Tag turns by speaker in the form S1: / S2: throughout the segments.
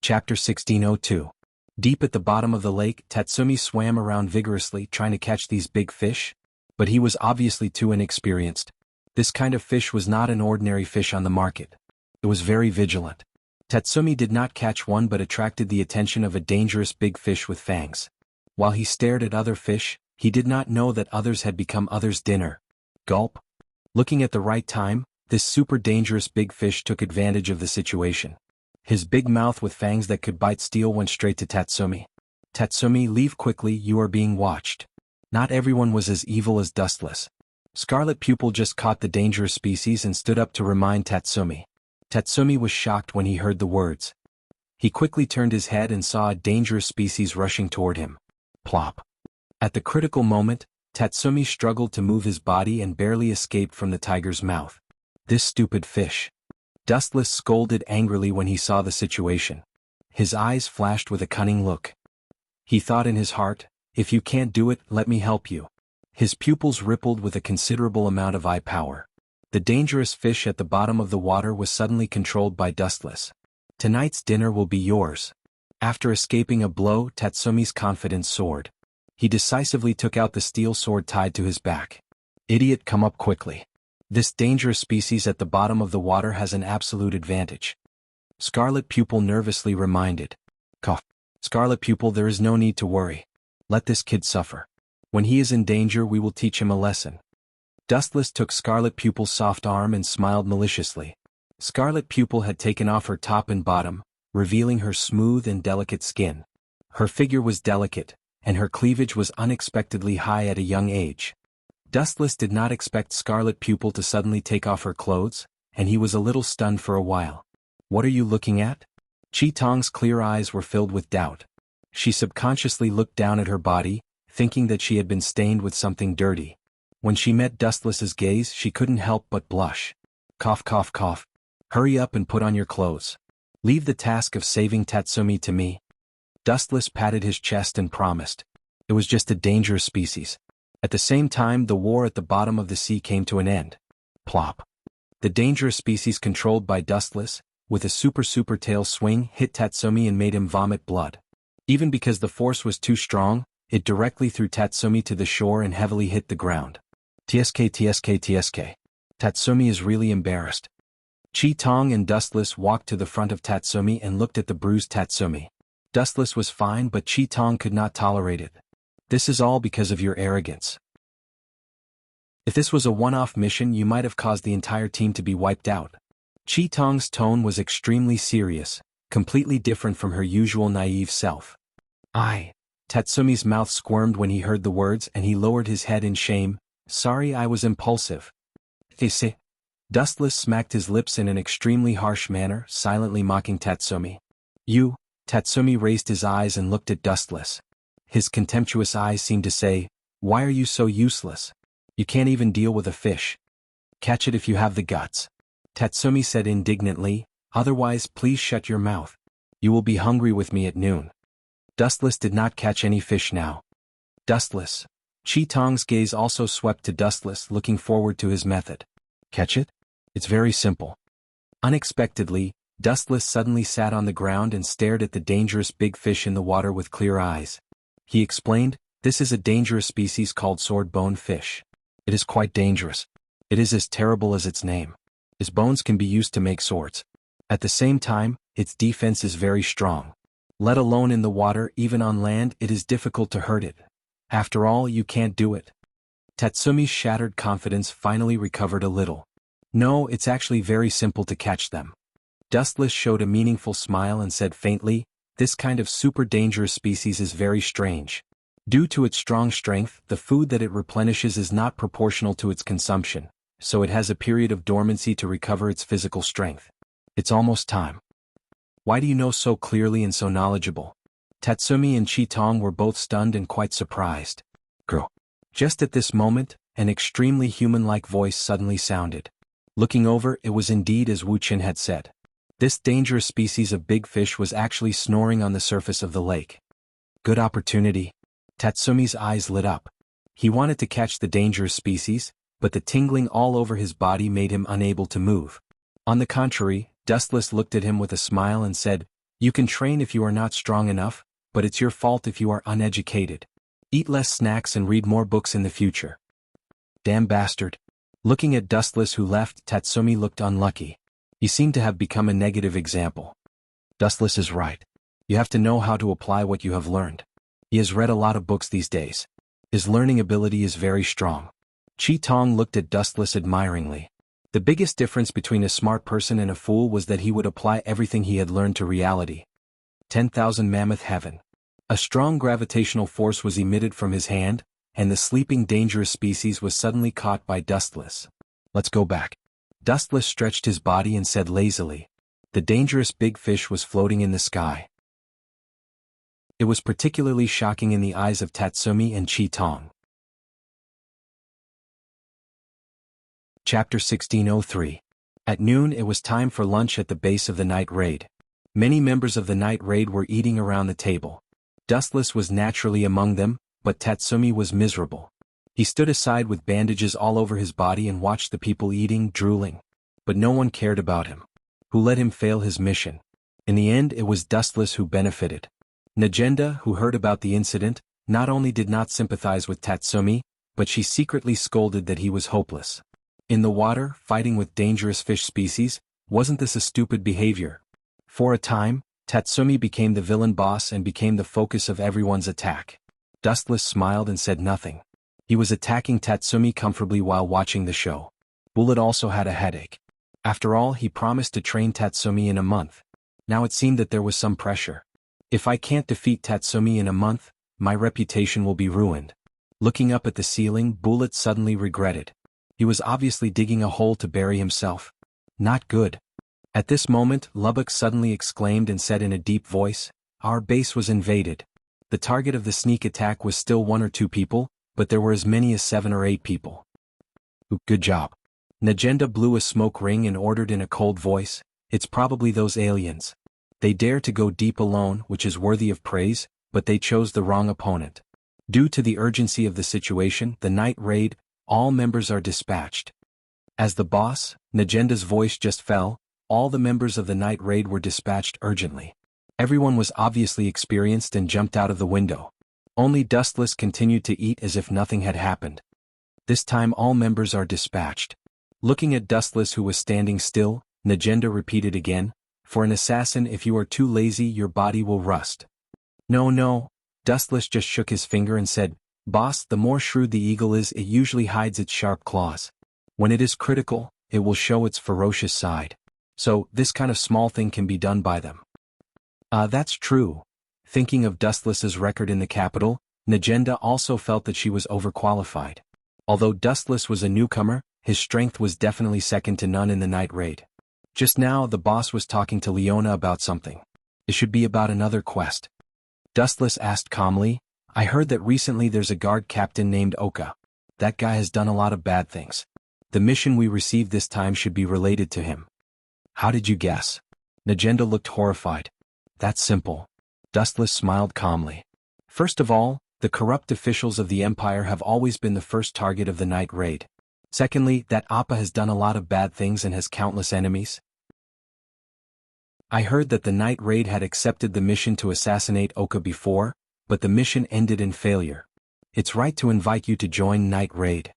S1: Chapter 1602. Deep at the bottom of the lake, Tatsumi swam around vigorously trying to catch these big fish, but he was obviously too inexperienced. This kind of fish was not an ordinary fish on the market. It was very vigilant. Tatsumi did not catch one but attracted the attention of a dangerous big fish with fangs. While he stared at other fish, he did not know that others had become others' dinner. Gulp. Looking at the right time, this super dangerous big fish took advantage of the situation. His big mouth with fangs that could bite steel went straight to Tatsumi. Tatsumi, leave quickly, you are being watched. Not everyone was as evil as Dustless. Scarlet Pupil just caught the dangerous species and stood up to remind Tatsumi. Tatsumi was shocked when he heard the words. He quickly turned his head and saw a dangerous species rushing toward him. Plop. At the critical moment, Tatsumi struggled to move his body and barely escaped from the tiger's mouth. This stupid fish. Dustless scolded angrily when he saw the situation. His eyes flashed with a cunning look. He thought in his heart, if you can't do it, let me help you. His pupils rippled with a considerable amount of eye power. The dangerous fish at the bottom of the water was suddenly controlled by Dustless. Tonight's dinner will be yours. After escaping a blow, Tatsumi's confidence soared. He decisively took out the steel sword tied to his back. Idiot, come up quickly. This dangerous species at the bottom of the water has an absolute advantage. Scarlet Pupil nervously reminded. Cough. Scarlet Pupil, there is no need to worry. Let this kid suffer. When he is in danger, we will teach him a lesson. Dustless took Scarlet Pupil's soft arm and smiled maliciously. Scarlet Pupil had taken off her top and bottom, revealing her smooth and delicate skin. Her figure was delicate, and her cleavage was unexpectedly high at a young age. Dustless did not expect Scarlet Pupil to suddenly take off her clothes, and he was a little stunned for a while. What are you looking at? Chi Tong's clear eyes were filled with doubt. She subconsciously looked down at her body, thinking that she had been stained with something dirty. When she met Dustless's gaze, she couldn't help but blush. Cough, cough, cough. Hurry up and put on your clothes. Leave the task of saving Tatsumi to me. Dustless patted his chest and promised. It was just a dangerous species. At the same time, the war at the bottom of the sea came to an end. Plop. The dangerous species controlled by Dustless, with a super tail swing, hit Tatsumi and made him vomit blood. Even because the force was too strong, it directly threw Tatsumi to the shore and heavily hit the ground. Tsk. Tatsumi is really embarrassed. Chi Tong and Dustless walked to the front of Tatsumi and looked at the bruised Tatsumi. Dustless was fine, but Chi Tong could not tolerate it. This is all because of your arrogance. If this was a one-off mission, you might have caused the entire team to be wiped out. Chi Tong's tone was extremely serious, completely different from her usual naive self. Tatsumi's mouth squirmed when he heard the words and he lowered his head in shame. Sorry, I was impulsive. Dustless smacked his lips in an extremely harsh manner, silently mocking Tatsumi. You. Tatsumi raised his eyes and looked at Dustless. His contemptuous eyes seemed to say, why are you so useless? You can't even deal with a fish. Catch it if you have the guts. Tatsumi said indignantly, otherwise please shut your mouth. You will be hungry with me at noon. Dustless did not catch any fish now. Dustless. Chi Tong's gaze also swept to Dustless, looking forward to his method. Catch it? It's very simple. Unexpectedly, Dustless suddenly sat on the ground and stared at the dangerous big fish in the water with clear eyes. He explained, this is a dangerous species called sword-bone fish. It is quite dangerous. It is as terrible as its name. Its bones can be used to make swords. At the same time, its defense is very strong. Let alone in the water, even on land, it is difficult to hurt it. After all, you can't do it. Tatsumi's shattered confidence finally recovered a little. No, it's actually very simple to catch them. Dustless showed a meaningful smile and said faintly, this kind of super dangerous species is very strange. Due to its strong strength, the food that it replenishes is not proportional to its consumption, so it has a period of dormancy to recover its physical strength. It's almost time. Why do you know so clearly and so knowledgeable? Tatsumi and Chi Tong were both stunned and quite surprised. Girl. Just at this moment, an extremely human-like voice suddenly sounded. Looking over, it was indeed as Wu Qin had said. This dangerous species of big fish was actually snoring on the surface of the lake. Good opportunity. Tatsumi's eyes lit up. He wanted to catch the dangerous species, but the tingling all over his body made him unable to move. On the contrary, Dustless looked at him with a smile and said, You can train if you are not strong enough, but it's your fault if you are uneducated. Eat less snacks and read more books in the future. Damn bastard. Looking at Dustless who left, Tatsumi looked unlucky. He seemed to have become a negative example. Dustless is right. You have to know how to apply what you have learned. He has read a lot of books these days. His learning ability is very strong. Chi Tong looked at Dustless admiringly. The biggest difference between a smart person and a fool was that he would apply everything he had learned to reality. 10,000 Mammoth Heaven. A strong gravitational force was emitted from his hand, and the sleeping dangerous species was suddenly caught by Dustless. Let's go back. Dustless stretched his body and said lazily. The dangerous big fish was floating in the sky. It was particularly shocking in the eyes of Tatsumi and Chi Tong. Chapter 1603. At noon it was time for lunch at the base of the night raid. Many members of the night raid were eating around the table. Dustless was naturally among them, but Tatsumi was miserable. He stood aside with bandages all over his body and watched the people eating, drooling. But no one cared about him. Who let him fail his mission? In the end it was Dustless who benefited. Najenda, who heard about the incident, not only did not sympathize with Tatsumi, but she secretly scolded that he was hopeless. In the water, fighting with dangerous fish species, wasn't this a stupid behavior? For a time, Tatsumi became the villain boss and became the focus of everyone's attack. Dustless smiled and said nothing. He was attacking Tatsumi comfortably while watching the show. Bullet also had a headache. After all, he promised to train Tatsumi in a month. Now it seemed that there was some pressure. If I can't defeat Tatsumi in a month, my reputation will be ruined. Looking up at the ceiling, Bullet suddenly regretted. He was obviously digging a hole to bury himself. Not good. At this moment, Lubbock suddenly exclaimed and said in a deep voice, "Our base was invaded." The target of the sneak attack was still 1 or 2 people, but there were as many as 7 or 8 people. Good job. Najenda blew a smoke ring and ordered in a cold voice, "It's probably those aliens. They dare to go deep alone, which is worthy of praise, but they chose the wrong opponent." Due to the urgency of the situation, the night raid, all members are dispatched. As the boss, Najenda's voice just fell, all the members of the night raid were dispatched urgently. Everyone was obviously experienced and jumped out of the window. Only Dustless continued to eat as if nothing had happened. This time all members are dispatched. Looking at Dustless who was standing still, Najenda repeated again, "For an assassin, if you are too lazy your body will rust." No. Dustless just shook his finger and said, "Boss, the more shrewd the eagle is, it usually hides its sharp claws. When it is critical, it will show its ferocious side. So, this kind of small thing can be done by them." That's true. Thinking of Dustless's record in the capital, Najenda also felt that she was overqualified. Although Dustless was a newcomer, his strength was definitely second to none in the night raid. Just now the boss was talking to Leona about something. It should be about another quest. Dustless asked calmly, "I heard that recently there's a guard captain named Oka. That guy has done a lot of bad things. The mission we received this time should be related to him." "How did you guess?" Najenda looked horrified. "That's simple." Dustless smiled calmly. "First of all, the corrupt officials of the Empire have always been the first target of the night raid. Secondly, that Appa has done a lot of bad things and has countless enemies. I heard that the night raid had accepted the mission to assassinate Oka before, but the mission ended in failure. It's right to invite you to join night raid."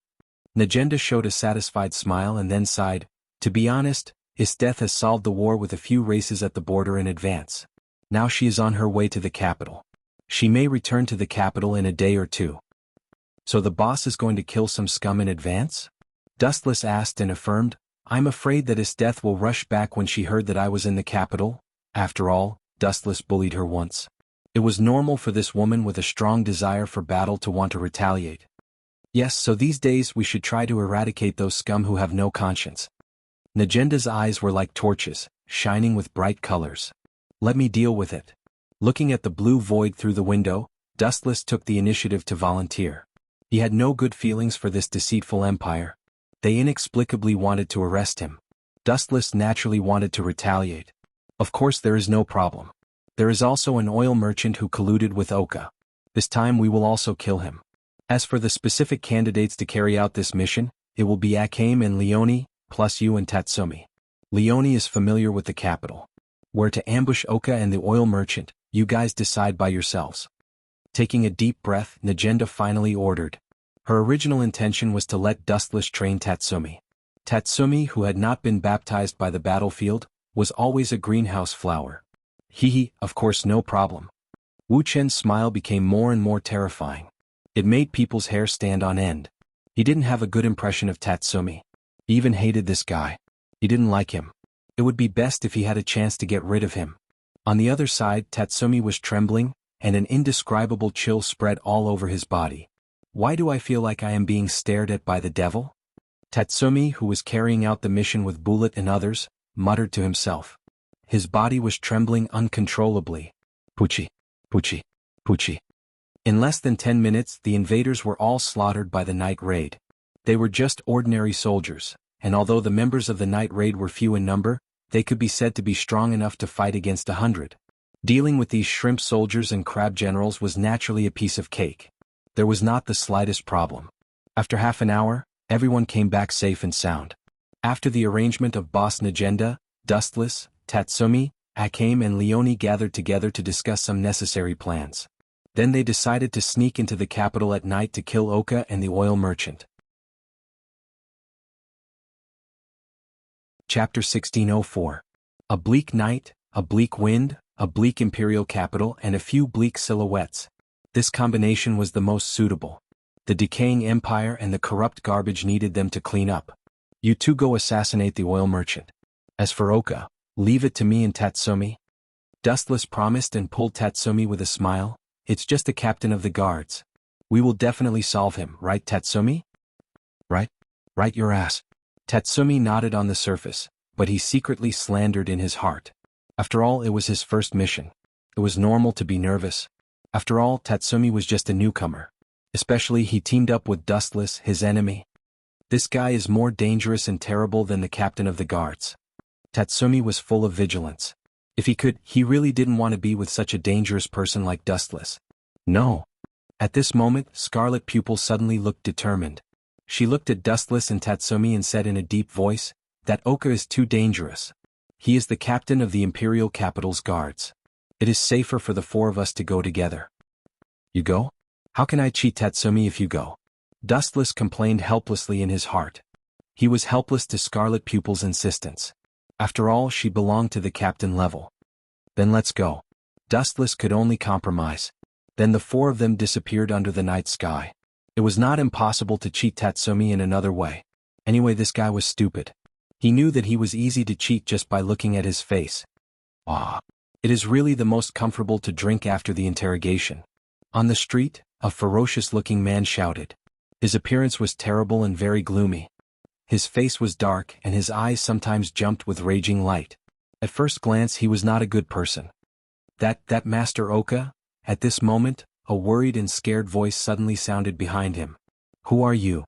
S1: Najenda showed a satisfied smile and then sighed, "To be honest, his death has solved the war with a few races at the border in advance. Now she is on her way to the capital. She may return to the capital in a day or 2. So the boss is going to kill some scum in advance?" Dustless asked and affirmed, "I'm afraid that his death will rush back when she heard that I was in the capital." After all, Dustless bullied her once. It was normal for this woman with a strong desire for battle to want to retaliate. Yes, so these days we should try to eradicate those scum who have no conscience. Najenda's eyes were like torches, shining with bright colors. "Let me deal with it." Looking at the blue void through the window, Dustless took the initiative to volunteer. He had no good feelings for this deceitful empire. They inexplicably wanted to arrest him. Dustless naturally wanted to retaliate. Of course there is no problem. There is also an oil merchant who colluded with Oka. This time we will also kill him. As for the specific candidates to carry out this mission, it will be Akame and Leone, plus you and Tatsumi. Leone is familiar with the capital. Where to ambush Oka and the oil merchant, you guys decide by yourselves. Taking a deep breath, Najenda finally ordered. Her original intention was to let Dustless train Tatsumi. Tatsumi, who had not been baptized by the battlefield, was always a greenhouse flower. Hee, of course, no problem. Wu Chen's smile became more and more terrifying. It made people's hair stand on end. He didn't have a good impression of Tatsumi. He even hated this guy. He didn't like him. It would be best if he had a chance to get rid of him. On the other side, Tatsumi was trembling, and an indescribable chill spread all over his body. Why do I feel like I am being stared at by the devil? Tatsumi, who was carrying out the mission with Bullet and others, muttered to himself. His body was trembling uncontrollably. Puchi, Puchi, Puchi. In less than 10 minutes, the invaders were all slaughtered by the night raid. They were just ordinary soldiers, and although the members of the night raid were few in number, they could be said to be strong enough to fight against 100. Dealing with these shrimp soldiers and crab generals was naturally a piece of cake. There was not the slightest problem. After half an hour, everyone came back safe and sound. After the arrangement of Boss Najenda, Dustless, Tatsumi, Akame and Leone gathered together to discuss some necessary plans. Then they decided to sneak into the capital at night to kill Oka and the oil merchant. Chapter 1604. A bleak night, a bleak wind, a bleak imperial capital and a few bleak silhouettes. This combination was the most suitable. The decaying empire and the corrupt garbage needed them to clean up. You two go assassinate the oil merchant. As for Oka, leave it to me and Tatsumi. Dustless promised and pulled Tatsumi with a smile. It's just the captain of the guards. We will definitely solve him, right Tatsumi? Right? Right your ass. Tatsumi nodded on the surface, but he secretly slandered in his heart. After all, it was his first mission. It was normal to be nervous. After all, Tatsumi was just a newcomer. Especially he teamed up with Dustless, his enemy. This guy is more dangerous and terrible than the captain of the guards. Tatsumi was full of vigilance. If he could, he really didn't want to be with such a dangerous person like Dustless. No. At this moment, Scarlet Pupil suddenly looked determined. She looked at Dustless and Tatsumi and said in a deep voice, that Oka is too dangerous. He is the captain of the Imperial Capital's guards. It is safer for the four of us to go together. You go? How can I cheat Tatsumi if you go? Dustless complained helplessly in his heart. He was helpless to Scarlet Pupil's insistence. After all, she belonged to the captain level. Then let's go. Dustless could only compromise. Then the four of them disappeared under the night sky. It was not impossible to cheat Tatsumi in another way. Anyway, this guy was stupid. He knew that he was easy to cheat just by looking at his face. It is really the most comfortable to drink after the interrogation. On the street, a ferocious-looking man shouted. His appearance was terrible and very gloomy. His face was dark and his eyes sometimes jumped with raging light. At first glance he was not a good person. That Master Oka? At this moment, a worried and scared voice suddenly sounded behind him. Who are you?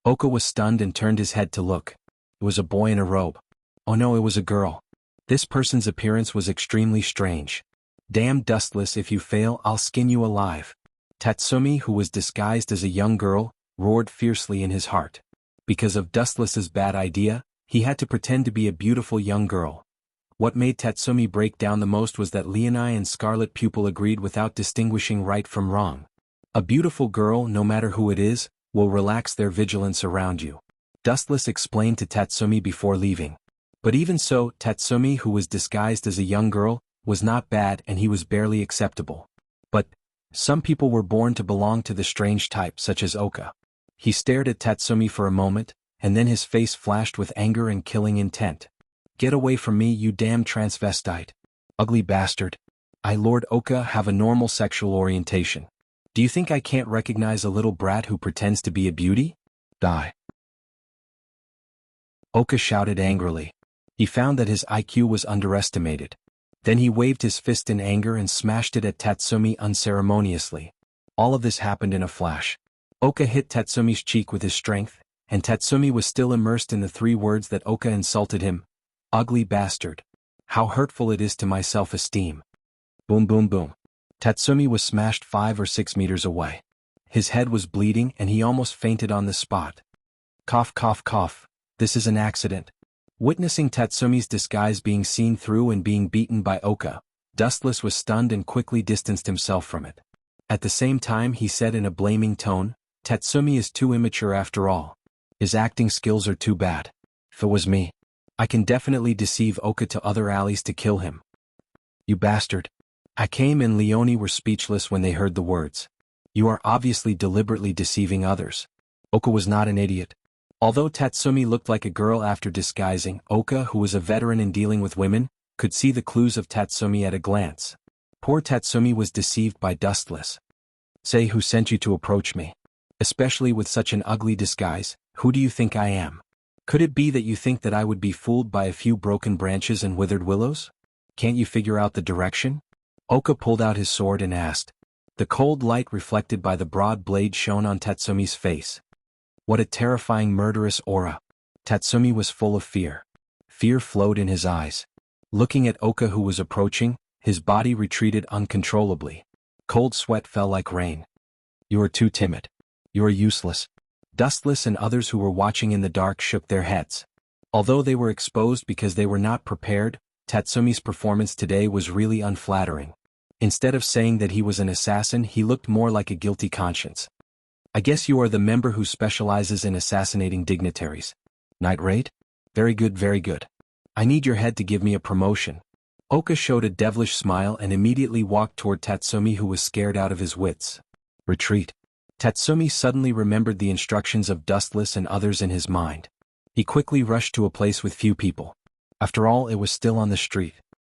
S1: Oka was stunned and turned his head to look. It was a boy in a robe. Oh no, it was a girl. This person's appearance was extremely strange. Damn Dustless, if you fail, I'll skin you alive. Tatsumi, who was disguised as a young girl, roared fiercely in his heart. Because of Dustless's bad idea, he had to pretend to be a beautiful young girl. What made Tatsumi break down the most was that Leonai and Scarlet Pupil agreed without distinguishing right from wrong. A beautiful girl, no matter who it is, will relax their vigilance around you. Dustless explained to Tatsumi before leaving. But even so, Tatsumi, who was disguised as a young girl, was not bad and he was barely acceptable. But some people were born to belong to the strange type, such as Oka. He stared at Tatsumi for a moment, and then his face flashed with anger and killing intent. Get away from me, you damn transvestite. Ugly bastard. I, Lord Oka, have a normal sexual orientation. Do you think I can't recognize a little brat who pretends to be a beauty? Die. Oka shouted angrily. He found that his IQ was underestimated. Then he waved his fist in anger and smashed it at Tatsumi unceremoniously. All of this happened in a flash. Oka hit Tatsumi's cheek with his strength, and Tatsumi was still immersed in the 3 words that Oka insulted him. Ugly bastard. How hurtful it is to my self-esteem. Boom boom boom. Tatsumi was smashed 5 or 6 meters away. His head was bleeding and he almost fainted on the spot. Cough cough cough. This is an accident. Witnessing Tatsumi's disguise being seen through and being beaten by Oka, Dustless was stunned and quickly distanced himself from it. At the same time he said in a blaming tone, "Tatsumi is too immature after all. His acting skills are too bad. If it was me, I can definitely deceive Oka to other alleys to kill him." "You bastard." Akame and Leone were speechless when they heard the words. "You are obviously deliberately deceiving others." Oka was not an idiot. Although Tatsumi looked like a girl after disguising, Oka, who was a veteran in dealing with women, could see the clues of Tatsumi at a glance. Poor Tatsumi was deceived by Dustless. "Say who sent you to approach me. Especially with such an ugly disguise, who do you think I am? Could it be that you think that I would be fooled by a few broken branches and withered willows? Can't you figure out the direction?" Oka pulled out his sword and asked. The cold light reflected by the broad blade shone on Tatsumi's face. What a terrifying murderous aura. Tatsumi was full of fear. Fear flowed in his eyes. Looking at Oka who was approaching, his body retreated uncontrollably. Cold sweat fell like rain. "You are too timid. You are useless." Dustless and others who were watching in the dark shook their heads. Although they were exposed because they were not prepared, Tatsumi's performance today was really unflattering. Instead of saying that he was an assassin, he looked more like a guilty conscience. "I guess you are the member who specializes in assassinating dignitaries. Night raid? Very good, very good. I need your head to give me a promotion." Oka showed a devilish smile and immediately walked toward Tatsumi who was scared out of his wits. "Retreat." Tatsumi suddenly remembered the instructions of Dustless and others in his mind. He quickly rushed to a place with few people. After all, it was still on the street.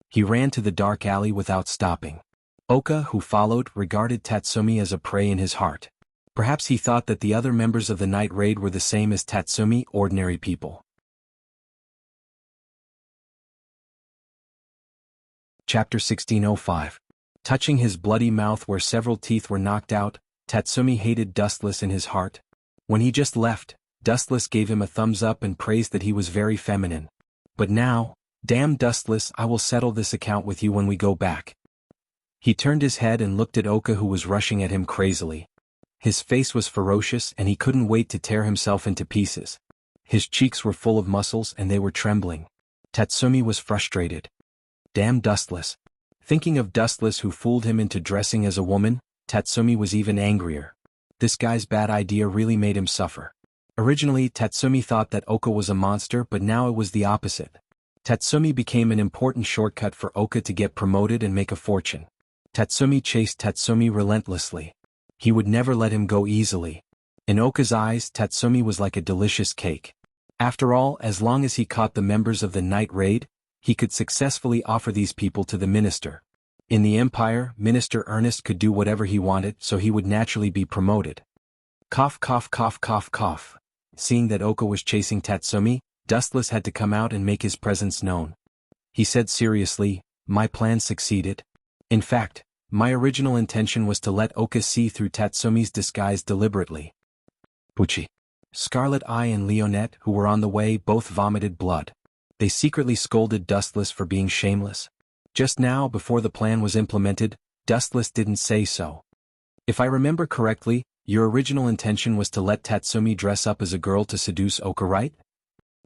S1: He ran to the dark alley without stopping. Oka, who followed, regarded Tatsumi as a prey in his heart. Perhaps he thought that the other members of the night raid were the same as Tatsumi, ordinary people. Chapter 1605. Touching his bloody mouth where several teeth were knocked out, Tatsumi hated Dustless in his heart. When he just left, Dustless gave him a thumbs up and praised that he was very feminine. But now, damn Dustless, I will settle this account with you when we go back. He turned his head and looked at Oka who was rushing at him crazily. His face was ferocious and he couldn't wait to tear himself into pieces. His cheeks were full of muscles and they were trembling. Tatsumi was frustrated. Damn Dustless. Thinking of Dustless who fooled him into dressing as a woman, Tatsumi was even angrier. This guy's bad idea really made him suffer. Originally, Tatsumi thought that Oka was a monster, but now it was the opposite. Tatsumi became an important shortcut for Oka to get promoted and make a fortune. Tatsumi chased Tatsumi relentlessly. He would never let him go easily. In Oka's eyes, Tatsumi was like a delicious cake. After all, as long as he caught the members of the night raid, he could successfully offer these people to the minister. In the Empire, Minister Ernest could do whatever he wanted, so he would naturally be promoted. Cough cough cough cough cough. Seeing that Oka was chasing Tatsumi, Dustless had to come out and make his presence known. He said seriously, "My plan succeeded. In fact, my original intention was to let Oka see through Tatsumi's disguise deliberately." Pucci. Scarlet Eye and Leonette, who were on the way, both vomited blood. They secretly scolded Dustless for being shameless. Just now, before the plan was implemented, Dustless didn't say so. "If I remember correctly, your original intention was to let Tatsumi dress up as a girl to seduce Oka, right?"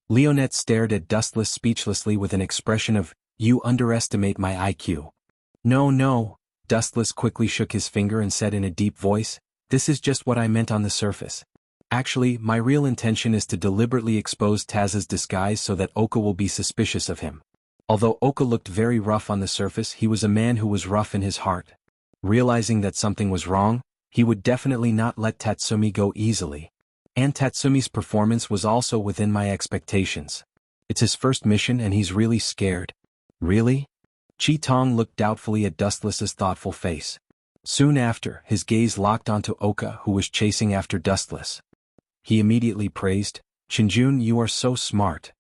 S1: Leonette stared at Dustless speechlessly with an expression of, "You underestimate my IQ." "No, no," Dustless quickly shook his finger and said in a deep voice, "This is just what I meant on the surface. Actually, my real intention is to deliberately expose Taz's disguise so that Oka will be suspicious of him." Although Oka looked very rough on the surface, he was a man who was rough in his heart. Realizing that something was wrong, he would definitely not let Tatsumi go easily. And Tatsumi's performance was also within my expectations. It's his first mission and he's really scared. Really? Chi Tong looked doubtfully at Dustless's thoughtful face. Soon after, his gaze locked onto Oka who was chasing after Dustless. He immediately praised, "Shinjun, you are so smart."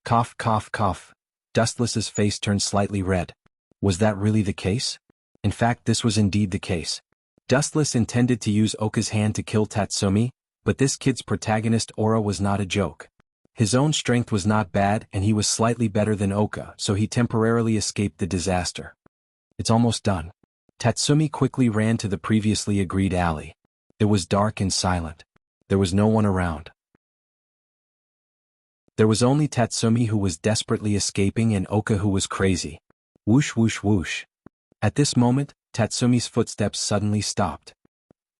S1: Cough cough cough. Dustless's face turned slightly red. Was that really the case? In fact, this was indeed the case. Dustless intended to use Oka's hand to kill Tatsumi, but this kid's protagonist aura was not a joke. His own strength was not bad and he was slightly better than Oka, so he temporarily escaped the disaster. It's almost done. Tatsumi quickly ran to the previously agreed alley. It was dark and silent. There was no one around. There was only Tatsumi who was desperately escaping and Oka who was crazy. Whoosh whoosh whoosh. At this moment, Tatsumi's footsteps suddenly stopped.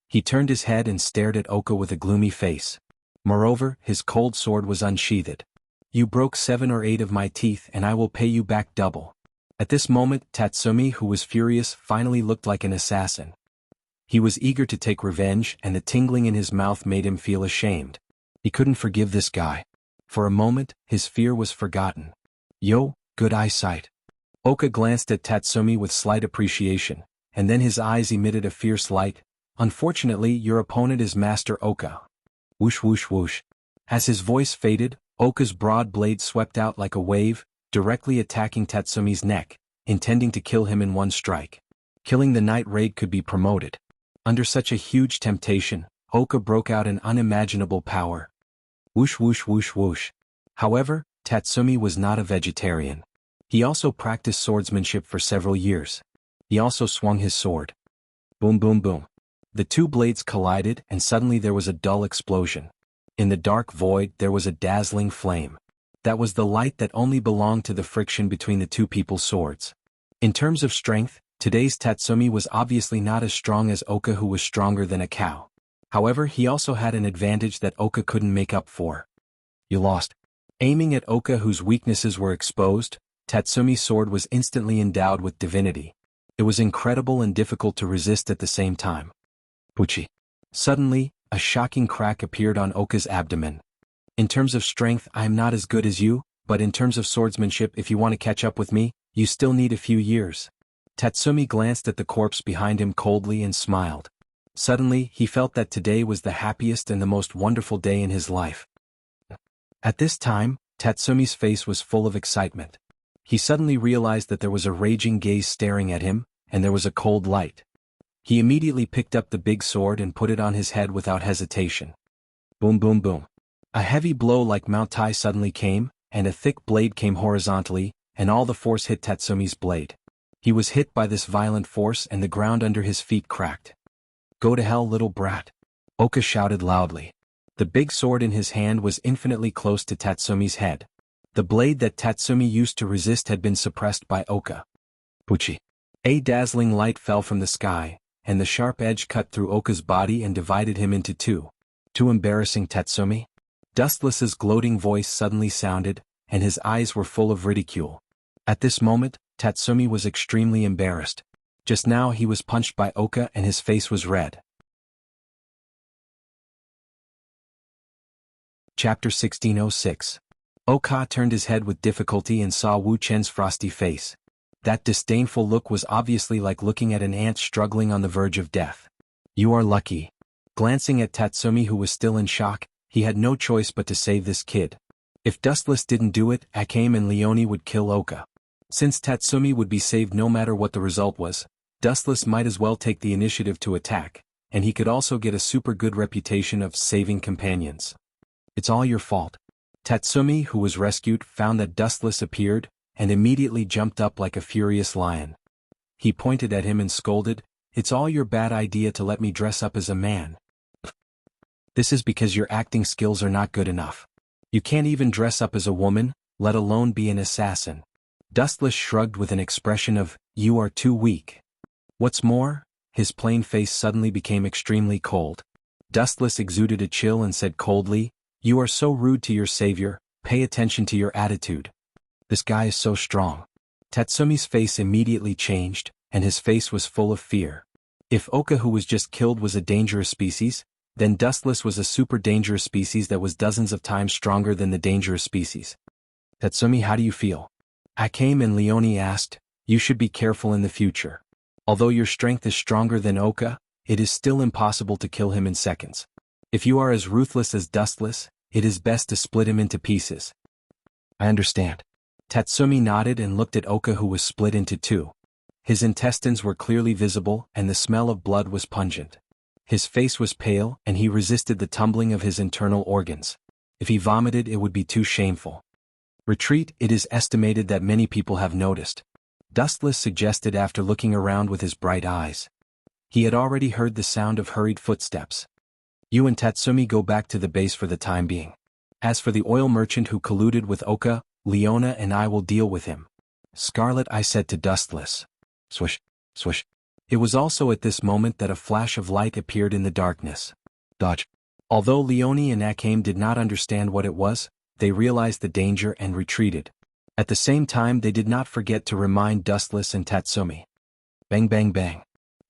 S1: He turned his head and stared at Oka with a gloomy face. Moreover, his cold sword was unsheathed. You broke 7 or 8 of my teeth and I will pay you back double. At this moment, Tatsumi, who was furious, finally looked like an assassin. He was eager to take revenge and the tingling in his mouth made him feel ashamed. He couldn't forgive this guy. For a moment, his fear was forgotten. Yo, good eyesight. Oka glanced at Tatsumi with slight appreciation, and then his eyes emitted a fierce light. Unfortunately, your opponent is Master Oka. Whoosh whoosh whoosh. As his voice faded, Oka's broad blade swept out like a wave, directly attacking Tatsumi's neck, intending to kill him in one strike. Killing the Night Raid could be promoted. Under such a huge temptation, Oka broke out in unimaginable power. Whoosh whoosh whoosh whoosh. However, Tatsumi was not a vegetarian. He also practiced swordsmanship for several years. He also swung his sword. Boom boom boom. The two blades collided and suddenly there was a dull explosion. In the dark void there was a dazzling flame. That was the light that only belonged to the friction between the two people's swords. In terms of strength, today's Tatsumi was obviously not as strong as Oka, who was stronger than a cow. However, he also had an advantage that Oka couldn't make up for. You lost. Aiming at Oka, whose weaknesses were exposed, Tatsumi's sword was instantly endowed with divinity. It was incredible and difficult to resist at the same time. Puchi. Suddenly, a shocking crack appeared on Oka's abdomen. In terms of strength, I am not as good as you, but in terms of swordsmanship, if you want to catch up with me, you still need a few years. Tatsumi glanced at the corpse behind him coldly and smiled. Suddenly, he felt that today was the happiest and the most wonderful day in his life. At this time, Tatsumi's face was full of excitement. He suddenly realized that there was a raging gaze staring at him, and there was a cold light. He immediately picked up the big sword and put it on his head without hesitation. Boom boom boom. A heavy blow like Mount Tai suddenly came, and a thick blade came horizontally, and all the force hit Tatsumi's blade. He was hit by this violent force and the ground under his feet cracked. Go to hell, little brat. Oka shouted loudly. The big sword in his hand was infinitely close to Tatsumi's head. The blade that Tatsumi used to resist had been suppressed by Oka. Puchi. A dazzling light fell from the sky, and the sharp edge cut through Oka's body and divided him into two. Too embarrassing, Tatsumi? Dustless's gloating voice suddenly sounded, and his eyes were full of ridicule. At this moment, Tatsumi was extremely embarrassed. Just now he was punched by Oka and his face was red. Chapter 1606. Oka turned his head with difficulty and saw Wu Chen's frosty face. That disdainful look was obviously like looking at an ant struggling on the verge of death. You are lucky. Glancing at Tatsumi, who was still in shock, he had no choice but to save this kid. If Dustless didn't do it, Akame and Leone would kill Oka. Since Tatsumi would be saved no matter what the result was, Dustless might as well take the initiative to attack, and he could also get a super good reputation of saving companions. It's all your fault. Tatsumi, who was rescued, found that Dustless appeared, and immediately jumped up like a furious lion. He pointed at him and scolded, "It's all your bad idea to let me dress up as a man. This is because your acting skills are not good enough. You can't even dress up as a woman, let alone be an assassin." Dustless shrugged with an expression of, "You are too weak." What's more, his plain face suddenly became extremely cold. Dustless exuded a chill and said coldly, "You are so rude to your savior, pay attention to your attitude. This guy is so strong." Tatsumi's face immediately changed, and his face was full of fear. If Oka, who was just killed, was a dangerous species, then Dustless was a super dangerous species that was dozens of times stronger than the dangerous species. "Tatsumi, how do you feel?" Akame and Leone asked. "You should be careful in the future. Although your strength is stronger than Oka, it is still impossible to kill him in seconds. If you are as ruthless as Dustless, it is best to split him into pieces." "I understand." Tatsumi nodded and looked at Oka, who was split into two. His intestines were clearly visible and the smell of blood was pungent. His face was pale and he resisted the tumbling of his internal organs. If he vomited, it would be too shameful. "Retreat," it is estimated that many people have noticed. Dustless suggested after looking around with his bright eyes. He had already heard the sound of hurried footsteps. "You and Tatsumi go back to the base for the time being. As for the oil merchant who colluded with Oka, Leona and I will deal with him. Scarlet, I said to Dustless. Swish, swish. It was also at this moment that a flash of light appeared in the darkness. Dodge. Although Leone and Akame did not understand what it was, they realized the danger and retreated. At the same time, they did not forget to remind Dustless and Tatsumi. Bang bang bang.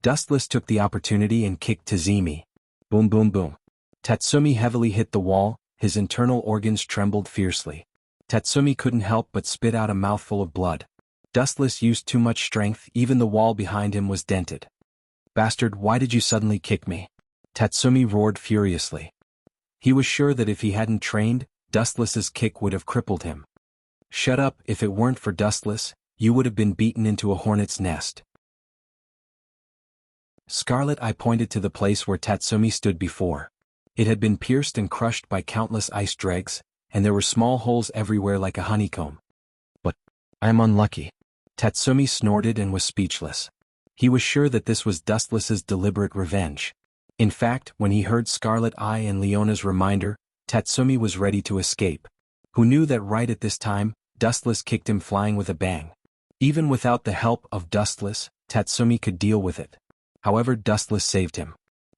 S1: Dustless took the opportunity and kicked Tazumi. Boom boom boom. Tatsumi heavily hit the wall, his internal organs trembled fiercely. Tatsumi couldn't help but spit out a mouthful of blood. Dustless used too much strength, even the wall behind him was dented. Bastard, why did you suddenly kick me? Tatsumi roared furiously. He was sure that if he hadn't trained, Dustless's kick would have crippled him. Shut up, if it weren't for Dustless, you would have been beaten into a hornet's nest. Scarlet, I pointed to the place where Tatsumi stood before. It had been pierced and crushed by countless ice dregs, and there were small holes everywhere like a honeycomb. But I am unlucky. Tatsumi snorted and was speechless. He was sure that this was Dustless's deliberate revenge. In fact, when he heard Scarlet Eye and Leona's reminder, Tatsumi was ready to escape. Who knew that right at this time, Dustless kicked him flying with a bang. Even without the help of Dustless, Tatsumi could deal with it. However, Dustless saved him.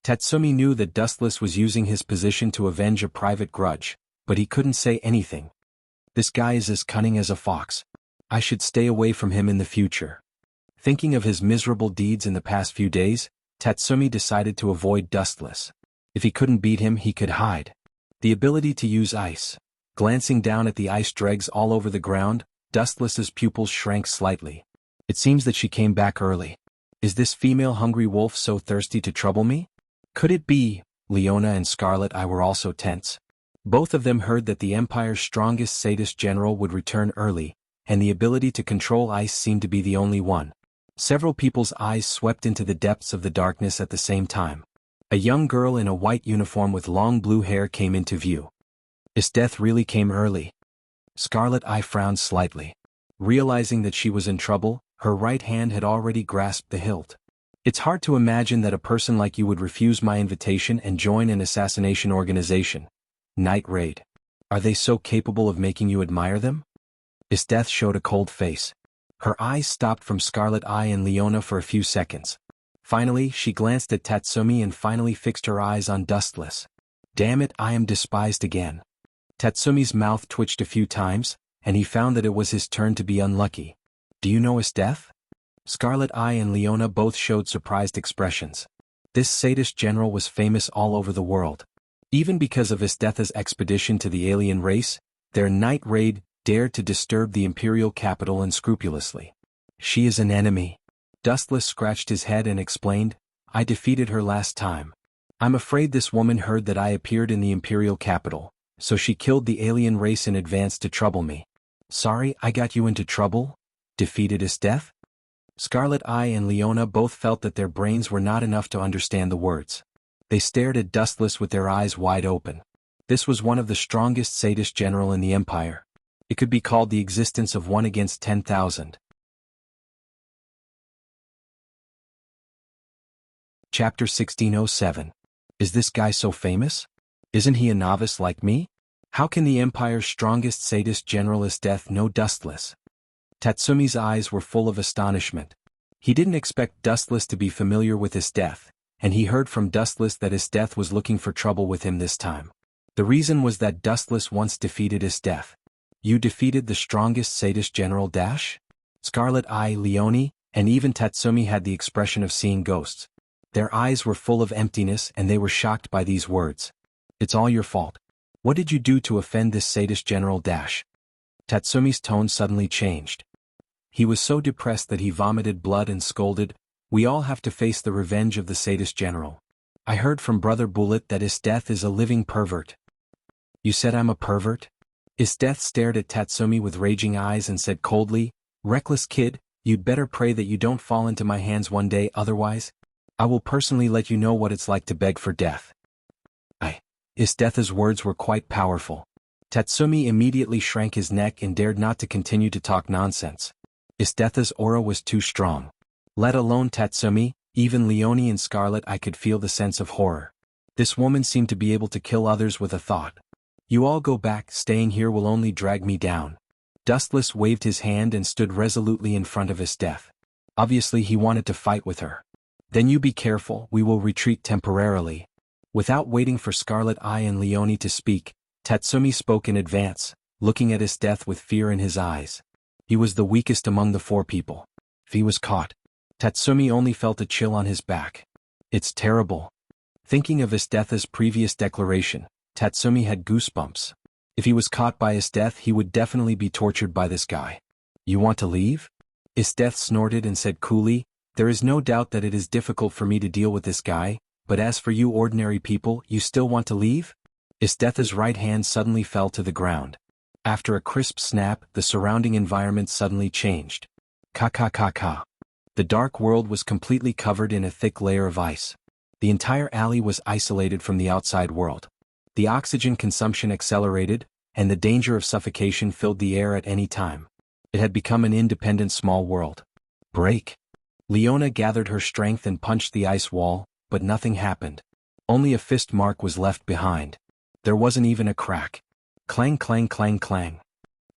S1: Tatsumi knew that Dustless was using his position to avenge a private grudge, but he couldn't say anything. This guy is as cunning as a fox. I should stay away from him in the future. Thinking of his miserable deeds in the past few days, Tatsumi decided to avoid Dustless. If he couldn't beat him, he could hide. The ability to use ice. Glancing down at the ice dregs all over the ground, Dustless's pupils shrank slightly. It seems that she came back early. Is this female hungry wolf so thirsty to trouble me? Could it be? Leona and Scarlet Eye were also tense. Both of them heard that the Empire's strongest sadist general would return early, and the ability to control ice seemed to be the only one. Several people's eyes swept into the depths of the darkness at the same time. A young girl in a white uniform with long blue hair came into view. Is death really came early? Scarlet Eye frowned slightly. Realizing that she was in trouble, her right hand had already grasped the hilt. It's hard to imagine that a person like you would refuse my invitation and join an assassination organization. Night Raid. Are they so capable of making you admire them? Death showed a cold face. Her eyes stopped from Scarlet Eye and Leona for a few seconds. Finally, she glanced at Tatsumi and finally fixed her eyes on Dustless. Damn it, I am despised again. Tatsumi's mouth twitched a few times, and he found that it was his turn to be unlucky. Do you know Death? Scarlet Eye and Leona both showed surprised expressions. This sadist general was famous all over the world. Even because of Death's expedition to the alien race, their night raid dared to disturb the imperial capital unscrupulously. She is an enemy. Dustless scratched his head and explained, I defeated her last time. I'm afraid this woman heard that I appeared in the imperial capital, so she killed the alien race in advance to trouble me. Sorry, I got you into trouble? Defeated Death? Scarlet Eye and Leona both felt that their brains were not enough to understand the words. They stared at Dustless with their eyes wide open. This was one of the strongest sadist general in the Empire. It could be called the existence of one against 10,000. Chapter 1607. Is this guy so famous? Isn't he a novice like me? How can the Empire's strongest sadist general Death know Dustless? Tatsumi's eyes were full of astonishment. He didn't expect Dustless to be familiar with Death, and he heard from Dustless that Death was looking for trouble with him this time. The reason was that Dustless once defeated Death. You defeated the strongest sadist general Dash? Scarlet Eye, Leone, and even Tatsumi had the expression of seeing ghosts. Their eyes were full of emptiness and they were shocked by these words. It's all your fault. What did you do to offend this sadist general Dash? Tatsumi's tone suddenly changed. He was so depressed that he vomited blood and scolded, we all have to face the revenge of the sadist general. I heard from Brother Bullet that Death is a living pervert. You said I'm a pervert? Death stared at Tatsumi with raging eyes and said coldly, reckless kid, you'd better pray that you don't fall into my hands one day, otherwise, I will personally let you know what it's like to beg for death. Death's words were quite powerful. Tatsumi immediately shrank his neck and dared not to continue to talk nonsense. Death's aura was too strong. Let alone Tatsumi, even Leone and Scarlet Eye could feel the sense of horror. This woman seemed to be able to kill others with a thought. You all go back, staying here will only drag me down. Dustless waved his hand and stood resolutely in front of his death. Obviously he wanted to fight with her. Then you be careful, we will retreat temporarily. Without waiting for Scarlet Eye and Leonie to speak, Tatsumi spoke in advance, looking at his death with fear in his eyes. He was the weakest among the 4 people. If he was caught, Tatsumi only felt a chill on his back. It's terrible. Thinking of Isdetha's previous declaration, Tatsumi had goosebumps. If he was caught by Isdeth, he would definitely be tortured by this guy. You want to leave? Isdeth snorted and said coolly, there is no doubt that it is difficult for me to deal with this guy, but as for you ordinary people, you still want to leave? Isdetha's right hand suddenly fell to the ground. After a crisp snap, the surrounding environment suddenly changed. Ka. The dark world was completely covered in a thick layer of ice. The entire alley was isolated from the outside world. The oxygen consumption accelerated, and the danger of suffocation filled the air at any time. It had become an independent small world. Break. Leona gathered her strength and punched the ice wall, but nothing happened. Only a fist mark was left behind. There wasn't even a crack. Clang clang clang clang.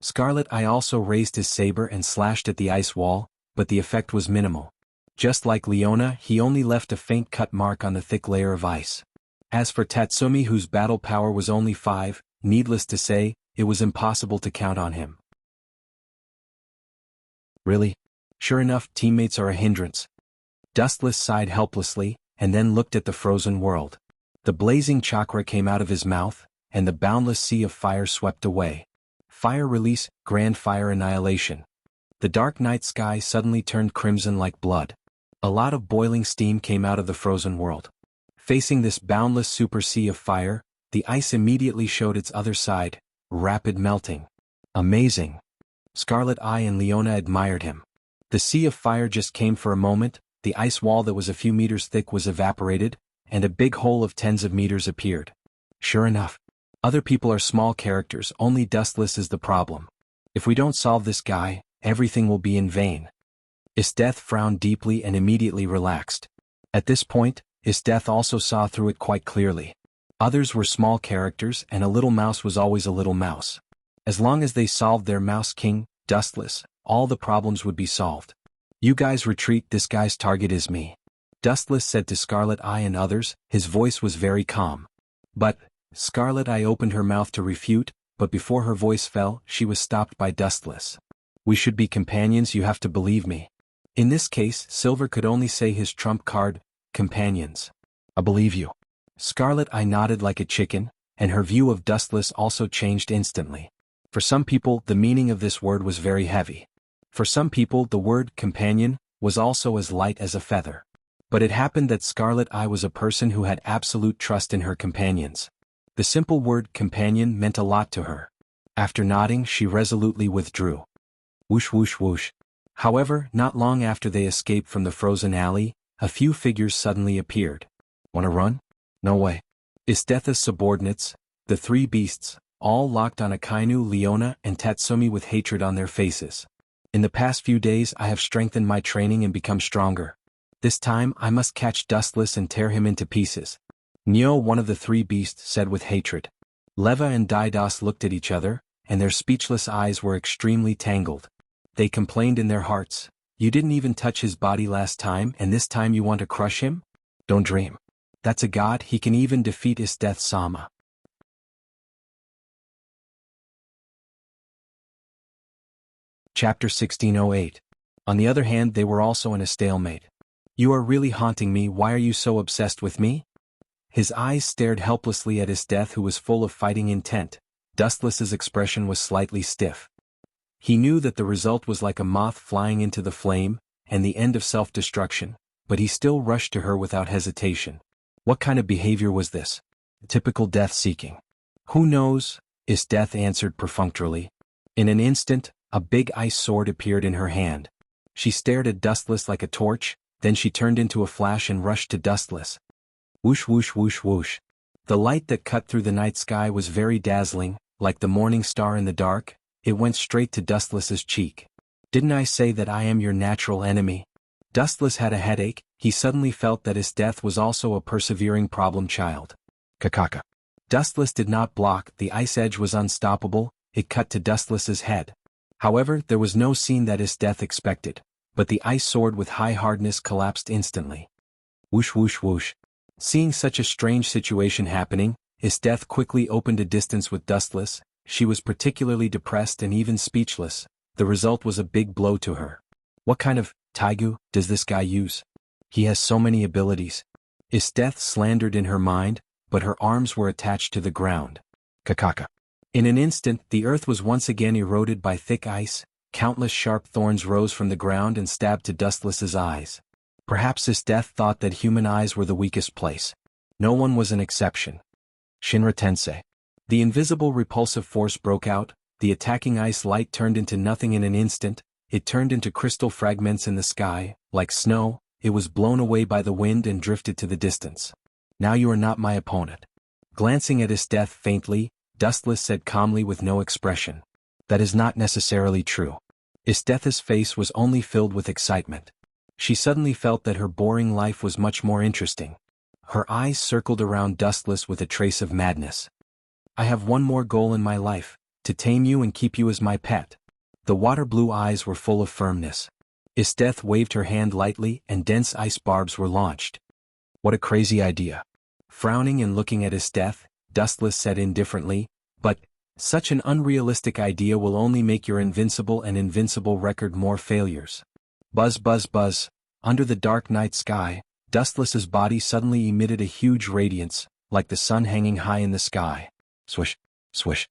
S1: Scarlet Eye also raised his saber and slashed at the ice wall, but the effect was minimal. Just like Leona, he only left a faint cut mark on the thick layer of ice. As for Tatsumi, whose battle power was only 5, needless to say, it was impossible to count on him. Really? Sure enough, teammates are a hindrance. Dustless sighed helplessly, and then looked at the frozen world. The blazing chakra came out of his mouth, and the boundless sea of fire swept away. Fire release, grand fire annihilation. The dark night sky suddenly turned crimson like blood. A lot of boiling steam came out of the frozen world. Facing this boundless super sea of fire, the ice immediately showed its other side, rapid melting. Amazing. Scarlet Eye and Leona admired him. The sea of fire just came for a moment, the ice wall that was a few meters thick was evaporated, and a big hole of tens of meters appeared. Sure enough. Other people are small characters, only Dustless is the problem. If we don't solve this guy, everything will be in vain. Isdeth frowned deeply and immediately relaxed. At this point, Isdeth also saw through it quite clearly. Others were small characters, and a little mouse was always a little mouse. As long as they solved their Mouse King, Dustless, all the problems would be solved. You guys retreat, this guy's target is me. Dustless said to Scarlet Eye and others, his voice was very calm. But, Scarlet Eye opened her mouth to refute, but before her voice fell, she was stopped by Dustless. We should be companions, you have to believe me. In this case, Silver could only say his trump card, companions. I believe you. Scarlet Eye nodded like a chicken, and her view of Dustless also changed instantly. For some people, the meaning of this word was very heavy. For some people, the word companion was also as light as a feather. But it happened that Scarlet Eye was a person who had absolute trust in her companions. The simple word companion meant a lot to her. After nodding, she resolutely withdrew. Whoosh whoosh whoosh. However, not long after they escaped from the frozen alley, a few figures suddenly appeared. Wanna run? No way. Isdetha's subordinates, the 3 beasts, all locked on Akainu, Leona, and Tatsumi with hatred on their faces. In the past few days I have strengthened my training and become stronger. This time I must catch Dustless and tear him into pieces. Neo, one of the 3 beasts, said with hatred. Leva and Didos looked at each other, and their speechless eyes were extremely tangled. They complained in their hearts, you didn't even touch his body last time and this time you want to crush him? Don't dream. That's a god, he can even defeat Isdeth Sama. Chapter 1608. On the other hand, they were also in a stalemate. You are really haunting me, why are you so obsessed with me? His eyes stared helplessly at Isdeth, who was full of fighting intent. Dustless's expression was slightly stiff. He knew that the result was like a moth flying into the flame, and the end of self-destruction, but he still rushed to her without hesitation. What kind of behavior was this? Typical death-seeking. Who knows? Isdeth answered perfunctorily. In an instant, a big ice sword appeared in her hand. She stared at Dustless like a torch, then she turned into a flash and rushed to Dustless. Whoosh whoosh whoosh whoosh. The light that cut through the night sky was very dazzling, like the morning star in the dark. It went straight to Dustless's cheek. Didn't I say that I am your natural enemy? Dustless had a headache, he suddenly felt that Isdeth was also a persevering problem child. Kakaka. Dustless did not block, the ice edge was unstoppable, it cut to Dustless's head. However, there was no scene that Isteth expected, but the ice sword with high hardness collapsed instantly. Whoosh whoosh whoosh. Seeing such a strange situation happening, Isteth quickly opened a distance with Dustless. She was particularly depressed and even speechless. The result was a big blow to her. What kind of taigu does this guy use? He has so many abilities. Isteth slandered in her mind, but her arms were attached to the ground. Kakaka. In an instant, the earth was once again eroded by thick ice. Countless sharp thorns rose from the ground and stabbed to Dustless's eyes. Perhaps Isteth thought that human eyes were the weakest place. No one was an exception. Shinra Tensei. The invisible repulsive force broke out, the attacking ice light turned into nothing in an instant, it turned into crystal fragments in the sky, like snow, it was blown away by the wind and drifted to the distance. Now you are not my opponent. Glancing at Isteth faintly, Dustless said calmly with no expression. That is not necessarily true. Isteth's face was only filled with excitement. She suddenly felt that her boring life was much more interesting. Her eyes circled around Dustless with a trace of madness. I have one more goal in my life, to tame you and keep you as my pet. The water-blue eyes were full of firmness. Isteth waved her hand lightly and dense ice barbs were launched. What a crazy idea. Frowning and looking at Isteth, Dustless said indifferently, but, such an unrealistic idea will only make your invincible record more failures. Buzz buzz buzz. Under the dark night sky, Dustless's body suddenly emitted a huge radiance, like the sun hanging high in the sky. Swish, swish.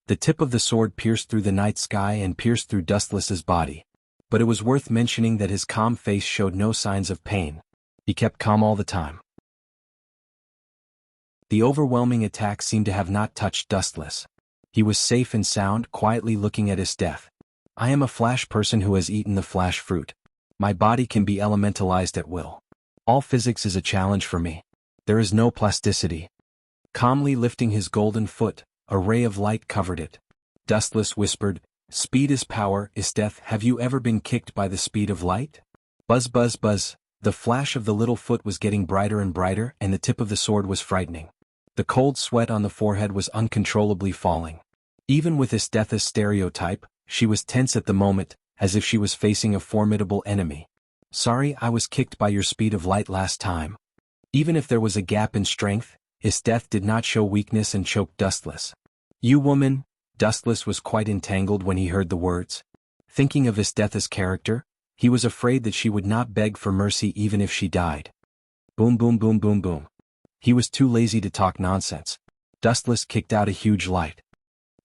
S1: The tip of the sword pierced through the night sky and pierced through Dustless's body. But it was worth mentioning that his calm face showed no signs of pain. He kept calm all the time. The overwhelming attack seemed to have not touched Dustless. He was safe and sound, quietly looking at Isteth. I am a flash person who has eaten the flash fruit. My body can be elementalized at will. All physics is a challenge for me. There is no plasticity. Calmly lifting his golden foot, a ray of light covered it. Dustless whispered, Speed is power. Isteth, have you ever been kicked by the speed of light? Buzz buzz buzz. The flash of the little foot was getting brighter and brighter and the tip of the sword was frightening. The cold sweat on the forehead was uncontrollably falling. Even with Isteth's stereotype, she was tense at the moment, as if she was facing a formidable enemy. Sorry, I was kicked by your speed of light last time. Even if there was a gap in strength, Isteth did not show weakness and choked Dustless. You woman. Dustless was quite entangled when he heard the words. Thinking of Isteth's character, he was afraid that she would not beg for mercy even if she died. Boom boom boom boom boom. He was too lazy to talk nonsense. Dustless kicked out a huge light.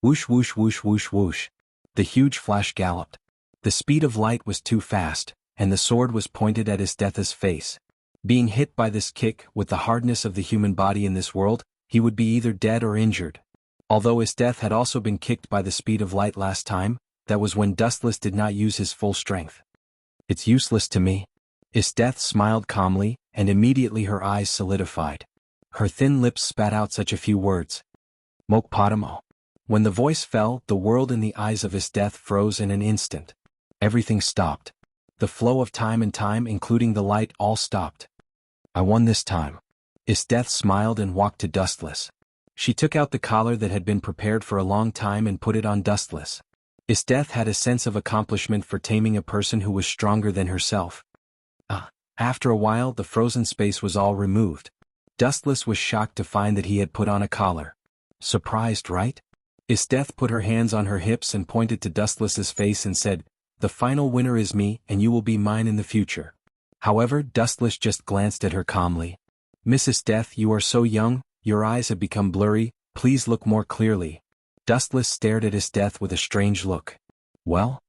S1: Whoosh whoosh whoosh whoosh whoosh. The huge flash galloped. The speed of light was too fast, and the sword was pointed at Isteth's face. Being hit by this kick, with the hardness of the human body in this world, he would be either dead or injured. Although Isteth had also been kicked by the speed of light last time, that was when Dustless did not use his full strength. It's useless to me. Isteth smiled calmly, and immediately her eyes solidified. Her thin lips spat out such a few words. Mokpotamo. When the voice fell, the world in the eyes of Isteth froze in an instant. Everything stopped. The flow of time and time, including the light, all stopped. I won this time. Isteth smiled and walked to Dustless. She took out the collar that had been prepared for a long time and put it on Dustless. Isteth had a sense of accomplishment for taming a person who was stronger than herself. After a while, the frozen space was all removed. Dustless was shocked to find that he had put on a collar. Surprised, right? Isteth put her hands on her hips and pointed to Dustless's face and said, The final winner is me, and you will be mine in the future. However, Dustless just glanced at her calmly. Miss Isteth, you are so young, your eyes have become blurry, please look more clearly. Dustless stared at Isteth with a strange look. Well?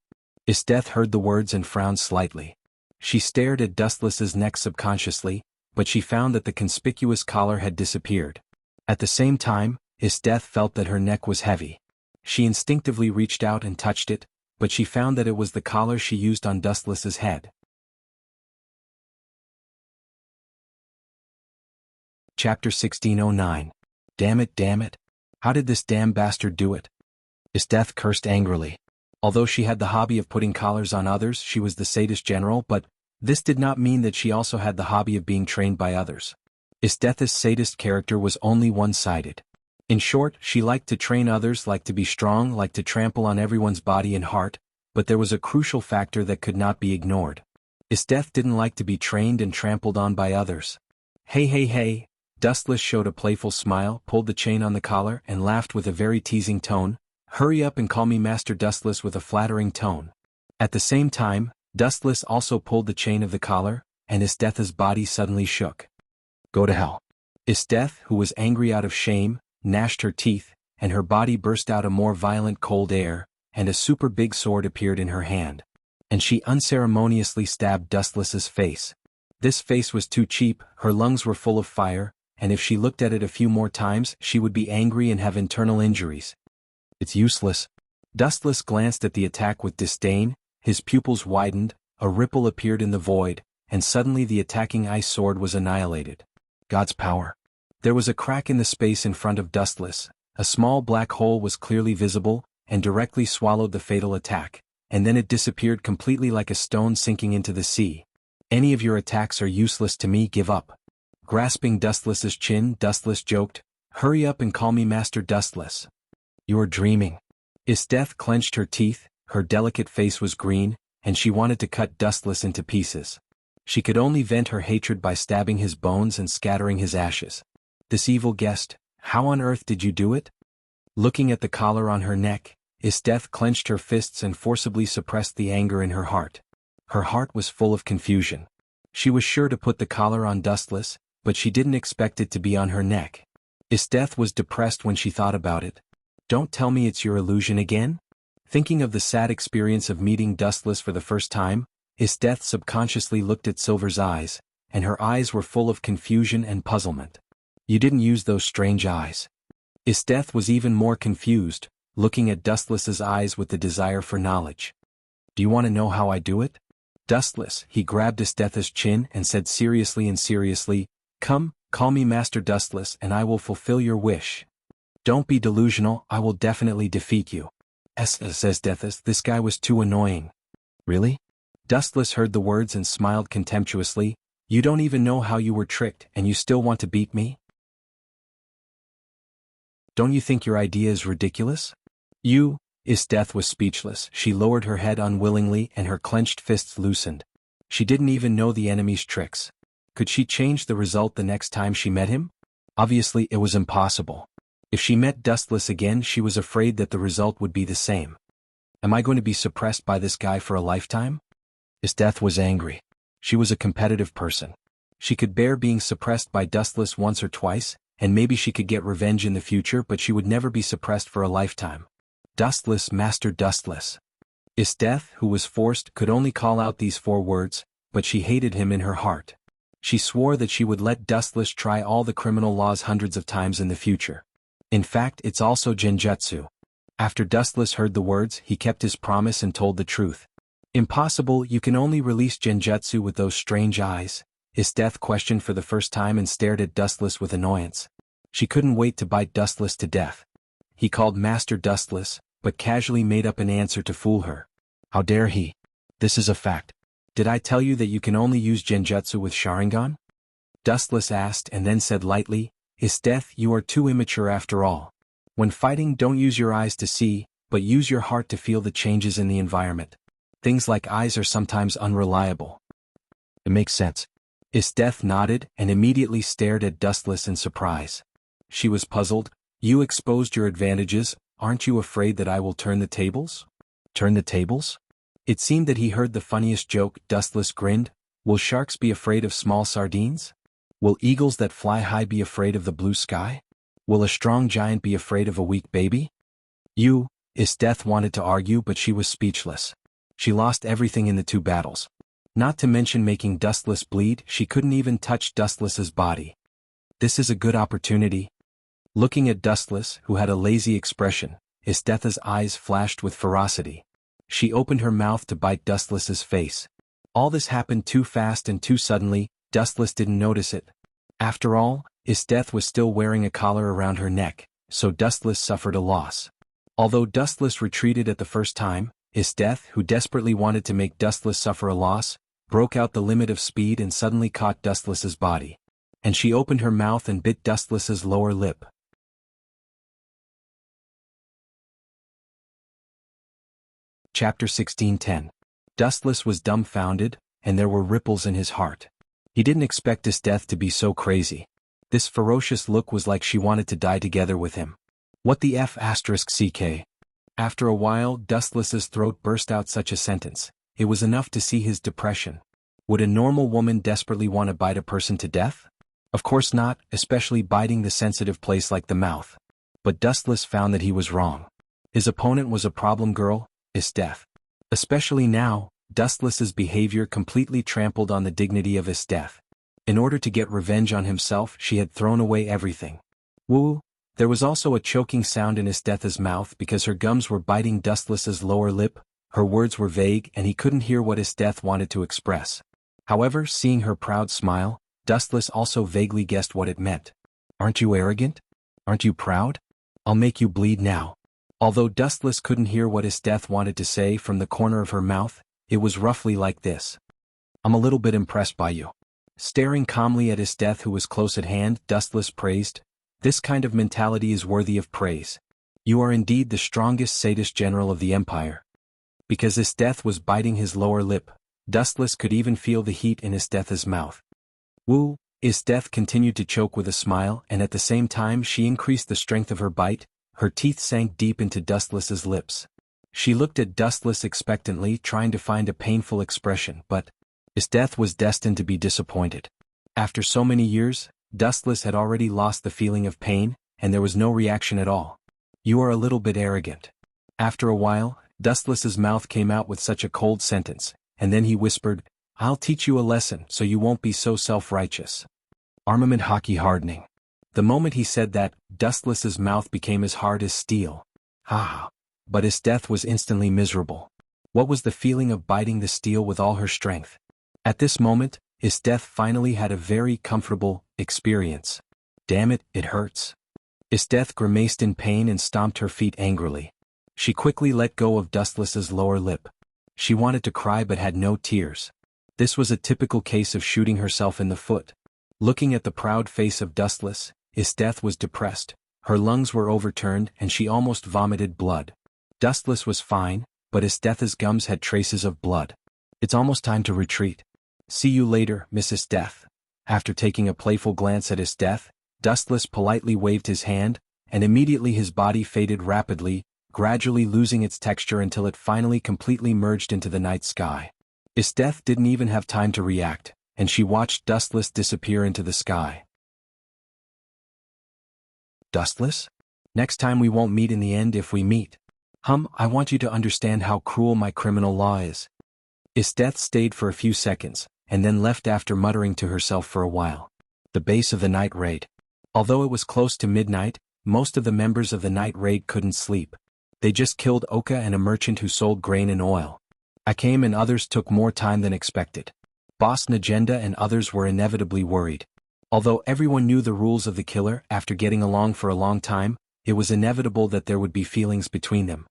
S1: Isteth heard the words and frowned slightly. She stared at Dustless's neck subconsciously, but she found that the conspicuous collar had disappeared. At the same time, Isteth felt that her neck was heavy. She instinctively reached out and touched it, but she found that it was the collar she used on Dustless's head. Chapter 1609. Damn it. How did this damn bastard do it? Isteth cursed angrily. Although she had the hobby of putting collars on others, she was the sadist general, but this did not mean that she also had the hobby of being trained by others. Isteth's sadist character was only one-sided. In short, she liked to train others, liked to be strong, liked to trample on everyone's body and heart, but there was a crucial factor that could not be ignored. Isteth didn't like to be trained and trampled on by others. Hey hey hey, Dustless showed a playful smile, pulled the chain on the collar, and laughed with a very teasing tone. Hurry up and call me Master Dustless with a flattering tone. At the same time, Dustless also pulled the chain of the collar, and Isteth's body suddenly shook. Go to hell. Isteth, who was angry out of shame, gnashed her teeth, and her body burst out a more violent cold air, and a super big sword appeared in her hand. And she unceremoniously stabbed Dustless's face. This face was too cheap, her lungs were full of fire, and if she looked at it a few more times she would be angry and have internal injuries. It's useless. Dustless glanced at the attack with disdain, his pupils widened, a ripple appeared in the void, and suddenly the attacking ice sword was annihilated. God's power. There was a crack in the space in front of Dustless, a small black hole was clearly visible, and directly swallowed the fatal attack, and then it disappeared completely like a stone sinking into the sea. Any of your attacks are useless to me, give up. Grasping Dustless's chin, Dustless joked, hurry up and call me Master Dustless. You're dreaming. Isteth clenched her teeth, her delicate face was green, and she wanted to cut Dustless into pieces. She could only vent her hatred by stabbing his bones and scattering his ashes. This evil guest, how on earth did you do it? Looking at the collar on her neck, Isteth clenched her fists and forcibly suppressed the anger in her heart. Her heart was full of confusion. She was sure to put the collar on Dustless, but she didn't expect it to be on her neck. Isteth was depressed when she thought about it. Don't tell me it's your illusion again? Thinking of the sad experience of meeting Dustless for the first time, Isteth subconsciously looked at Silver's eyes, and her eyes were full of confusion and puzzlement. You didn't use those strange eyes. Isteth was even more confused, looking at Dustless's eyes with the desire for knowledge. Do you want to know how I do it? Dustless, he grabbed Isteth's chin and said seriously, come, call me Master Dustless and I will fulfill your wish. Don't be delusional, I will definitely defeat you. Says Dethys, this guy was too annoying. Really? Dustless heard the words and smiled contemptuously. You don't even know how you were tricked and you still want to beat me? Don't you think your idea is ridiculous? Isteth was speechless. She lowered her head unwillingly and her clenched fists loosened. She didn't even know the enemy's tricks. Could she change the result the next time she met him? Obviously it was impossible. If she met Dustless again she was afraid that the result would be the same. Am I going to be suppressed by this guy for a lifetime? Isteth was angry. She was a competitive person. She could bear being suppressed by Dustless once or twice, and maybe she could get revenge in the future, but she would never be suppressed for a lifetime. Dustless, Master Dustless. Isteth, who was forced, could only call out these 4 words, but she hated him in her heart. She swore that she would let Dustless try all the criminal laws hundreds of times in the future. In fact, it's also genjutsu. After Dustless heard the words, he kept his promise and told the truth. Impossible, you can only release genjutsu with those strange eyes. Isteth questioned for the first time and stared at Dustless with annoyance. She couldn't wait to bite Dustless to death. He called Master Dustless, but casually made up an answer to fool her. How dare he? This is a fact. Did I tell you that you can only use genjutsu with Sharingan? Dustless asked and then said lightly, Isteth, you are too immature after all. When fighting, don't use your eyes to see, but use your heart to feel the changes in the environment. Things like eyes are sometimes unreliable. It makes sense. Isteth nodded and immediately stared at Dustless in surprise. She was puzzled. You exposed your advantages, aren't you afraid that I will turn the tables? Turn the tables? It seemed that he heard the funniest joke. Dustless grinned. Will sharks be afraid of small sardines? Will eagles that fly high be afraid of the blue sky? Will a strong giant be afraid of a weak baby? Isteth wanted to argue, but she was speechless. She lost everything in the 2 battles. Not to mention making Dustless bleed, she couldn't even touch Dustless's body. This is a good opportunity. Looking at Dustless, who had a lazy expression, Isteth's eyes flashed with ferocity. She opened her mouth to bite Dustless's face. All this happened too fast and too suddenly, Dustless didn't notice it. After all, Isteth was still wearing a collar around her neck, so Dustless suffered a loss. Although Dustless retreated at the first time, Isteth, who desperately wanted to make Dustless suffer a loss, broke out the limit of speed and suddenly caught Dustless's body. And she opened her mouth and bit Dustless's lower lip. Chapter 16:10. Dustless was dumbfounded, and there were ripples in his heart. He didn't expect his death to be so crazy. This ferocious look was like she wanted to die together with him. What the F***? After a while, Dustless's throat burst out such a sentence. It was enough to see his depression. Would a normal woman desperately want to bite a person to death? Of course not, especially biting the sensitive place like the mouth. But Dustless found that he was wrong. His opponent was a problem girl, his death. Especially now, Dustless's behavior completely trampled on the dignity of his death. In order to get revenge on himself, she had thrown away everything. Woo! There was also a choking sound in Isteth's mouth because her gums were biting Dustless's lower lip. Her words were vague and he couldn't hear what Isteth wanted to express. However, seeing her proud smile, Dustless also vaguely guessed what it meant. Aren't you arrogant? Aren't you proud? I'll make you bleed now. Although Dustless couldn't hear what Isteth wanted to say from the corner of her mouth, it was roughly like this. I'm a little bit impressed by you. Staring calmly at Isteth, who was close at hand, Dustless praised. This kind of mentality is worthy of praise. You are indeed the strongest sadist general of the empire. Because Isteth was biting his lower lip, Dustless could even feel the heat in Isteth's mouth. Woo! Isteth continued to choke with a smile, and at the same time she increased the strength of her bite. Her teeth sank deep into Dustless's lips. She looked at Dustless expectantly, trying to find a painful expression, but Isteth was destined to be disappointed. After so many years, Dustless had already lost the feeling of pain, and there was no reaction at all. You are a little bit arrogant. After a while, Dustless's mouth came out with such a cold sentence, and then he whispered, I'll teach you a lesson so you won't be so self-righteous. Armament hockey hardening. The moment he said that, Dustless's mouth became as hard as steel. Ha! But Isteth was instantly miserable. What was the feeling of biting the steel with all her strength? At this moment, Isteth finally had a very comfortable experience. Damn it, it hurts. Isteth grimaced in pain and stomped her feet angrily. She quickly let go of Dustless's lower lip. She wanted to cry but had no tears. This was a typical case of shooting herself in the foot. Looking at the proud face of Dustless, Isteth was depressed. Her lungs were overturned and she almost vomited blood. Dustless was fine, but Isteth's gums had traces of blood. It's almost time to retreat. See you later, Miss Isteth. After taking a playful glance at Isteth, Dustless politely waved his hand, and immediately his body faded rapidly, gradually losing its texture until it finally completely merged into the night sky. Isteth didn't even have time to react, and she watched Dustless disappear into the sky. Dustless? Next time we won't meet in the end if we meet. I want you to understand how cruel my criminal law is. Isteth stayed for a few seconds, and then left after muttering to herself for a while. The base of the night raid. Although it was close to midnight, most of the members of the night raid couldn't sleep. They just killed Oka and a merchant who sold grain and oil. Akame and others took more time than expected. Boss Najenda and others were inevitably worried. Although everyone knew the rules of the killer, after getting along for a long time, it was inevitable that there would be feelings between them.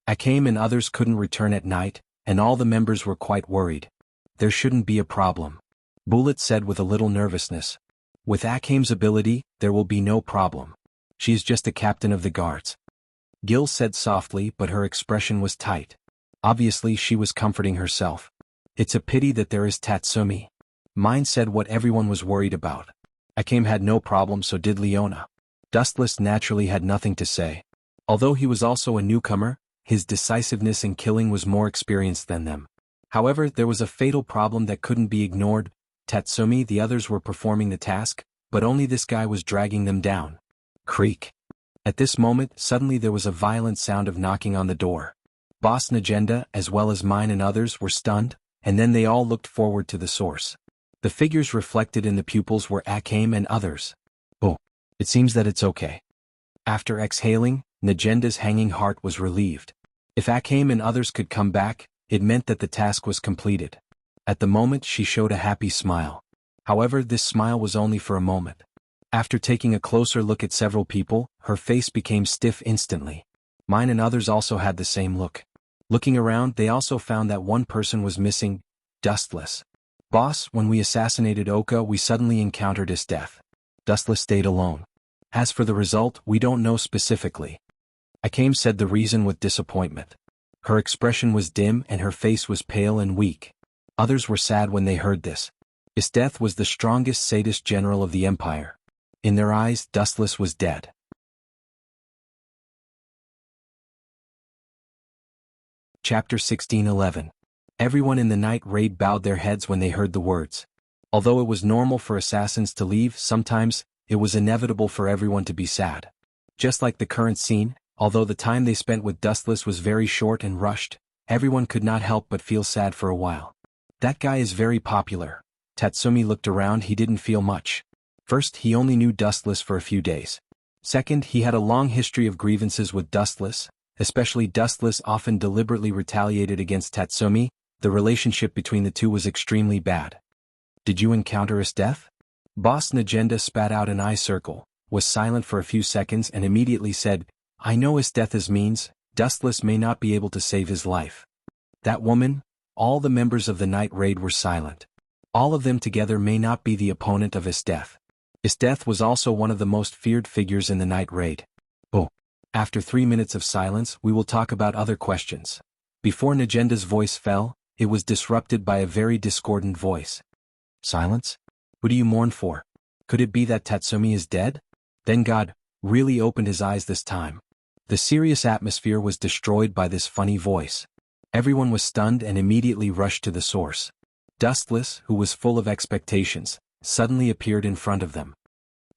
S1: Akame and others couldn't return at night, and all the members were quite worried. There shouldn't be a problem, Bullet said with a little nervousness. With Akame's ability, there will be no problem. She is just a captain of the guards. Gil said softly, but her expression was tight. Obviously she was comforting herself. It's a pity that there is Tatsumi. Mine said what everyone was worried about. Akame had no problem, so did Leona. Dustless naturally had nothing to say. Although he was also a newcomer, his decisiveness in killing was more experienced than them. However, there was a fatal problem that couldn't be ignored. Tatsumi, the others were performing the task, but only this guy was dragging them down. Creak. At this moment, suddenly there was a violent sound of knocking on the door. Boss Najenda, as well as mine and others, were stunned, and then they all looked forward to the source. The figures reflected in the pupils were Akame and others. Oh, it seems that it's okay. After exhaling, Najenda's hanging heart was relieved. If Akame and others could come back, it meant that the task was completed. At the moment she showed a happy smile. However, this smile was only for a moment. After taking a closer look at several people, her face became stiff instantly. Mine and others also had the same look. Looking around, they also found that one person was missing, Dustless. Boss, when we assassinated Oka, we suddenly encountered his death. Dustless stayed alone. As for the result, we don't know specifically. Akame said the reason with disappointment. Her expression was dim and her face was pale and weak. Others were sad when they heard this. Isteth was the strongest sadist general of the empire. In their eyes, Dustless was dead. Chapter 16:11. Everyone in the night raid bowed their heads when they heard the words. Although it was normal for assassins to leave, sometimes, it was inevitable for everyone to be sad. Just like the current scene, although the time they spent with Dustless was very short and rushed, everyone could not help but feel sad for a while. That guy is very popular. Tatsumi looked around. He didn't feel much. First, he only knew Dustless for a few days. Second, he had a long history of grievances with Dustless, especially Dustless often deliberately retaliated against Tatsumi. The relationship between the two was extremely bad. Did you encounter Isteth? Boss Najenda spat out an eye circle, was silent for a few seconds and immediately said, I know Isteth's means, Dustless may not be able to save his life. That woman? All the members of the night raid were silent. All of them together may not be the opponent of Isteth. Isteth was also one of the most feared figures in the night raid. Oh. After 3 minutes of silence, we will talk about other questions. Before Najenda's voice fell, it was disrupted by a very discordant voice. Silence? Who do you mourn for? Could it be that Tatsumi is dead? Then God really opened his eyes this time. The serious atmosphere was destroyed by this funny voice. Everyone was stunned and immediately rushed to the source. Dustless, who was full of expectations, suddenly appeared in front of them.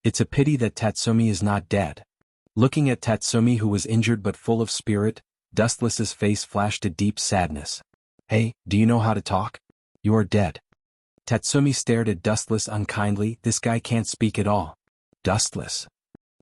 S1: It's a pity that Tatsumi is not dead. Looking at Tatsumi, who was injured but full of spirit, Dustless's face flashed a deep sadness. Hey, do you know how to talk? You are dead. Tatsumi stared at Dustless unkindly. This guy can't speak at all. Dustless.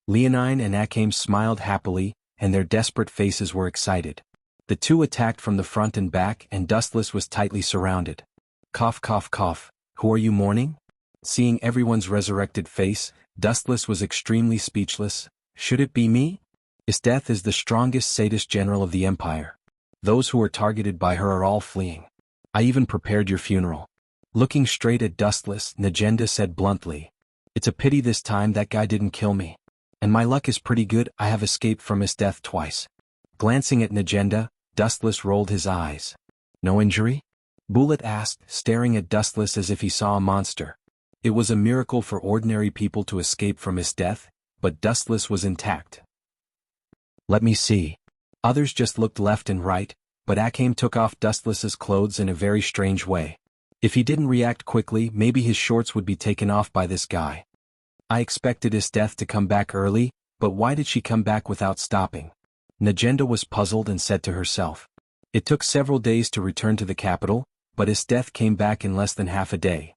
S1: Leonine and Akame smiled happily, and their desperate faces were excited. The two attacked from the front and back, and Dustless was tightly surrounded. Cough, cough, cough. Who are you mourning? Seeing everyone's resurrected face, Dustless was extremely speechless. Should it be me? Isteth is the strongest sadist general of the empire. Those who are targeted by her are all fleeing. I even prepared your funeral. Looking straight at Dustless, Najenda said bluntly. It's a pity this time that guy didn't kill me. And my luck is pretty good, I have escaped from Isteth twice. Glancing at Najenda, Dustless rolled his eyes. No injury? Bullet asked, staring at Dustless as if he saw a monster. It was a miracle for ordinary people to escape from Isteth, but Dustless was intact. Let me see. Others just looked left and right, but Akame took off Dustless's clothes in a very strange way. If he didn't react quickly, maybe his shorts would be taken off by this guy. I expected Isteth to come back early, but why did she come back without stopping? Najenda was puzzled and said to herself. It took several days to return to the capital, but Isteth came back in less than half a day.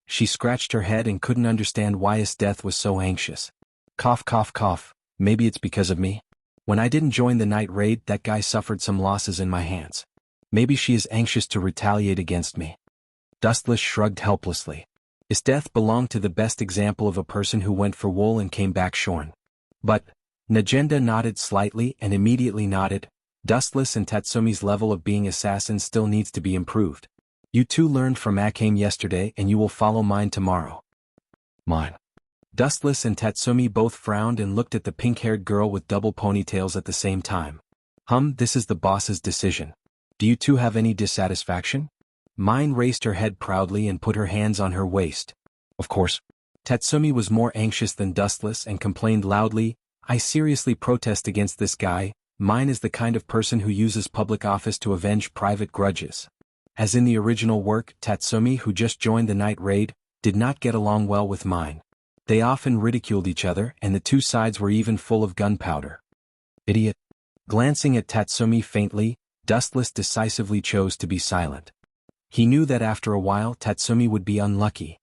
S1: She scratched her head and couldn't understand why Isteth was so anxious. Cough, cough, cough. Maybe it's because of me. When I didn't join the night raid, that guy suffered some losses in my hands. Maybe she is anxious to retaliate against me. Dustless shrugged helplessly. Isteth belonged to the best example of a person who went for wool and came back shorn. But, Najenda nodded slightly and immediately nodded. Dustless and Tatsumi's level of being assassins still needs to be improved. You two learned from Akame yesterday and you will follow mine tomorrow. Mine. Dustless and Tatsumi both frowned and looked at the pink-haired girl with double ponytails at the same time. This is the boss's decision. Do you two have any dissatisfaction? Mine raised her head proudly and put her hands on her waist. Of course. Tatsumi was more anxious than Dustless and complained loudly, I seriously protest against this guy. Mine is the kind of person who uses public office to avenge private grudges. As in the original work, Tatsumi, who just joined the night raid, did not get along well with Mine. They often ridiculed each other and the two sides were even full of gunpowder. Idiot. Glancing at Tatsumi faintly, Dustless decisively chose to be silent. He knew that after a while Tatsumi would be unlucky.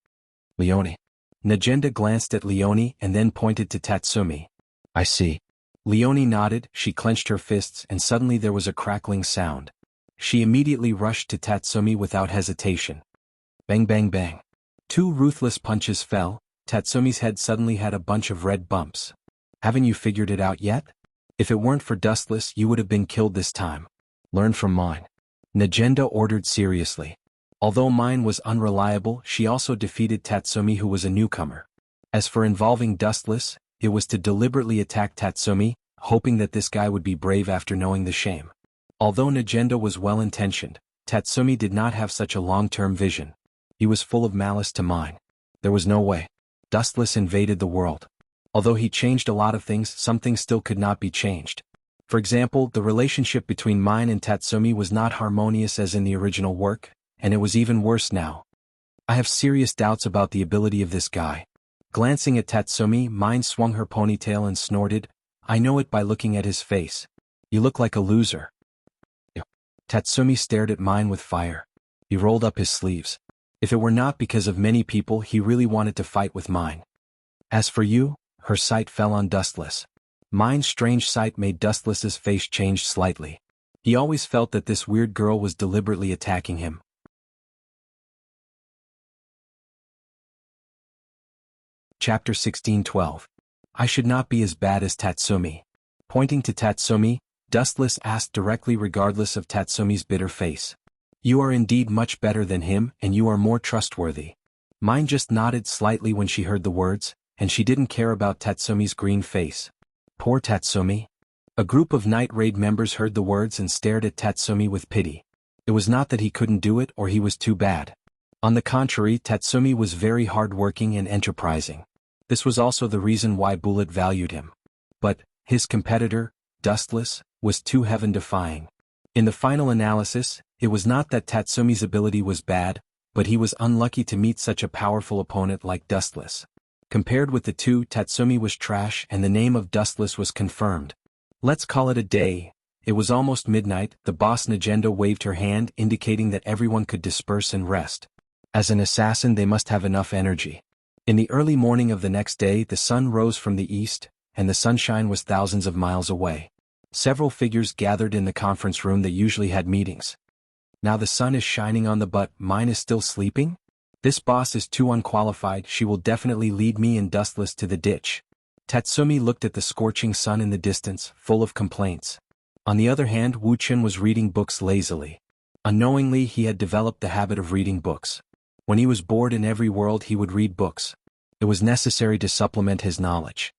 S1: Leone. Najenda glanced at Leone and then pointed to Tatsumi. I see. Leone nodded, she clenched her fists and suddenly there was a crackling sound. She immediately rushed to Tatsumi without hesitation. Bang bang bang. Two ruthless punches fell. Tatsumi's head suddenly had a bunch of red bumps. Haven't you figured it out yet? If it weren't for Dustless you would have been killed this time. Learn from Mine. Najenda ordered seriously. Although Mine was unreliable, she also defeated Tatsumi who was a newcomer. As for involving Dustless, it was to deliberately attack Tatsumi, hoping that this guy would be brave after knowing the shame. Although Najenda was well-intentioned, Tatsumi did not have such a long-term vision. He was full of malice to Mine. There was no way. Dustless invaded the world. Although he changed a lot of things, some things still could not be changed. For example, the relationship between Mine and Tatsumi was not harmonious as in the original work, and it was even worse now. I have serious doubts about the ability of this guy. Glancing at Tatsumi, Mine swung her ponytail and snorted, "I know it by looking at his face. You look like a loser." Tatsumi stared at Mine with fire. He rolled up his sleeves. If it were not because of many people, he really wanted to fight with Mine. As for you, her sight fell on Dustless. Mine's strange sight made Dustless's face change slightly. He always felt that this weird girl was deliberately attacking him. Chapter 16:12. I should not be as bad as Tatsumi. Pointing to Tatsumi, Dustless asked directly regardless of Tatsumi's bitter face. You are indeed much better than him, and you are more trustworthy. Mine just nodded slightly when she heard the words, and she didn't care about Tatsumi's green face. Poor Tatsumi. A group of Night Raid members heard the words and stared at Tatsumi with pity. It was not that he couldn't do it or he was too bad. On the contrary, Tatsumi was very hard-working and enterprising. This was also the reason why Bullet valued him. But his competitor, Dustless, was too heaven-defying. In the final analysis, it was not that Tatsumi's ability was bad, but he was unlucky to meet such a powerful opponent like Dustless. Compared with the two, Tatsumi was trash and the name of Dustless was confirmed. Let's call it a day. It was almost midnight. The boss Najenda waved her hand indicating that everyone could disperse and rest. As an assassin they must have enough energy. In the early morning of the next day the sun rose from the east, and the sunshine was thousands of miles away. Several figures gathered in the conference room that usually had meetings. Now the sun is shining on the but Mine is still sleeping? This boss is too unqualified. She will definitely lead me and Dustless to the ditch. Tatsumi looked at the scorching sun in the distance, full of complaints. On the other hand, Wuchen was reading books lazily. Unknowingly he had developed the habit of reading books. When he was bored in every world he would read books. It was necessary to supplement his knowledge.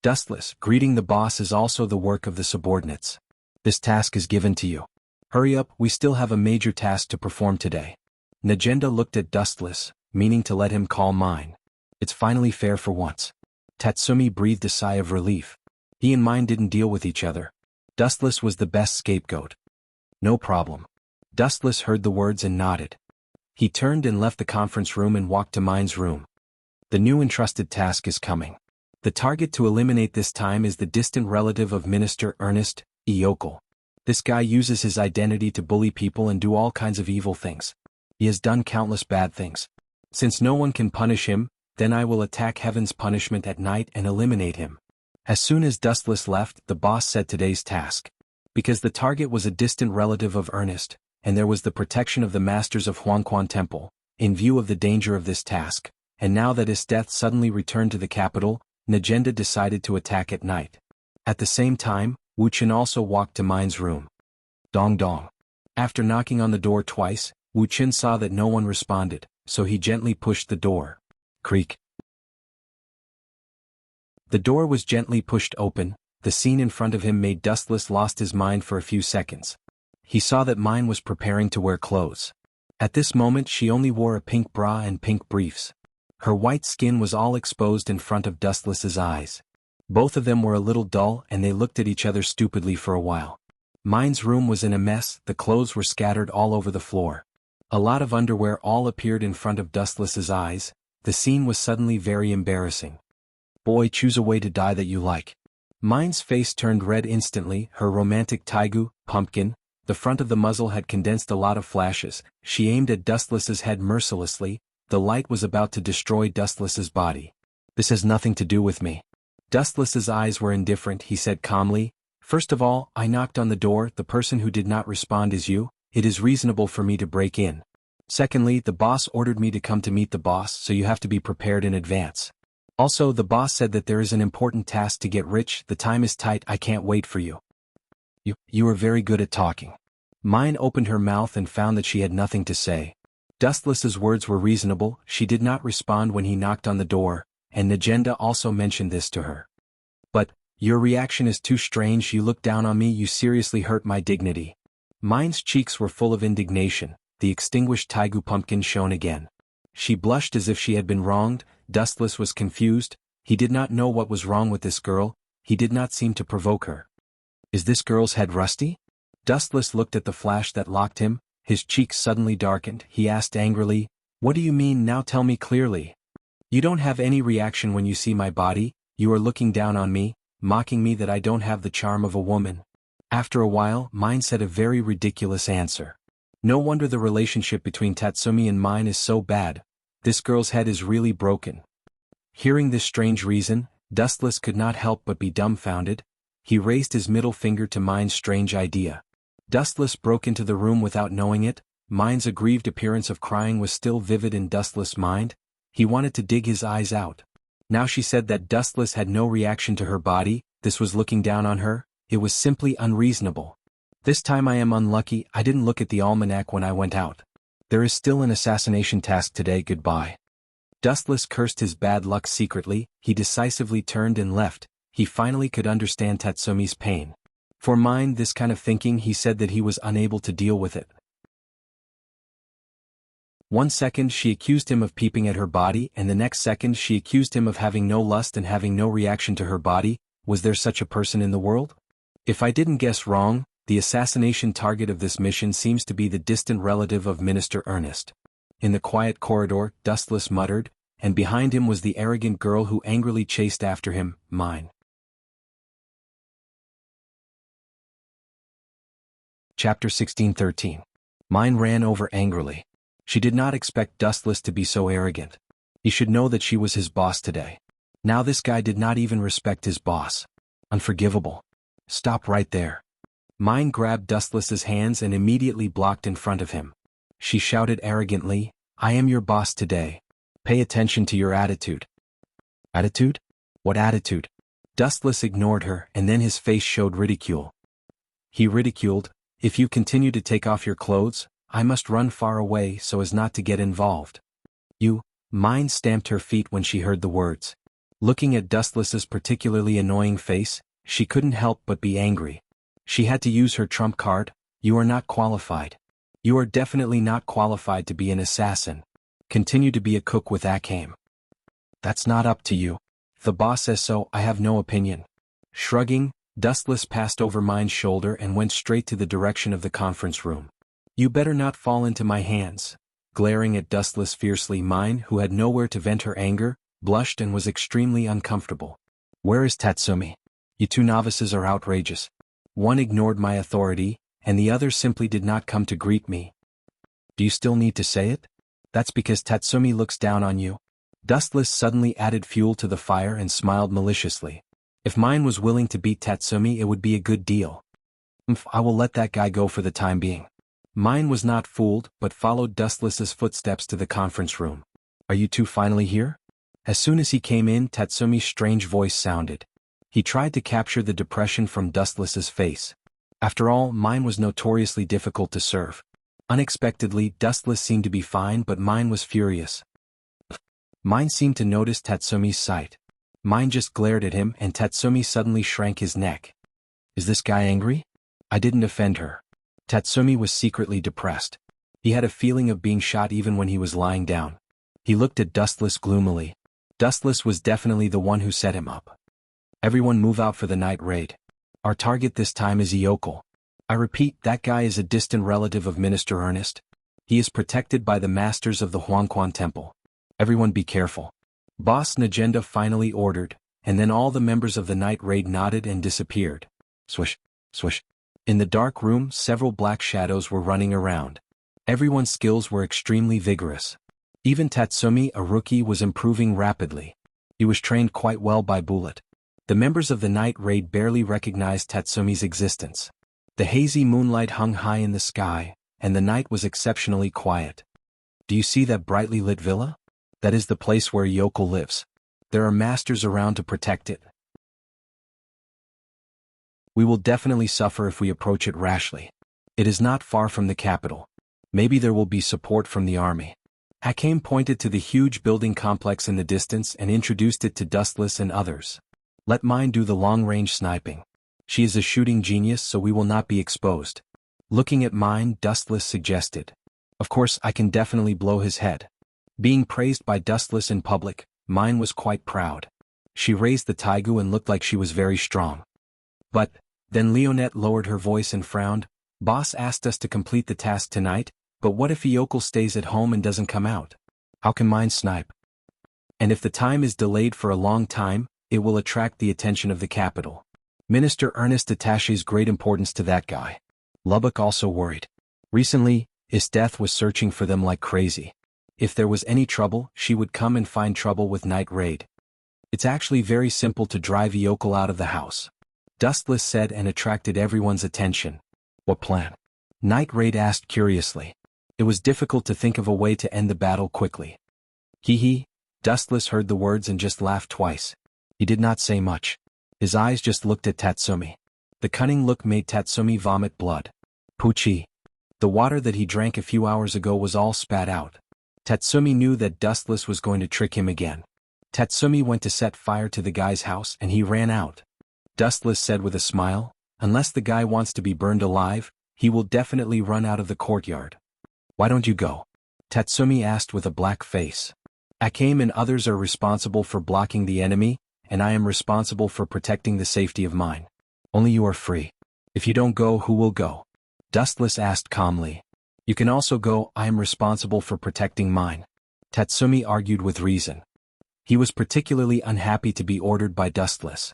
S1: Dustless, greeting the boss is also the work of the subordinates. This task is given to you. Hurry up, we still have a major task to perform today. Najenda looked at Dustless, meaning to let him call Mine. It's finally fair for once. Tatsumi breathed a sigh of relief. He and Mine didn't deal with each other. Dustless was the best scapegoat. No problem. Dustless heard the words and nodded. He turned and left the conference room and walked to Mine's room. The new entrusted task is coming. The target to eliminate this time is the distant relative of Minister Ernest, Iyoko. This guy uses his identity to bully people and do all kinds of evil things. He has done countless bad things. Since no one can punish him, then I will attack Heaven's punishment at night and eliminate him. As soon as Dustless left, the boss said today's task. Because the target was a distant relative of Ernest, and there was the protection of the masters of Huangquan Temple, in view of the danger of this task, and now that his death suddenly returned to the capital, Najenda decided to attack at night. At the same time, Wuchen also walked to Mine's room. Dong dong. After knocking on the door twice, Wuchen saw that no one responded, so he gently pushed the door. Creak. The door was gently pushed open. The scene in front of him made Dustless lost his mind for a few seconds. He saw that Mine was preparing to wear clothes. At this moment she only wore a pink bra and pink briefs. Her white skin was all exposed in front of Dustless's eyes. Both of them were a little dull and they looked at each other stupidly for a while. Mine's room was in a mess, the clothes were scattered all over the floor. A lot of underwear all appeared in front of Dustless's eyes. The scene was suddenly very embarrassing. Boy, choose a way to die that you like. Mine's face turned red instantly, her romantic taigu, pumpkin. The front of the muzzle had condensed a lot of flashes. She aimed at Dustless's head mercilessly. The light was about to destroy Dustless's body. This has nothing to do with me. Dustless's eyes were indifferent. He said calmly, First of all, I knocked on the door. The person who did not respond is you. It is reasonable for me to break in. Secondly, the boss ordered me to come to meet the boss, so you have to be prepared in advance. Also, the boss said that there is an important task to get rich. The time is tight. I can't wait for you. You are very good at talking. Mine opened her mouth and found that she had nothing to say. Dustless's words were reasonable. She did not respond when he knocked on the door, and Najenda also mentioned this to her. But Your reaction is too strange. You look down on me. You seriously hurt my dignity. Mine's cheeks were full of indignation. The extinguished Taigu pumpkin shone again. She blushed as if she had been wronged. Dustless was confused. He did not know what was wrong with this girl. He did not seem to provoke her. Is this girl's head rusty? Dustless looked at the flash that locked him. His cheeks suddenly darkened. He asked angrily, "What do you mean? Now tell me clearly." "You don't have any reaction when you see my body. You are looking down on me, mocking me that I don't have the charm of a woman." After a while, Mine said a very ridiculous answer. "No wonder the relationship between Tatsumi and Mine is so bad. This girl's head is really broken." Hearing this strange reason, Dustless could not help but be dumbfounded. He raised his middle finger to Mine's strange idea. Dustless broke into the room without knowing it. Mine's aggrieved appearance of crying was still vivid in Dustless' mind. He wanted to dig his eyes out. Now she said that Dustless had no reaction to her body. This was looking down on her. It was simply unreasonable. "This time I am unlucky. I didn't look at the almanac when I went out. There is still an assassination task today. Goodbye." Dustless cursed his bad luck secretly. He decisively turned and left. He finally could understand Tatsumi's pain. For Mine, this kind of thinking, he said that he was unable to deal with it. 1 second she accused him of peeping at her body, and the next second she accused him of having no lust and having no reaction to her body. Was there such a person in the world? If I didn't guess wrong, the assassination target of this mission seems to be the distant relative of Minister Ernest. In the quiet corridor, Dustless muttered, and behind him was the arrogant girl who angrily chased after him, Mine. Chapter 16:13. Mine ran over angrily. She did not expect Dustless to be so arrogant. He should know that she was his boss today. Now this guy did not even respect his boss. Unforgivable. Stop right there. Mine grabbed Dustless's hands and immediately blocked in front of him. She shouted arrogantly, "I am your boss today. Pay attention to your attitude." Attitude? What attitude? Dustless ignored her, and then his face showed ridicule. He ridiculed, "If you continue to take off your clothes, I must run far away so as not to get involved." "You?" Mine stamped her feet when she heard the words. Looking at Dustless's particularly annoying face, she couldn't help but be angry. She had to use her trump card. "You are not qualified. You are definitely not qualified to be an assassin. Continue to be a cook with Akame." "That's not up to you. The boss says so. I have no opinion." Shrugging, Dustless passed over Mine's shoulder and went straight to the direction of the conference room. "You better not fall into my hands." Glaring at Dustless fiercely, Mine, who had nowhere to vent her anger, blushed and was extremely uncomfortable. "Where is Tatsumi? You two novices are outrageous. One ignored my authority, and the other simply did not come to greet me. Do you still need to say it? That's because Tatsumi looks down on you." Dustless suddenly added fuel to the fire and smiled maliciously. "If Mine was willing to beat Tatsumi, it would be a good deal. I will let that guy go for the time being." Mine was not fooled, but followed Dustless's footsteps to the conference room. "Are you two finally here?" As soon as he came in, Tatsumi's strange voice sounded. He tried to capture the depression from Dustless's face. After all, Mine was notoriously difficult to serve. Unexpectedly, Dustless seemed to be fine, but Mine was furious. Mine seemed to notice Tatsumi's sight. Mine just glared at him, and Tatsumi suddenly shrank his neck. "Is this guy angry? I didn't offend her." Tatsumi was secretly depressed. He had a feeling of being shot even when he was lying down. He looked at Dustless gloomily. Dustless was definitely the one who set him up. "Everyone move out for the night raid. Our target this time is Iyoko. I repeat, that guy is a distant relative of Minister Ernest. He is protected by the masters of the Huangquan Temple. Everyone be careful." Boss Najenda finally ordered, and then all the members of the night raid nodded and disappeared. Swish, swish. In the dark room, several black shadows were running around. Everyone's skills were extremely vigorous. Even Tatsumi, a rookie, was improving rapidly. He was trained quite well by Bullet. The members of the night raid barely recognized Tatsumi's existence. The hazy moonlight hung high in the sky, and the night was exceptionally quiet. "Do you see that brightly lit villa? That is the place where Yoko lives. There are masters around to protect it. We will definitely suffer if we approach it rashly. It is not far from the capital. Maybe there will be support from the army." Akame pointed to the huge building complex in the distance and introduced it to Dustless and others. Let mine do the long-range sniping. She is a shooting genius, so we will not be exposed. Looking at mine, Dustless suggested. Of course, I can definitely blow his head. Being praised by Dustless in public, mine was quite proud. She raised the taigu and looked like she was very strong. But, then Leonette lowered her voice and frowned. Boss asked us to complete the task tonight, but what if Eokle stays at home and doesn't come out? How can mine snipe? And if the time is delayed for a long time, it will attract the attention of the capital. Minister Ernest attaches great importance to that guy. Lubbock also worried. Recently, Death was searching for them like crazy. If there was any trouble, she would come and find trouble with Night Raid. It's actually very simple to drive Eokle out of the house. Dustless said and attracted everyone's attention. What plan? Night Raid asked curiously. It was difficult to think of a way to end the battle quickly. Hee. Dustless heard the words and just laughed twice. He did not say much. His eyes just looked at Tatsumi. The cunning look made Tatsumi vomit blood. Poochie. The water that he drank a few hours ago was all spat out. Tatsumi knew that Dustless was going to trick him again. Tatsumi went to set fire to the guy's house and he ran out. Dustless said with a smile, unless the guy wants to be burned alive, he will definitely run out of the courtyard. Why don't you go? Tatsumi asked with a black face. Akame and others are responsible for blocking the enemy, and I am responsible for protecting the safety of mine. Only you are free. If you don't go, who will go? Dustless asked calmly. You can also go, I am responsible for protecting mine. Tatsumi argued with reason. He was particularly unhappy to be ordered by Dustless.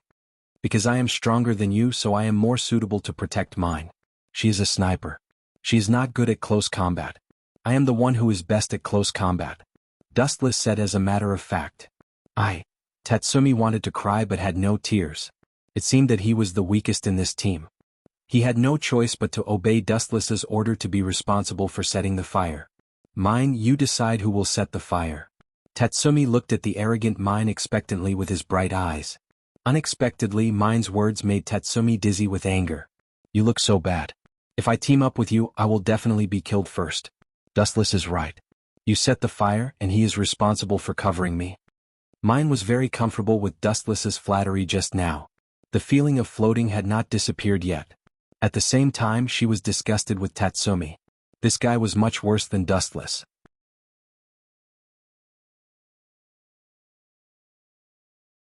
S1: Because I am stronger than you, so I am more suitable to protect mine. She is a sniper. She is not good at close combat. I am the one who is best at close combat. Dustless said as a matter of fact. Tatsumi wanted to cry but had no tears. It seemed that he was the weakest in this team. He had no choice but to obey Dustless's order to be responsible for setting the fire. Mine, you decide who will set the fire. Tatsumi looked at the arrogant Mine expectantly with his bright eyes. Unexpectedly, Mine's words made Tatsumi dizzy with anger. You look so bad. If I team up with you, I will definitely be killed first. Dustless is right. You set the fire, and he is responsible for covering me. Mine was very comfortable with Dustless's flattery just now. The feeling of floating had not disappeared yet. At the same time, she was disgusted with Tatsumi. This guy was much worse than Dustless.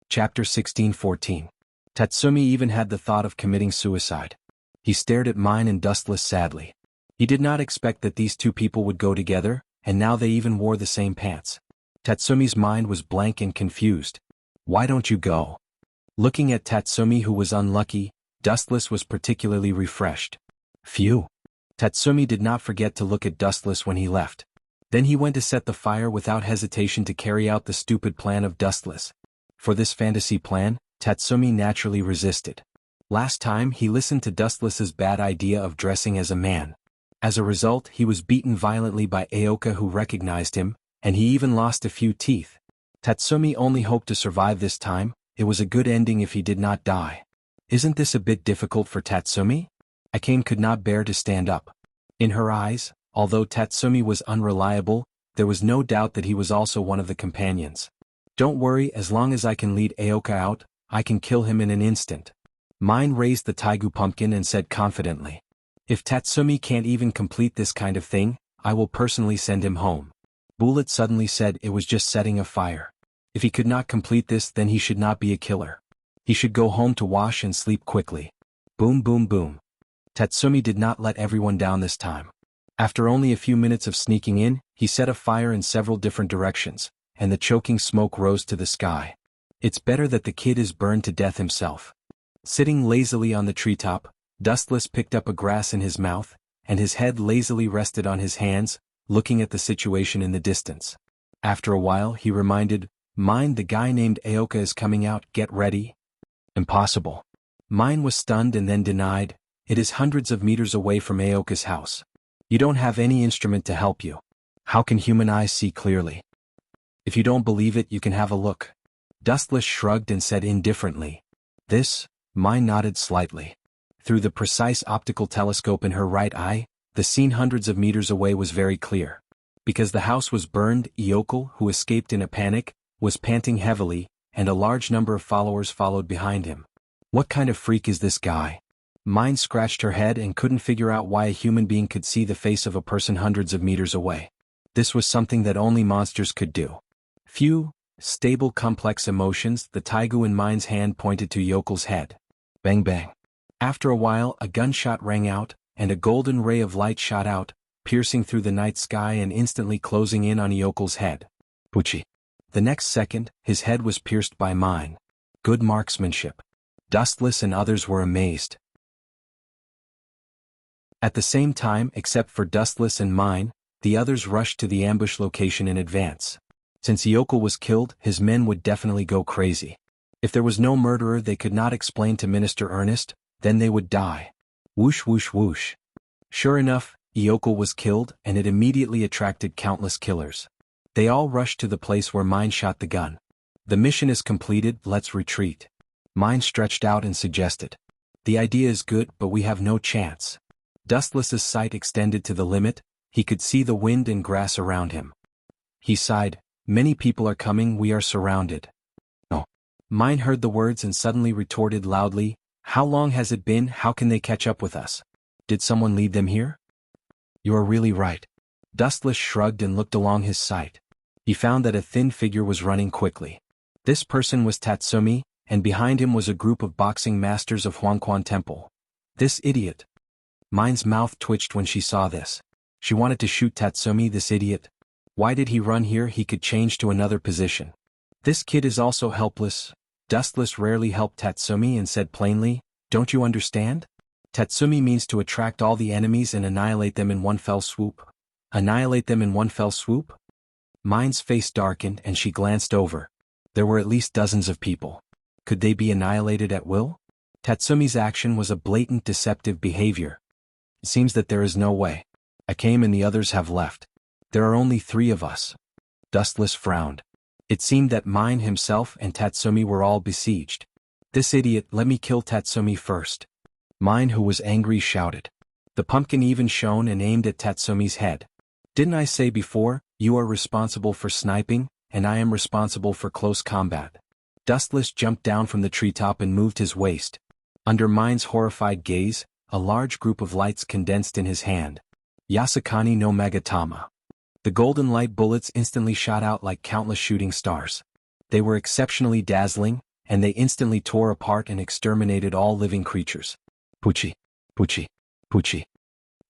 S1: Chapter 16-14. Tatsumi even had the thought of committing suicide. He stared at Mine and Dustless sadly. He did not expect that these two people would go together, and now they even wore the same pants. Tatsumi's mind was blank and confused. Why don't you go? Looking at Tatsumi, who was unlucky, Dustless was particularly refreshed. Phew. Tatsumi did not forget to look at Dustless when he left. Then he went to set the fire without hesitation to carry out the stupid plan of Dustless. For this fantasy plan, Tatsumi naturally resisted. Last time he listened to Dustless's bad idea of dressing as a man. As a result, he was beaten violently by Aoka, who recognized him, and he even lost a few teeth. Tatsumi only hoped to survive this time. It was a good ending if he did not die. Isn't this a bit difficult for Tatsumi? Akame could not bear to stand up. In her eyes, although Tatsumi was unreliable, there was no doubt that he was also one of the companions. Don't worry, as long as I can lead Aoka out, I can kill him in an instant. Mine raised the Taigu pumpkin and said confidently. If Tatsumi can't even complete this kind of thing, I will personally send him home. Bullet suddenly said it was just setting a fire. If he could not complete this, then he should not be a killer. He should go home to wash and sleep quickly. Boom boom boom. Tatsumi did not let everyone down this time. After only a few minutes of sneaking in, he set a fire in several different directions, and the choking smoke rose to the sky. It's better that the kid is burned to death himself. Sitting lazily on the treetop, Dustless picked up a grass in his mouth, and his head lazily rested on his hands, looking at the situation in the distance. After a while he reminded, Mine, the guy named Aoka is coming out, get ready. Impossible. Mine was stunned and then denied, it is hundreds of meters away from Aoka's house. You don't have any instrument to help you. How can human eyes see clearly? If you don't believe it, you can have a look. Dustless shrugged and said indifferently. This? Mine nodded slightly. Through the precise optical telescope in her right eye, the scene hundreds of meters away was very clear. Because the house was burned, Eokle, who escaped in a panic, was panting heavily, and a large number of followers followed behind him. What kind of freak is this guy? Mine scratched her head and couldn't figure out why a human being could see the face of a person hundreds of meters away. This was something that only monsters could do. Few, stable complex emotions. The taigu in Mine's hand pointed to Yokel's head. Bang bang. After a while a gunshot rang out, and a golden ray of light shot out, piercing through the night sky and instantly closing in on Yokel's head. Pucci. The next second, his head was pierced by Mine. Good marksmanship. Dustless and others were amazed. At the same time, except for Dustless and Mine, the others rushed to the ambush location in advance. Since Yokel was killed, his men would definitely go crazy. If there was no murderer they could not explain to Minister Ernest, then they would die. Whoosh whoosh whoosh. Sure enough, Yokel was killed, and it immediately attracted countless killers. They all rushed to the place where Mine shot the gun. The mission is completed, let's retreat. Mine stretched out and suggested. The idea is good, but we have no chance. Dustless's sight extended to the limit, he could see the wind and grass around him. He sighed, many people are coming, we are surrounded. Oh. Mine heard the words and suddenly retorted loudly, how long has it been, how can they catch up with us? Did someone lead them here? You are really right. Dustless shrugged and looked along his sight. He found that a thin figure was running quickly. This person was Tatsumi, and behind him was a group of boxing masters of Huangquan Temple. This idiot. Mine's mouth twitched when she saw this. She wanted to shoot Tatsumi, this idiot. Why did he run here? He could change to another position. This kid is also helpless. Dustless rarely helped Tatsumi and said plainly, don't you understand? Tatsumi means to attract all the enemies and annihilate them in one fell swoop. Annihilate them in one fell swoop? Mine's face darkened and she glanced over. There were at least dozens of people. Could they be annihilated at will? Tatsumi's action was a blatant deceptive behavior. It seems that there is no way. I came and the others have left. There are only 3 of us. Dustless frowned. It seemed that Mine himself and Tatsumi were all besieged. This idiot, let me kill Tatsumi first. Mine, who was angry, shouted. The pumpkin even shone and aimed at Tatsumi's head. Didn't I say before, you are responsible for sniping, and I am responsible for close combat? Dustless jumped down from the treetop and moved his waist. Under Mine's horrified gaze, a large group of lights condensed in his hand. Yasukani no Magatama. The golden light bullets instantly shot out like countless shooting stars. They were exceptionally dazzling, and they instantly tore apart and exterminated all living creatures. Pucci. Pucci. Pucci.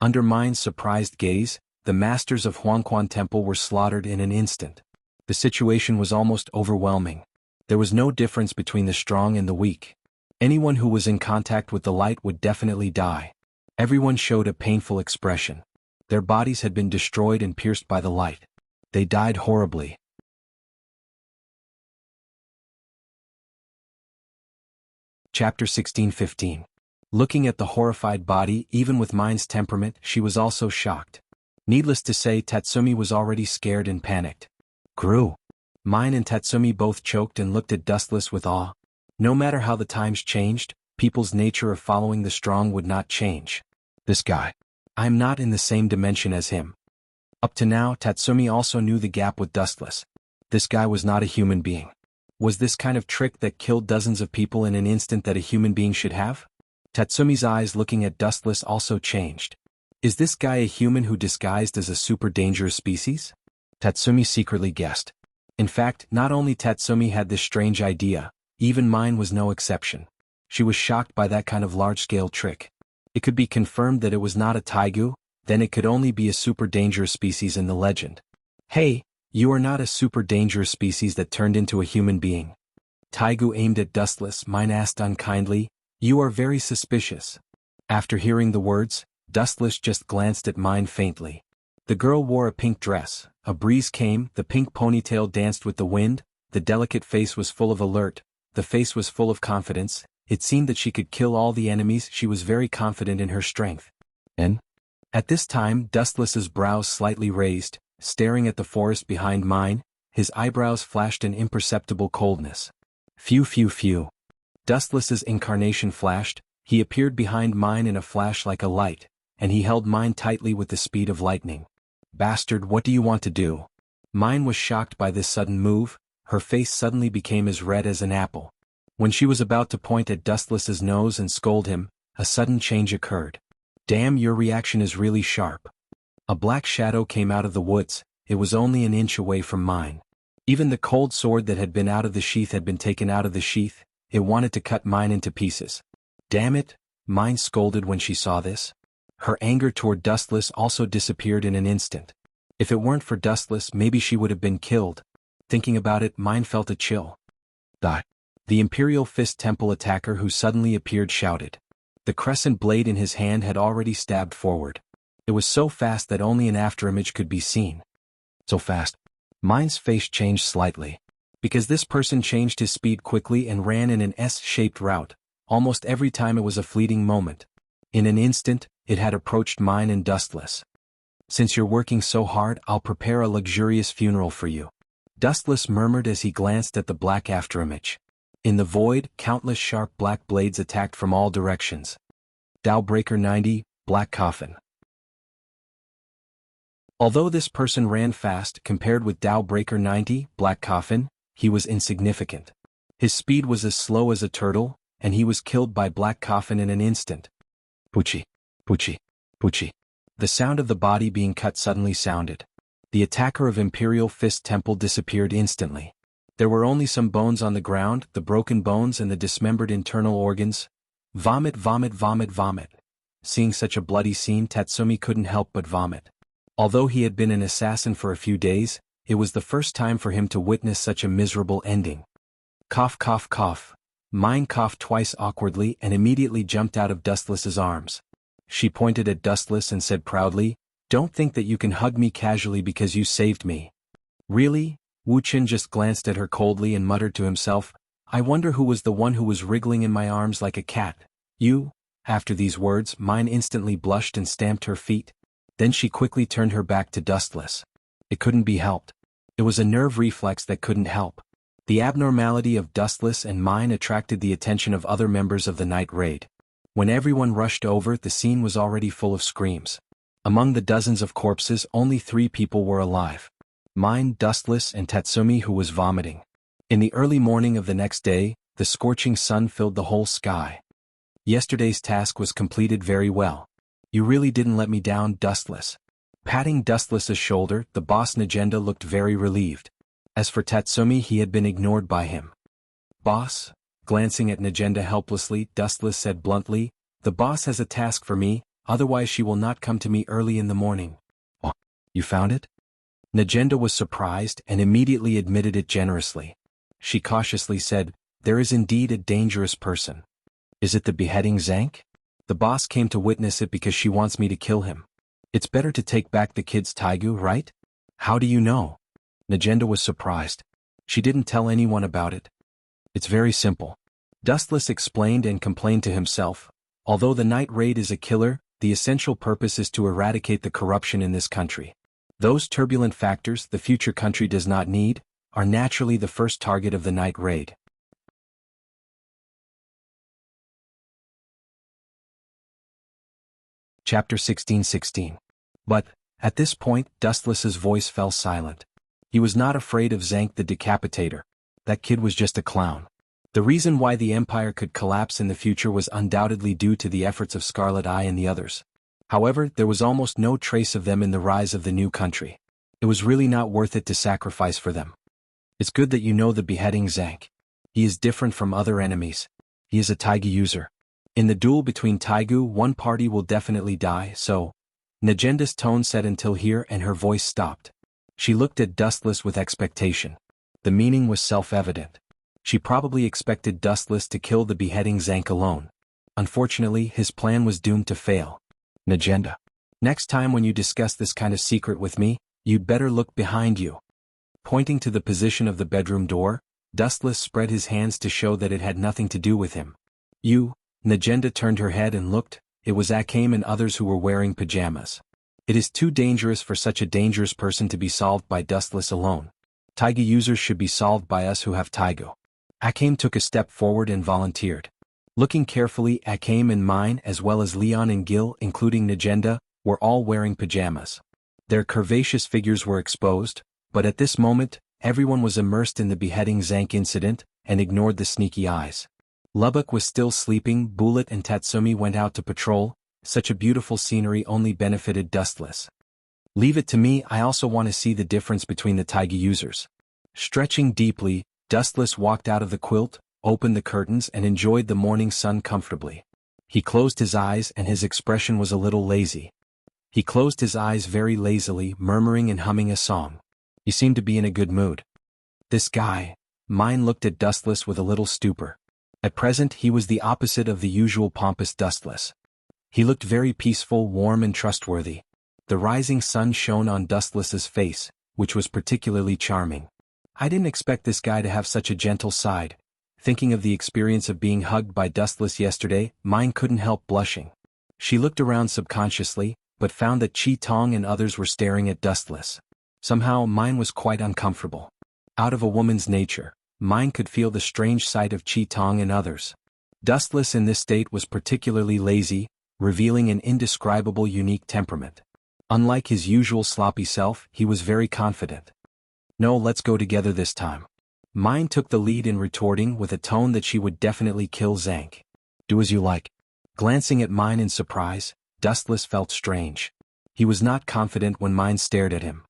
S1: Under Mine's surprised gaze, the masters of Huangquan Temple were slaughtered in an instant. The situation was almost overwhelming. There was no difference between the strong and the weak. Anyone who was in contact with the light would definitely die. Everyone showed a painful expression. Their bodies had been destroyed and pierced by the light. They died horribly. Chapter 16:15. Looking at the horrified body, even with Mine's temperament, she was also shocked. Needless to say, Tatsumi was already scared and panicked. Grew. Mine and Tatsumi both choked and looked at Dustless with awe. No matter how the times changed, people's nature of following the strong would not change. This guy. I am not in the same dimension as him. Up to now, Tatsumi also knew the gap with Dustless. This guy was not a human being. Was this kind of trick that killed dozens of people in an instant that a human being should have? Tatsumi's eyes looking at Dustless also changed. Is this guy a human who disguised as a super dangerous species? Tatsumi secretly guessed. In fact, not only Tatsumi had this strange idea, even Mine was no exception. She was shocked by that kind of large-scale trick. It could be confirmed that it was not a taigu, then it could only be a super dangerous species in the legend. Hey, you are not a super dangerous species that turned into a human being. Taigu aimed at Dustless. Mine asked unkindly, you are very suspicious. After hearing the words, Dustless just glanced at Mine faintly. The girl wore a pink dress, a breeze came, the pink ponytail danced with the wind, the delicate face was full of alert, the face was full of confidence, it seemed that she could kill all the enemies, she was very confident in her strength. And? At this time, Dustless's brows slightly raised, staring at the forest behind Mine, his eyebrows flashed an imperceptible coldness. Phew phew phew. Dustless's incarnation flashed, he appeared behind Mine in a flash like a light, and he held Mine tightly with the speed of lightning. Bastard, what do you want to do? Mine was shocked by this sudden move, her face suddenly became as red as an apple. When she was about to point at Dustless's nose and scold him, a sudden change occurred. Damn, your reaction is really sharp. A black shadow came out of the woods. It was only an inch away from mine. Even the cold sword that had been out of the sheath had been taken out of the sheath. It wanted to cut mine into pieces. Damn it, mine scolded when she saw this. Her anger toward Dustless also disappeared in an instant. If it weren't for Dustless, maybe she would have been killed. Thinking about it, mine felt a chill. The Imperial Fist Temple attacker who suddenly appeared shouted. The crescent blade in his hand had already stabbed forward. It was so fast that only an afterimage could be seen. So fast. Mine's face changed slightly. Because this person changed his speed quickly and ran in an S-shaped route, almost every time it was a fleeting moment. In an instant, it had approached mine and Dustless. Since you're working so hard, I'll prepare a luxurious funeral for you. Dustless murmured as he glanced at the black afterimage. In the void, countless sharp black blades attacked from all directions. Dowbreaker 90, Black Coffin. Although this person ran fast compared with Dowbreaker 90, Black Coffin, he was insignificant. His speed was as slow as a turtle, and he was killed by Black Coffin in an instant. Poochie, poochie, poochie. The sound of the body being cut suddenly sounded. The attacker of Imperial Fist Temple disappeared instantly. There were only some bones on the ground, the broken bones and the dismembered internal organs. Vomit, vomit, vomit, vomit. Seeing such a bloody scene, Tatsumi couldn't help but vomit. Although he had been an assassin for a few days, it was the first time for him to witness such a miserable ending. Cough, cough, cough. Mine coughed twice awkwardly and immediately jumped out of Dustless's arms. She pointed at Dustless and said proudly, "Don't think that you can hug me casually because you saved me." Really? Wuchen just glanced at her coldly and muttered to himself, "I wonder who was the one who was wriggling in my arms like a cat. You?" After these words, mine instantly blushed and stamped her feet. Then she quickly turned her back to Dustless. It couldn't be helped. It was a nerve reflex that couldn't help. The abnormality of Dustless and mine attracted the attention of other members of the night raid. When everyone rushed over, the scene was already full of screams. Among the dozens of corpses, only 3 people were alive. Mine, Dustless, and Tatsumi, who was vomiting. In the early morning of the next day, the scorching sun filled the whole sky. Yesterday's task was completed very well. You really didn't let me down, Dustless. Patting Dustless's shoulder, the boss Najenda looked very relieved. As for Tatsumi, he had been ignored by him. Boss? Glancing at Najenda helplessly, Dustless said bluntly, "The boss has a task for me, otherwise she will not come to me early in the morning." "Oh, you found it?" Najenda was surprised and immediately admitted it generously. She cautiously said, "There is indeed a dangerous person." "Is it the beheading Zank?" "The boss came to witness it because she wants me to kill him." "It's better to take back the kid's Taigu, right?" "How do you know?" Najenda was surprised. She didn't tell anyone about it. "It's very simple." Dustless explained and complained to himself. Although the night raid is a killer, the essential purpose is to eradicate the corruption in this country. Those turbulent factors the future country does not need, are naturally the first target of the night raid. Chapter 16:16. But, at this point, Dustless's voice fell silent. He was not afraid of Zank the Decapitator. That kid was just a clown. The reason why the Empire could collapse in the future was undoubtedly due to the efforts of Scarlet Eye and the others. However, there was almost no trace of them in the rise of the new country. It was really not worth it to sacrifice for them. It's good that you know the beheading Zank. He is different from other enemies. He is a Taigu user. In the duel between Taigu, one party will definitely die, so... Najenda's tone said until here and her voice stopped. She looked at Dustless with expectation. The meaning was self-evident. She probably expected Dustless to kill the beheading Zank alone. Unfortunately, his plan was doomed to fail. Najenda. Next time when you discuss this kind of secret with me, you'd better look behind you. Pointing to the position of the bedroom door, Dustless spread his hands to show that it had nothing to do with him. You, Najenda turned her head and looked. It was Akame and others who were wearing pajamas. It is too dangerous for such a dangerous person to be solved by Dustless alone. Taigu users should be solved by us who have Taigu. Akame took a step forward and volunteered. Looking carefully, Akame and mine as well as Leon and Gil, including Najenda, were all wearing pajamas. Their curvaceous figures were exposed, but at this moment, everyone was immersed in the beheading Zank incident, and ignored the sneaky eyes. Lubbock was still sleeping. Bullet and Tatsumi went out to patrol. Such a beautiful scenery only benefited Dustless. Leave it to me, I also want to see the difference between the Taiga users. Stretching deeply, Dustless walked out of the quilt, opened the curtains and enjoyed the morning sun comfortably. He closed his eyes and his expression was a little lazy. He closed his eyes very lazily, murmuring and humming a song. He seemed to be in a good mood. This guy, Mine looked at Dustless with a little stupor. At present he was the opposite of the usual pompous Dustless. He looked very peaceful, warm and trustworthy. The rising sun shone on Dustless's face, which was particularly charming. I didn't expect this guy to have such a gentle side. Thinking of the experience of being hugged by Dustless yesterday, Mine couldn't help blushing. She looked around subconsciously, but found that Chi Tong and others were staring at Dustless. Somehow Mine was quite uncomfortable. Out of a woman's nature, Mine could feel the strange sight of Chi Tong and others. Dustless in this state was particularly lazy, revealing an indescribable unique temperament. Unlike his usual sloppy self, he was very confident. No, let's go together this time. Mine took the lead in retorting with a tone that she would definitely kill Zank. Do as you like. Glancing at Mine in surprise, Dustless felt strange. He was not confident when Mine stared at him.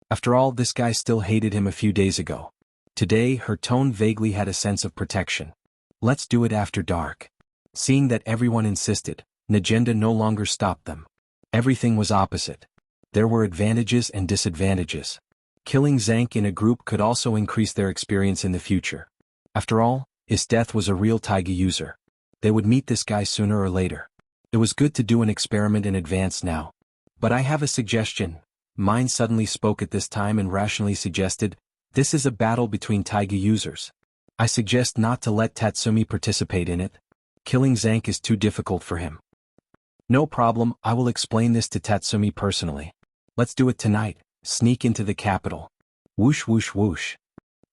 S1: After all, this guy still hated him a few days ago. Today, her tone vaguely had a sense of protection. Let's do it after dark. Seeing that everyone insisted, Najenda no longer stopped them. Everything was opposite. There were advantages and disadvantages. Killing Zank in a group could also increase their experience in the future. After all, his death was a real Taiga user. They would meet this guy sooner or later. It was good to do an experiment in advance now. But I have a suggestion. Mine suddenly spoke at this time and rationally suggested, this is a battle between Taiga users. I suggest not to let Tatsumi participate in it. Killing Zank is too difficult for him. No problem, I will explain this to Tatsumi personally. Let's do it tonight. Sneak into the capital. Whoosh whoosh whoosh.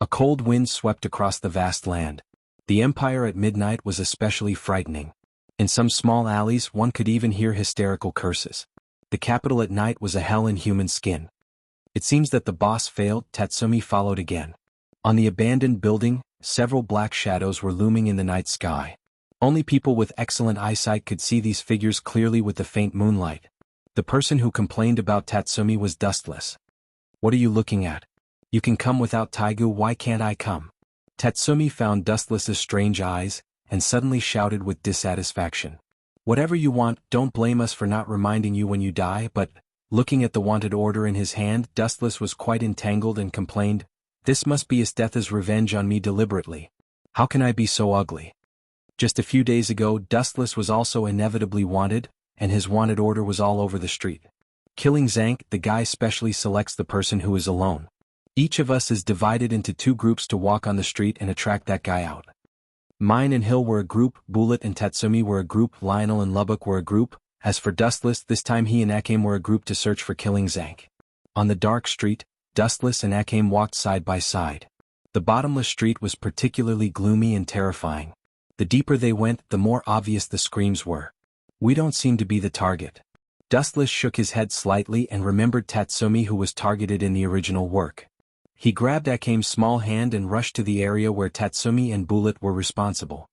S1: A cold wind swept across the vast land. The empire at midnight was especially frightening. In some small alleys one could even hear hysterical curses. The capital at night was a hell in human skin. It seems that the boss failed. Tatsumi followed again. On the abandoned building, several black shadows were looming in the night sky. Only people with excellent eyesight could see these figures clearly with the faint moonlight. The person who complained about Tatsumi was Dustless. What are you looking at? You can come without Taiga, why can't I come? Tatsumi found Dustless's strange eyes, and suddenly shouted with dissatisfaction. Whatever you want, don't blame us for not reminding you when you die, but, looking at the wanted order in his hand, Dustless was quite entangled and complained, this must be Isthetha's revenge on me deliberately. How can I be so ugly? Just a few days ago, Dustless was also inevitably wanted, and his wanted order was all over the street. Killing Zank, the guy specially selects the person who is alone. Each of us is divided into two groups to walk on the street and attract that guy out. Mine and Hill were a group, Bullet and Tatsumi were a group, Lionel and Lubbock were a group. As for Dustless, this time he and Akame were a group to search for Killing Zank. On the dark street, Dustless and Akame walked side by side. The bottomless street was particularly gloomy and terrifying. The deeper they went, the more obvious the screams were. We don't seem to be the target. Dustless shook his head slightly and remembered Tatsumi, who was targeted in the original work. He grabbed Akame's small hand and rushed to the area where Tatsumi and Bullet were responsible.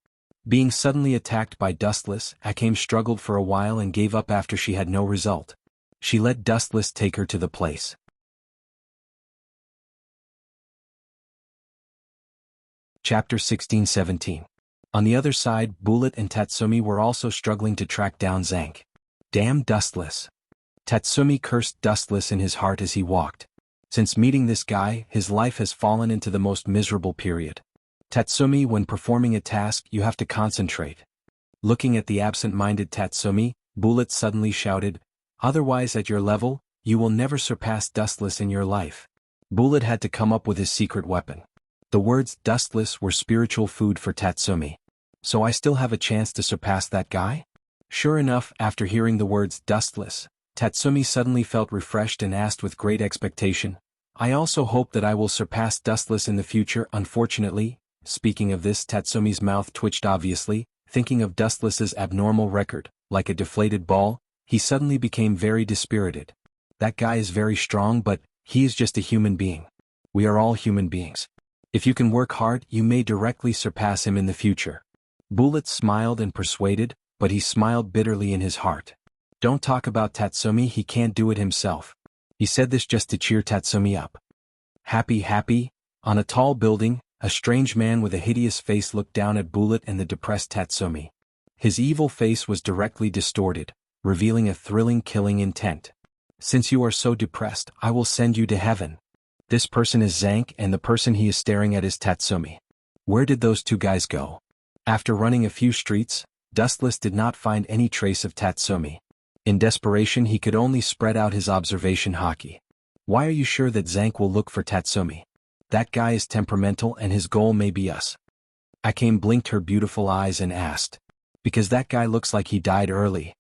S1: Being suddenly attacked by Dustless, Akame struggled for a while and gave up after she had no result. She let Dustless take her to the place. Chapter 16-17. On the other side, Bullet and Tatsumi were also struggling to track down Zank. Damn Dustless. Tatsumi cursed Dustless in his heart as he walked. Since meeting this guy, his life has fallen into the most miserable period. Tatsumi, when performing a task, you have to concentrate. Looking at the absent-minded Tatsumi, Bullet suddenly shouted, otherwise at your level, you will never surpass Dustless in your life. Bullet had to come up with his secret weapon. The words Dustless were spiritual food for Tatsumi. So I still have a chance to surpass that guy? Sure enough, after hearing the words Dustless, Tatsumi suddenly felt refreshed and asked with great expectation, I also hope that I will surpass Dustless in the future. Unfortunately, speaking of this, Tatsumi's mouth twitched obviously, thinking of Dustless's abnormal record, like a deflated ball, he suddenly became very dispirited. That guy is very strong, but He is just a human being. We are all human beings. If you can work hard, you may directly surpass him in the future. Bullet smiled and persuaded, but he smiled bitterly in his heart. Don't talk about Tatsumi, he can't do it himself. He said this just to cheer Tatsumi up. Happy. On a tall building, a strange man with a hideous face looked down at Bullet and the depressed Tatsumi. His evil face was directly distorted, revealing a thrilling killing intent. Since you are so depressed, I will send you to heaven. This person is Zank and the person he is staring at is Tatsumi. Where did those two guys go? After running a few streets, Dustless did not find any trace of Tatsumi. In desperation he could only spread out his observation haki. Why are you sure that Zank will look for Tatsumi? That guy is temperamental and his goal may be us. Akame blinked her beautiful eyes and asked. Because that guy looks like he died early.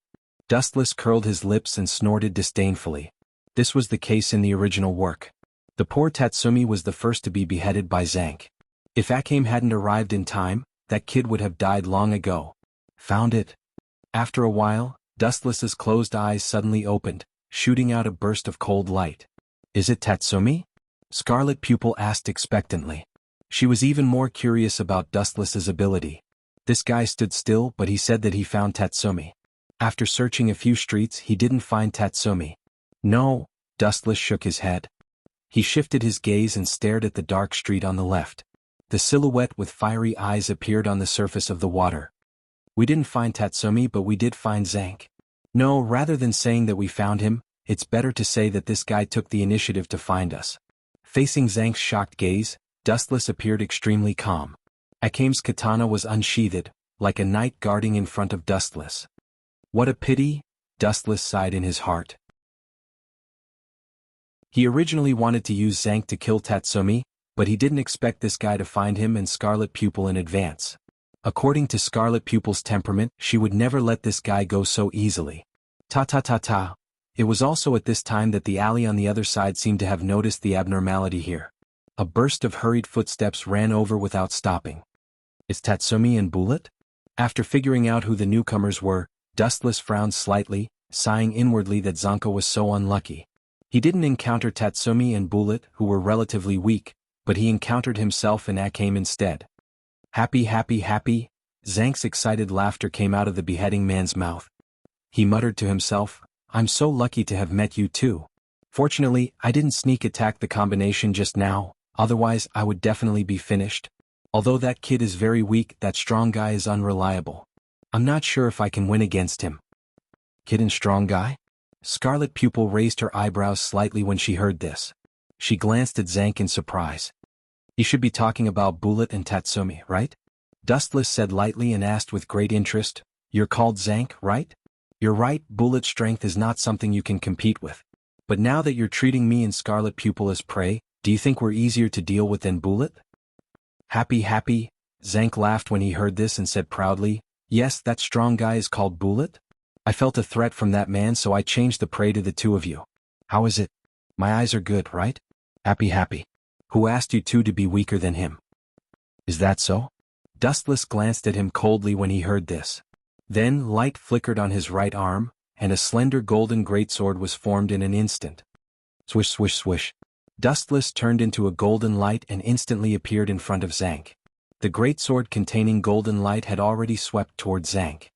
S1: Dustless curled his lips and snorted disdainfully. This was the case in the original work. The poor Tatsumi was the first to be beheaded by Zank. If Akame hadn't arrived in time, that kid would have died long ago. Found it. After a while, Dustless's closed eyes suddenly opened, shooting out a burst of cold light. Is it Tatsumi? Scarlet Pupil asked expectantly. She was even more curious about Dustless's ability. This guy stood still, but he said that he found Tatsumi. After searching a few streets, he didn't find Tatsumi. No, Dustless shook his head. He shifted his gaze and stared at the dark street on the left. The silhouette with fiery eyes appeared on the surface of the water. We didn't find Tatsumi, but we did find Zank. No, rather than saying that we found him, it's better to say that this guy took the initiative to find us. Facing Zank's shocked gaze, Dustless appeared extremely calm. Akame's katana was unsheathed, like a knight guarding in front of Dustless. What a pity, Dustless sighed in his heart. He originally wanted to use Zank to kill Tatsumi, but he didn't expect this guy to find him and Scarlet Pupil in advance. According to Scarlet Pupil's temperament, she would never let this guy go so easily. Ta. It was also at this time that the alley on the other side seemed to have noticed the abnormality here. A burst of hurried footsteps ran over without stopping. It's Tatsumi and Bullet? After figuring out who the newcomers were, Dustless frowned slightly, sighing inwardly that Zanka was so unlucky. He didn't encounter Tatsumi and Bullet, who were relatively weak, but he encountered himself and Akame instead. Happy. Zank's excited laughter came out of the beheading man's mouth. He muttered to himself, I'm so lucky to have met you too. Fortunately, I didn't sneak attack the combination just now, otherwise I would definitely be finished. Although that kid is very weak, that strong guy is unreliable. I'm not sure if I can win against him. Kid and strong guy? Scarlet Pupil raised her eyebrows slightly when she heard this. She glanced at Zank in surprise. You should be talking about Bullet and Tatsumi, right? Dustless said lightly and asked with great interest, You're called Zank, right? You're right, Bullet's strength is not something you can compete with. But now that you're treating me and Scarlet Pupil as prey, do you think we're easier to deal with than Bullet? Happy. Zank laughed when he heard this and said proudly, Yes, that strong guy is called Bullet. I felt a threat from that man, so I changed the prey to the two of you. How is it? My eyes are good, right? Happy. Who asked you two to be weaker than him? Is that so? Dustless glanced at him coldly when he heard this. Then light flickered on his right arm, and a slender golden greatsword was formed in an instant. Swish. Dustless turned into a golden light and instantly appeared in front of Zank. The greatsword containing golden light had already swept toward Zank.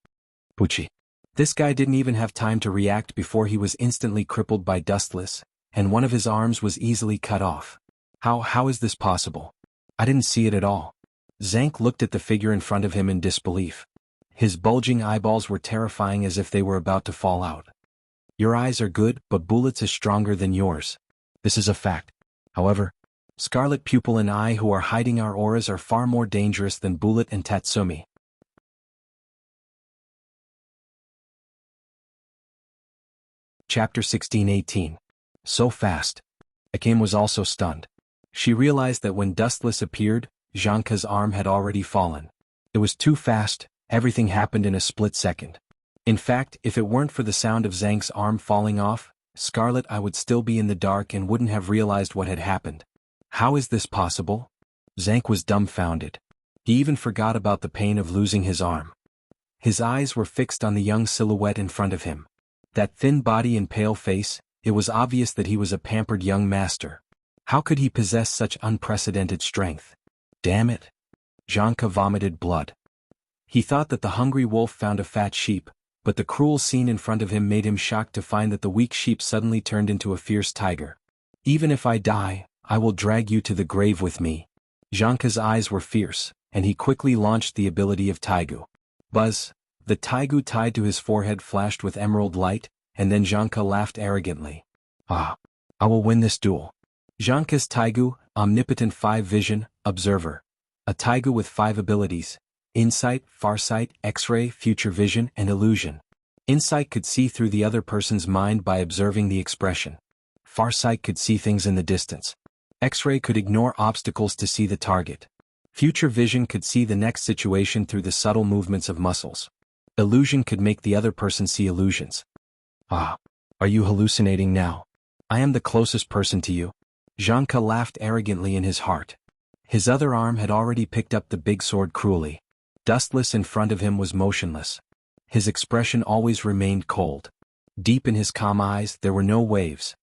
S1: Pucci. This guy didn't even have time to react before he was instantly crippled by Dustless, and one of his arms was easily cut off. How is this possible? I didn't see it at all. Zank looked at the figure in front of him in disbelief. His bulging eyeballs were terrifying, as if they were about to fall out. Your eyes are good, but Bullet's is stronger than yours. This is a fact. However, Scarlet Pupil and I, who are hiding our auras, are far more dangerous than Bullet and Tatsumi. Chapter 16-18. So fast. Akame was also stunned. She realized that when Dustless appeared, Zanka's arm had already fallen. It was too fast, everything happened in a split second. In fact, if it weren't for the sound of Zank's arm falling off, Scarlet, I would still be in the dark and wouldn't have realized what had happened. How is this possible? Zank was dumbfounded. He even forgot about the pain of losing his arm. His eyes were fixed on the young silhouette in front of him. That thin body and pale face, it was obvious that he was a pampered young master. How could he possess such unprecedented strength? Damn it! Janka vomited blood. He thought that the hungry wolf found a fat sheep, but the cruel scene in front of him made him shocked to find that the weak sheep suddenly turned into a fierce tiger. Even if I die, I will drag you to the grave with me. Janka's eyes were fierce, and he quickly launched the ability of Taigu. Buzz! The Taigu tied to his forehead flashed with emerald light, and then Janka laughed arrogantly. Ah! I will win this duel. Janka's Taigu, omnipotent 5 vision, observer. A Taigu with 5 abilities: insight, farsight, X-ray, future vision, and illusion. Insight could see through the other person's mind by observing the expression. Farsight could see things in the distance. X-ray could ignore obstacles to see the target. Future vision could see the next situation through the subtle movements of muscles. Illusion could make the other person see illusions. Ah! Are you hallucinating now? I am the closest person to you. Janka laughed arrogantly in his heart. His other arm had already picked up the big sword cruelly. Dustless in front of him was motionless. His expression always remained cold. Deep in his calm eyes there were no waves.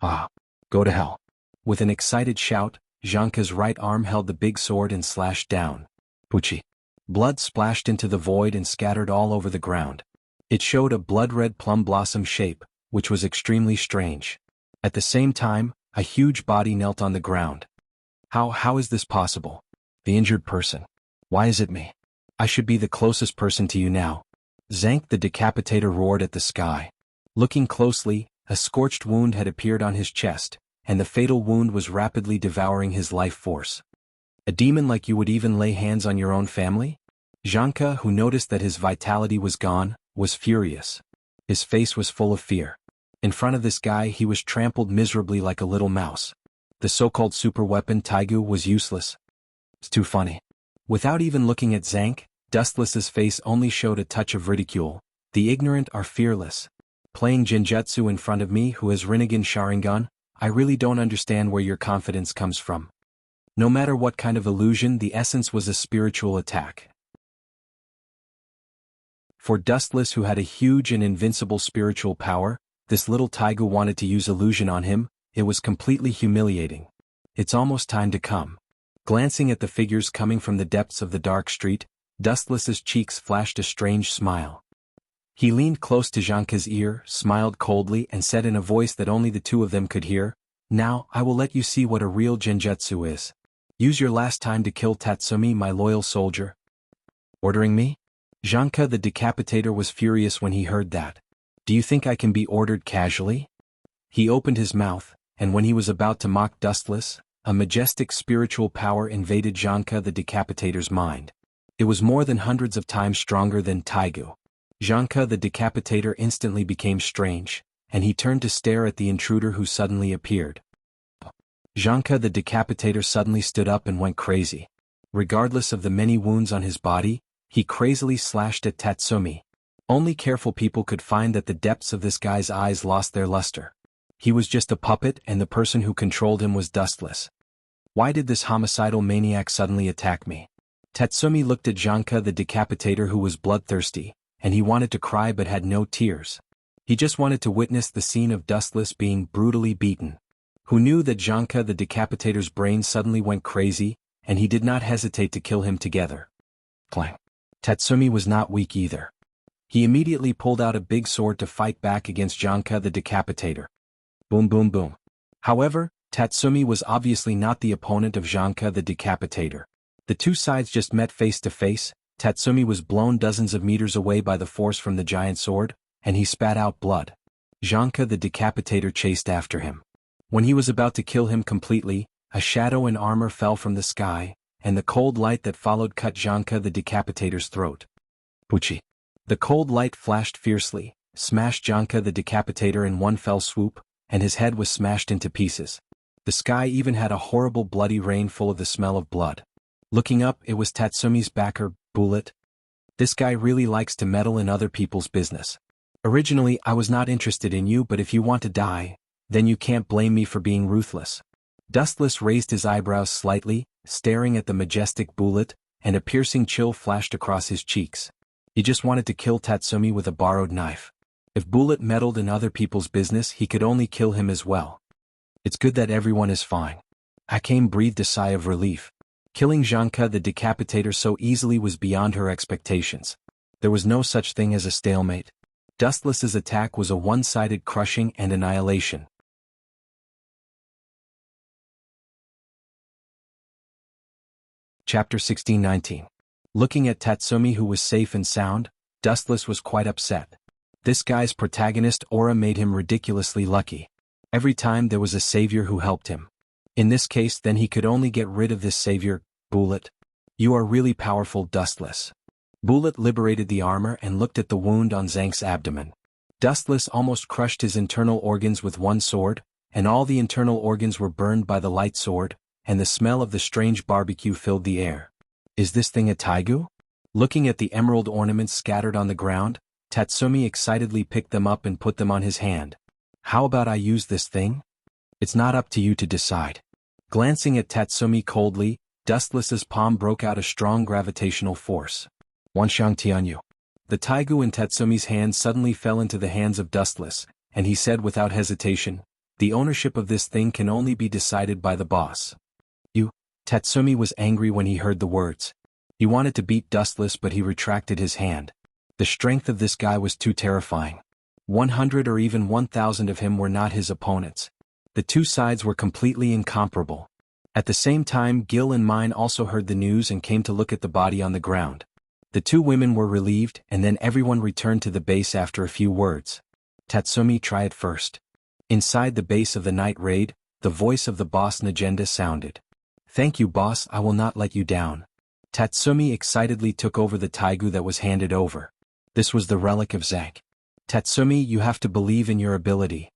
S1: Ah! Go to hell. With an excited shout, Janka's right arm held the big sword and slashed down. Puchi! Blood splashed into the void and scattered all over the ground. It showed a blood-red plum blossom shape, which was extremely strange. At the same time, a huge body knelt on the ground. How is this possible? The injured person. Why is it me? I should be the closest person to you now. Zank the decapitator roared at the sky. Looking closely, a scorched wound had appeared on his chest, and the fatal wound was rapidly devouring his life force. A demon like you would even lay hands on your own family? Janka, who noticed that his vitality was gone, was furious. His face was full of fear. In front of this guy he was trampled miserably like a little mouse. The so-called super weapon Taigu was useless. It's too funny. Without even looking at Zank, Dustless's face only showed a touch of ridicule. The ignorant are fearless. Playing Genjutsu in front of me who has Rinnegan Sharingan, I really don't understand where your confidence comes from. No matter what kind of illusion, the essence was a spiritual attack. For Dustless, who had a huge and invincible spiritual power, this little Taigu wanted to use illusion on him. It was completely humiliating. It's almost time to come. Glancing at the figures coming from the depths of the dark street, Dustless's cheeks flashed a strange smile. He leaned close to Janka's ear, smiled coldly, and said in a voice that only the two of them could hear, "Now, I will let you see what a real genjutsu is. Use your last time to kill Tatsumi, my loyal soldier." Ordering me? Janka the decapitator was furious when he heard that. Do you think I can be ordered casually? He opened his mouth, and when he was about to mock Dustless, a majestic spiritual power invaded Janka the decapitator's mind. It was more than hundreds of times stronger than Taigu. Janka the decapitator instantly became strange, and he turned to stare at the intruder who suddenly appeared. Janka the decapitator suddenly stood up and went crazy. Regardless of the many wounds on his body, he crazily slashed at Tatsumi. Only careful people could find that the depths of this guy's eyes lost their luster. He was just a puppet, and the person who controlled him was Dustless. Why did this homicidal maniac suddenly attack me? Tatsumi looked at Janka the decapitator, who was bloodthirsty, and he wanted to cry but had no tears. He just wanted to witness the scene of Dustless being brutally beaten. Who knew that Janka the decapitator's brain suddenly went crazy, and he did not hesitate to kill him together. Clang. Tatsumi was not weak either. He immediately pulled out a big sword to fight back against Janka the decapitator. Boom boom boom. However, Tatsumi was obviously not the opponent of Janka the decapitator. The two sides just met face to face. Tatsumi was blown dozens of meters away by the force from the giant sword, and he spat out blood. Janka the decapitator chased after him. When he was about to kill him completely, a shadow in armor fell from the sky, and the cold light that followed cut Janka the decapitator's throat. Puchi. The cold light flashed fiercely, smashed Janka the decapitator in one fell swoop, and his head was smashed into pieces. The sky even had a horrible bloody rain full of the smell of blood. Looking up, it was Tatsumi's backer, Bullet. This guy really likes to meddle in other people's business. Originally, I was not interested in you, but if you want to die, then you can't blame me for being ruthless. Dustless raised his eyebrows slightly, staring at the majestic Bullet, and a piercing chill flashed across his cheeks. He just wanted to kill Tatsumi with a borrowed knife. If Bullet meddled in other people's business, he could only kill him as well. It's good that everyone is fine. Akame breathed a sigh of relief. Killing Zhanka the Decapitator so easily was beyond her expectations. There was no such thing as a stalemate. Dustless's attack was a one-sided crushing and annihilation. Chapter 16-19. Looking at Tatsumi, who was safe and sound, Dustless was quite upset. This guy's protagonist aura made him ridiculously lucky. Every time there was a savior who helped him. In this case, then he could only get rid of this savior. Bullet. You are really powerful, Dustless. Bullet liberated the armor and looked at the wound on Zhank's abdomen. Dustless almost crushed his internal organs with one sword, and all the internal organs were burned by the light sword, and the smell of the strange barbecue filled the air. Is this thing a taigu? Looking at the emerald ornaments scattered on the ground, Tatsumi excitedly picked them up and put them on his hand. How about I use this thing? It's not up to you to decide. Glancing at Tatsumi coldly, Dustless's palm broke out a strong gravitational force. Wanxiang Tianyu. The taigu in Tatsumi's hand suddenly fell into the hands of Dustless, and he said without hesitation, the ownership of this thing can only be decided by the boss. Tatsumi was angry when he heard the words. He wanted to beat Dustless, but he retracted his hand. The strength of this guy was too terrifying. 100 or even 1,000 of him were not his opponents. The two sides were completely incomparable. At the same time, Gil and Mine also heard the news and came to look at the body on the ground. The two women were relieved, and then everyone returned to the base after a few words. Tatsumi, try it first. Inside the base of the night raid, the voice of the boss Najenda sounded. Thank you, boss, I will not let you down. Tatsumi excitedly took over the taigu that was handed over. This was the relic of Zhank. Tatsumi, you have to believe in your ability.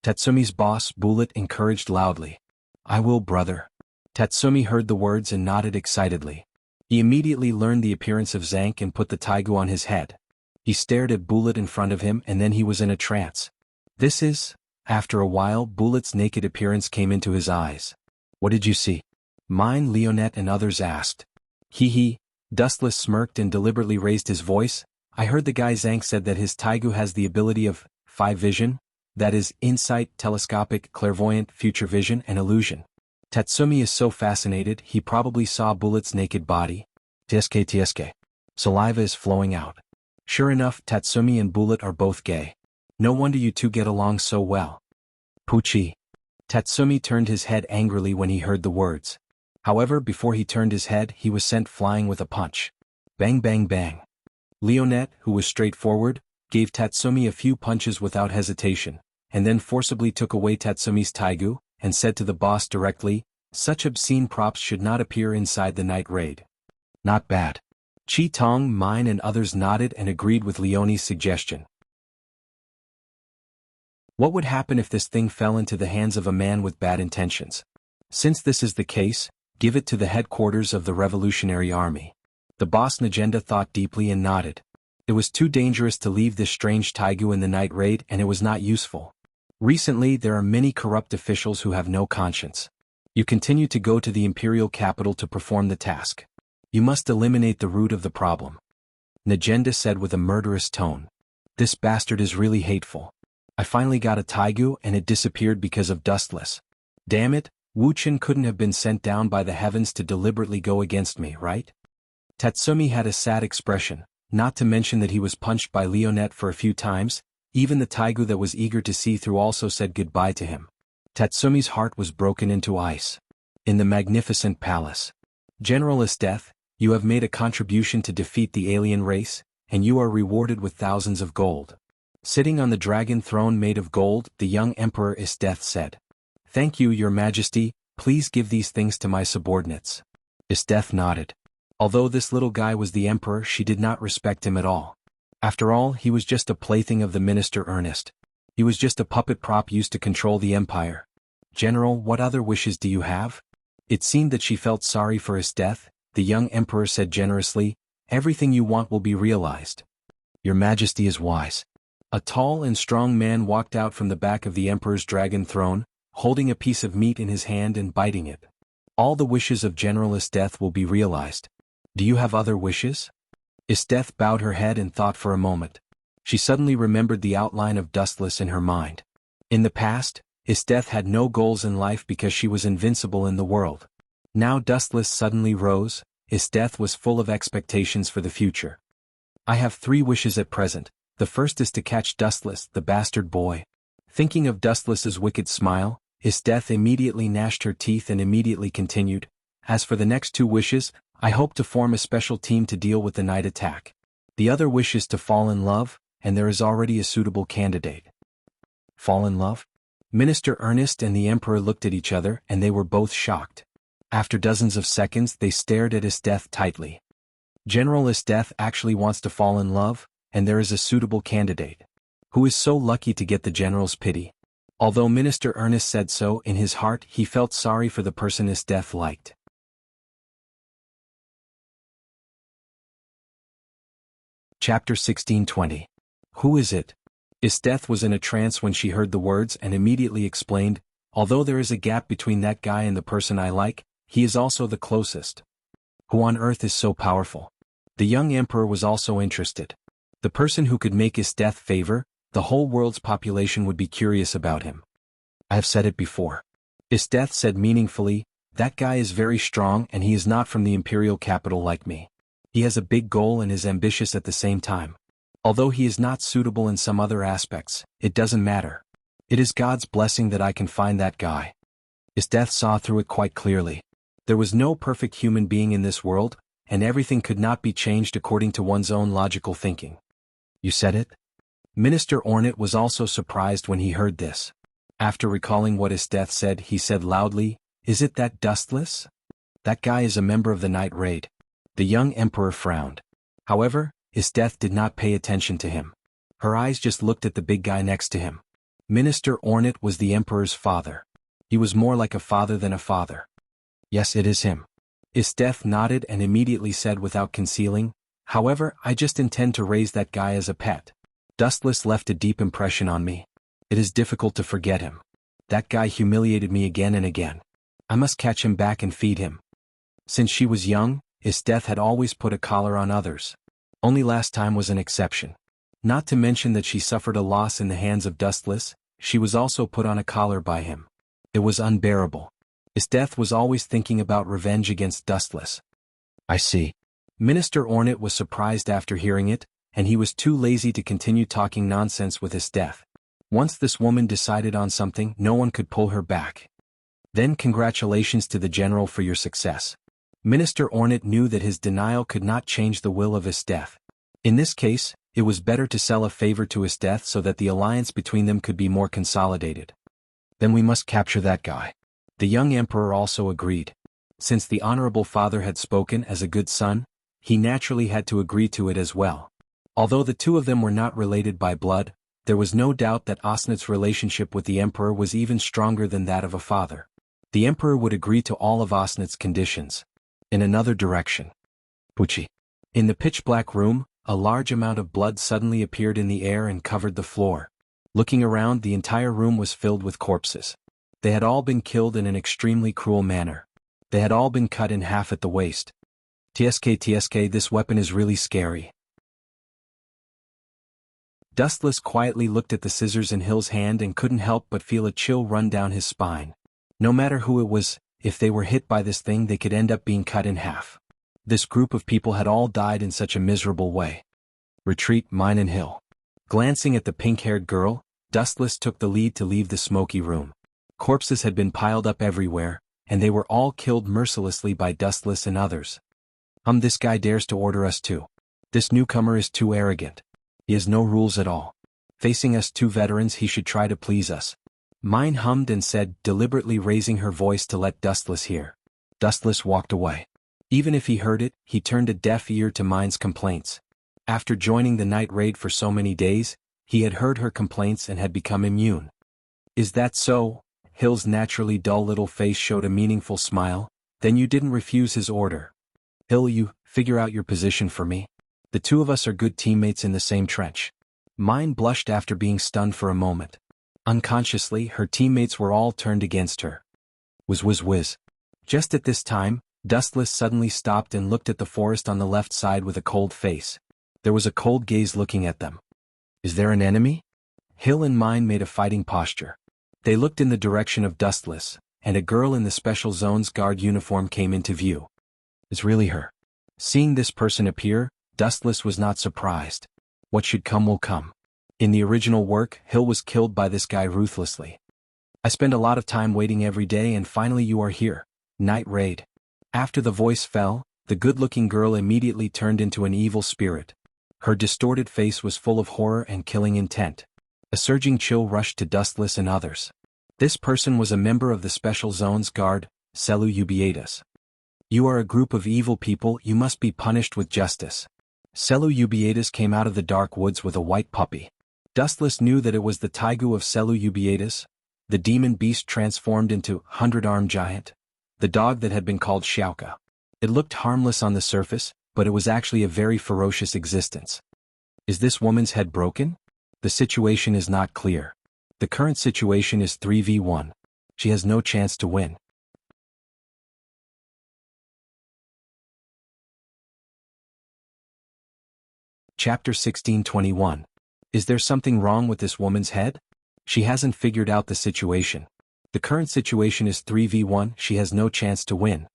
S1: Tatsumi's boss, Bullet, encouraged loudly. I will, brother. Tatsumi heard the words and nodded excitedly. He immediately learned the appearance of Zhank and put the taigu on his head. He stared at Bullet in front of him, and then he was in a trance. This is... After a while, Bullet's naked appearance came into his eyes. What did you see? Mine, Leonette, and others asked. Hee. Dustless smirked and deliberately raised his voice. I heard the guy Zhank said that his taigu has the ability of 5 vision, that is, insight, telescopic, clairvoyant, future vision, and illusion. Tatsumi is so fascinated, he probably saw Bullet's naked body. Tsk. Saliva is flowing out. Sure enough, Tatsumi and Bullet are both gay. No wonder you two get along so well. Puchi. Tatsumi turned his head angrily when he heard the words. However, before he turned his head, he was sent flying with a punch. Bang bang bang. Leonette, who was straightforward, gave Tatsumi a few punches without hesitation, and then forcibly took away Tatsumi's taigu, and said to the boss directly, such obscene props should not appear inside the night raid. Not bad. Chi Tong, Mine, and others nodded and agreed with Leonie's suggestion. What would happen if this thing fell into the hands of a man with bad intentions? Since this is the case, give it to the headquarters of the Revolutionary Army. The boss Najenda thought deeply and nodded. It was too dangerous to leave this strange taigu in the night raid, and it was not useful. Recently, there are many corrupt officials who have no conscience. You continue to go to the imperial capital to perform the task. You must eliminate the root of the problem. Najenda said with a murderous tone. This bastard is really hateful. I finally got a taigu and it disappeared because of Dustless. Damn it, Wuchen couldn't have been sent down by the heavens to deliberately go against me, right? Tatsumi had a sad expression, not to mention that he was punched by Leonette for a few times. Even the taigu that was eager to see through also said goodbye to him. Tatsumi's heart was broken into ice. In the magnificent palace. General Esteth, you have made a contribution to defeat the alien race, and you are rewarded with thousands of gold. Sitting on the dragon throne made of gold, the young Emperor Esteth said. Thank you, Your Majesty, please give these things to my subordinates. Esteth nodded. Although this little guy was the Emperor, she did not respect him at all. After all, he was just a plaything of the Minister Ernest. He was just a puppet prop used to control the empire. General, what other wishes do you have? It seemed that she felt sorry for his death. The young Emperor said generously, everything you want will be realized. Your Majesty is wise. A tall and strong man walked out from the back of the Emperor's dragon throne, holding a piece of meat in his hand and biting it. All the wishes of General Esteth will be realized. Do you have other wishes? Esteth bowed her head and thought for a moment. She suddenly remembered the outline of Dustless in her mind. In the past, Isteth had no goals in life because she was invincible in the world. Now Dustless suddenly rose. Isteth was full of expectations for the future. I have 3 wishes at present. The first is to catch Dustless, the bastard boy. Thinking of Dustless's wicked smile, Isteth immediately gnashed her teeth and immediately continued, as for the next 2 wishes, I hope to form a special team to deal with the night attack. The other wish is to fall in love, and there is already a suitable candidate. Fall in love? Minister Ernest and the Emperor looked at each other and they were both shocked. After dozens of seconds they stared at Isteth tightly. General Isteth actually wants to fall in love, and there is a suitable candidate. Who is so lucky to get the general's pity? Although Minister Ernest said so, in his heart he felt sorry for the person Isteth liked. Chapter 16:20. Who is it? Isteth was in a trance when she heard the words and immediately explained, although there is a gap between that guy and the person I like, he is also the closest. Who on earth is so powerful? The young emperor was also interested. The person who could make Isteth favor, the whole world's population would be curious about him. I have said it before. Isteth said meaningfully, that guy is very strong and he is not from the imperial capital like me. He has a big goal and is ambitious at the same time. Although he is not suitable in some other aspects, it doesn't matter. It is God's blessing that I can find that guy. Isteth saw through it quite clearly. There was no perfect human being in this world, and everything could not be changed according to one's own logical thinking. You said it? Minister Ornat was also surprised when he heard this. After recalling what Isteth said, he said loudly, is it that Dustless? That guy is a member of the night raid. The young emperor frowned. However, Isteth did not pay attention to him. Her eyes just looked at the big guy next to him. Minister Ornat was the emperor's father. He was more like a father than a father. Yes, it is him. Isteth nodded and immediately said without concealing, however, I just intend to raise that guy as a pet. Dustless left a deep impression on me. It is difficult to forget him. That guy humiliated me again and again. I must catch him back and feed him. Since she was young, Isteth had always put a collar on others. Only last time was an exception. Not to mention that she suffered a loss in the hands of Dustless, she was also put on a collar by him. It was unbearable. Isteth was always thinking about revenge against Dustless. I see. Minister Ornat was surprised after hearing it, and he was too lazy to continue talking nonsense with Isteth. Once this woman decided on something, no one could pull her back. Then congratulations to the general for your success. Minister Ornat knew that his denial could not change the will of Isteth. In this case, it was better to sell a favor to Isteth so that the alliance between them could be more consolidated. Then we must capture that guy. The young emperor also agreed. Since the honorable father had spoken as a good son, he naturally had to agree to it as well. Although the two of them were not related by blood, there was no doubt that Osnat's relationship with the emperor was even stronger than that of a father. The emperor would agree to all of Osnat's conditions. In another direction. Pucci. In the pitch-black room, a large amount of blood suddenly appeared in the air and covered the floor. Looking around, the entire room was filled with corpses. They had all been killed in an extremely cruel manner. They had all been cut in half at the waist. TSK, this weapon is really scary. Dustless quietly looked at the scissors in Hill's hand and couldn't help but feel a chill run down his spine. No matter who it was, if they were hit by this thing they could end up being cut in half. This group of people had all died in such a miserable way. Retreat, mine and Hill. Glancing at the pink-haired girl, Dustless took the lead to leave the smoky room. Corpses had been piled up everywhere, and they were all killed mercilessly by Dustless and others. This guy dares to order us too. This newcomer is too arrogant. He has no rules at all. Facing us two veterans, he should try to please us. Mine hummed and said, deliberately raising her voice to let Dustless hear. Dustless walked away. Even if he heard it, he turned a deaf ear to Mine's complaints. After joining the night raid for so many days, he had heard her complaints and had become immune. Is that so? Hill's naturally dull little face showed a meaningful smile. Then you didn't refuse his order. Hill, you figure out your position for me. The two of us are good teammates in the same trench. Mine blushed after being stunned for a moment. Unconsciously, her teammates were all turned against her. Whiz. Just at this time, Dustless suddenly stopped and looked at the forest on the left side with a cold face. There was a cold gaze looking at them. Is there an enemy? Hill and Mine made a fighting posture. They looked in the direction of Dustless, and a girl in the Special Zones Guard uniform came into view. It's really her. Seeing this person appear, Dustless was not surprised. What should come will come. In the original work, Hill was killed by this guy ruthlessly. I spend a lot of time waiting every day and finally you are here. Night Raid. After the voice fell, the good-looking girl immediately turned into an evil spirit. Her distorted face was full of horror and killing intent. A surging chill rushed to Dustless and others. This person was a member of the Special Zones Guard, Selu Ubiatus. You are a group of evil people, you must be punished with justice. Selu Ubiatus came out of the dark woods with a white puppy. Dustless knew that it was the Taigu of Selu Ubiatus, the demon beast transformed into 100-armed giant, the dog that had been called Xiaoka. It looked harmless on the surface, but it was actually a very ferocious existence. Is this woman's head broken? The situation is not clear. The current situation is 3v1. She has no chance to win. Chapter 1621. Is there something wrong with this woman's head? She hasn't figured out the situation. The current situation is 3v1, she has no chance to win.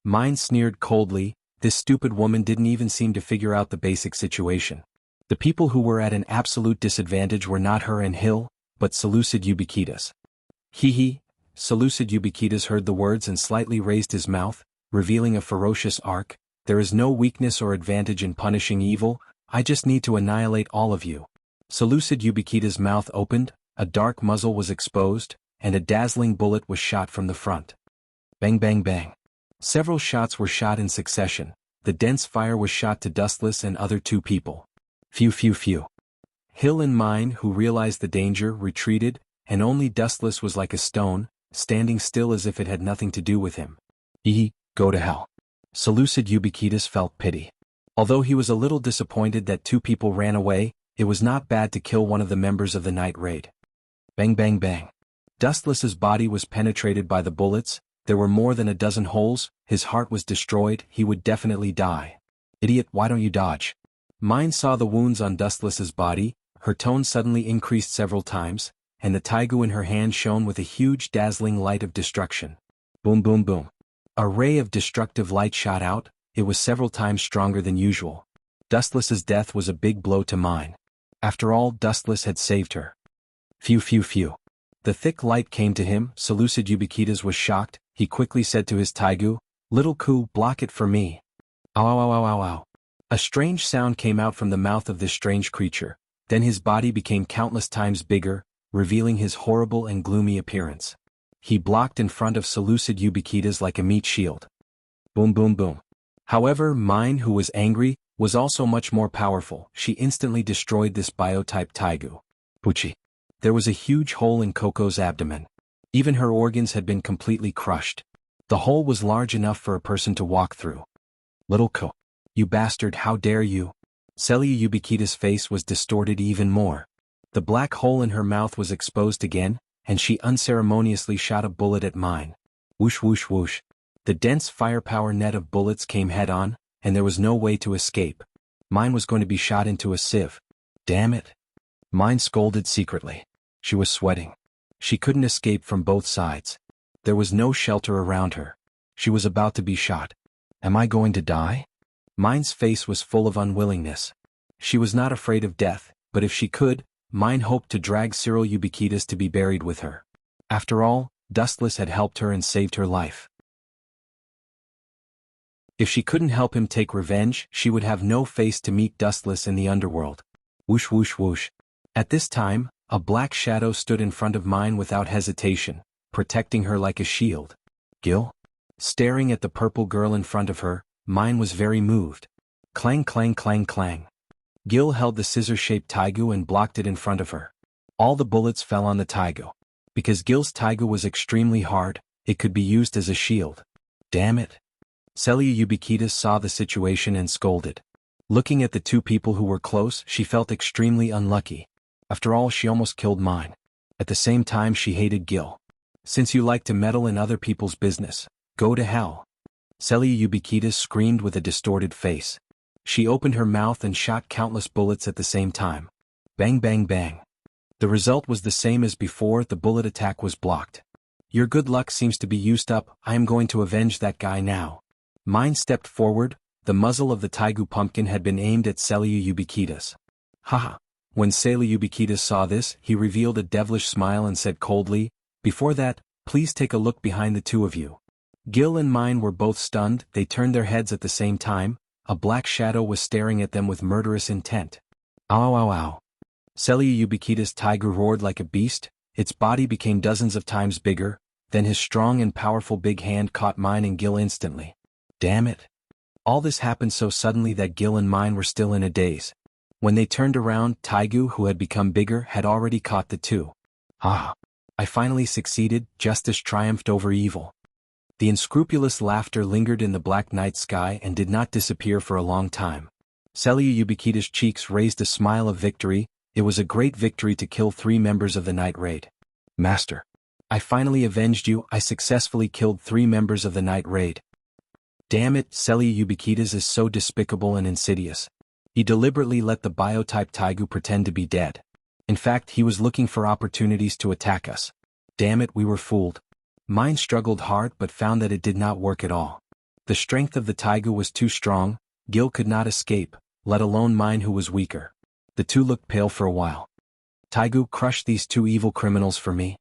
S1: Mine sneered coldly, this stupid woman didn't even seem to figure out the basic situation. The people who were at an absolute disadvantage were not her and Hill, but Seleucid Ubiquitas. Hee. Seleucid Ubiquitas heard the words and slightly raised his mouth, revealing a ferocious arc. There is no weakness or advantage in punishing evil, I just need to annihilate all of you. Seleucid Ubiquitas' mouth opened, a dark muzzle was exposed, and a dazzling bullet was shot from the front. Bang bang bang. Several shots were shot in succession. The dense fire was shot to Dustless and other two people. Phew. Hill and Mine, who realized the danger, retreated, and only Dustless was like a stone, standing still as if it had nothing to do with him. Go to hell. Seleucid Ubiquitas felt pity. Although he was a little disappointed that two people ran away, it was not bad to kill one of the members of the Night Raid. Bang bang bang. Dustless's body was penetrated by the bullets, there were more than a dozen holes, his heart was destroyed, he would definitely die. Idiot, why don't you dodge? Mine saw the wounds on Dustless's body, her tone suddenly increased several times, and the taigu in her hand shone with a huge dazzling light of destruction. Boom boom boom. A ray of destructive light shot out, it was several times stronger than usual. Dustless's death was a big blow to Mine. After all, Dustless had saved her. Phew. The thick light came to him, Seleucid Ubiquitas was shocked, he quickly said to his taigu, "Little Ku, block it for me." Ow. A strange sound came out from the mouth of this strange creature, then his body became countless times bigger, revealing his horrible and gloomy appearance. He blocked in front of Seleucid Ubiquitas like a meat shield. Boom boom boom. However, Mine, who was angry, was also much more powerful, she instantly destroyed this biotype taigu. Puchi. There was a huge hole in Coco's abdomen. Even her organs had been completely crushed. The hole was large enough for a person to walk through. Little Co. You bastard, how dare you? Celia Ubiquitas' face was distorted even more. The black hole in her mouth was exposed again, and she unceremoniously shot a bullet at Mine. Whoosh. The dense firepower net of bullets came head-on, and there was no way to escape. Mine was going to be shot into a sieve. Damn it. Mine scolded secretly. She was sweating. She couldn't escape from both sides. There was no shelter around her. She was about to be shot. Am I going to die? Mine's face was full of unwillingness. She was not afraid of death, but if she could, Mine hoped to drag Cyril Ubiquitas to be buried with her. After all, Dustless had helped her and saved her life. If she couldn't help him take revenge, she would have no face to meet Dustless in the underworld. Whoosh. At this time, a black shadow stood in front of Mine without hesitation, protecting her like a shield. Gil? Staring at the purple girl in front of her, Mine was very moved. Clang. Gil held the scissor-shaped taigu and blocked it in front of her. All the bullets fell on the taigu. Because Gil's taigu was extremely hard, it could be used as a shield. Damn it. Celia Ubiquitas saw the situation and scolded. Looking at the two people who were close, she felt extremely unlucky. After all, she almost killed Mine. At the same time, she hated Gil. Since you like to meddle in other people's business, go to hell. Celia Ubiquitas screamed with a distorted face. She opened her mouth and shot countless bullets at the same time. Bang bang bang. The result was the same as before, the bullet attack was blocked. Your good luck seems to be used up, I am going to avenge that guy now. Mine stepped forward, the muzzle of the Taigu pumpkin had been aimed at Selyu Ubiquitas. Haha. When Selyu Ubiquitas saw this, he revealed a devilish smile and said coldly, before that, please take a look behind the two of you. Gil and Mine were both stunned, they turned their heads at the same time, a black shadow was staring at them with murderous intent. Ow ow ow. Selyu Ubiquitas' tiger roared like a beast, its body became dozens of times bigger, then his strong and powerful big hand caught Mine and Gil instantly. Damn it. All this happened so suddenly that Gil and Mine were still in a daze. When they turned around, Taigu, who had become bigger, had already caught the two. Ah! I finally succeeded, justice triumphed over evil. The unscrupulous laughter lingered in the black night sky and did not disappear for a long time. Selyu Ubiquitas' cheeks raised a smile of victory. It was a great victory to kill 3 members of the night raid. Master. I finally avenged you, I successfully killed 3 members of the night raid. Damn it, Selyu Ubiquitas is so despicable and insidious. He deliberately let the biotype Taigu pretend to be dead. In fact, he was looking for opportunities to attack us. Damn it, we were fooled. Mine struggled hard but found that it did not work at all. The strength of the Taigu was too strong, Gil could not escape, let alone Mine who was weaker. The two looked pale for a while. Taigu, crush these 2 evil criminals for me.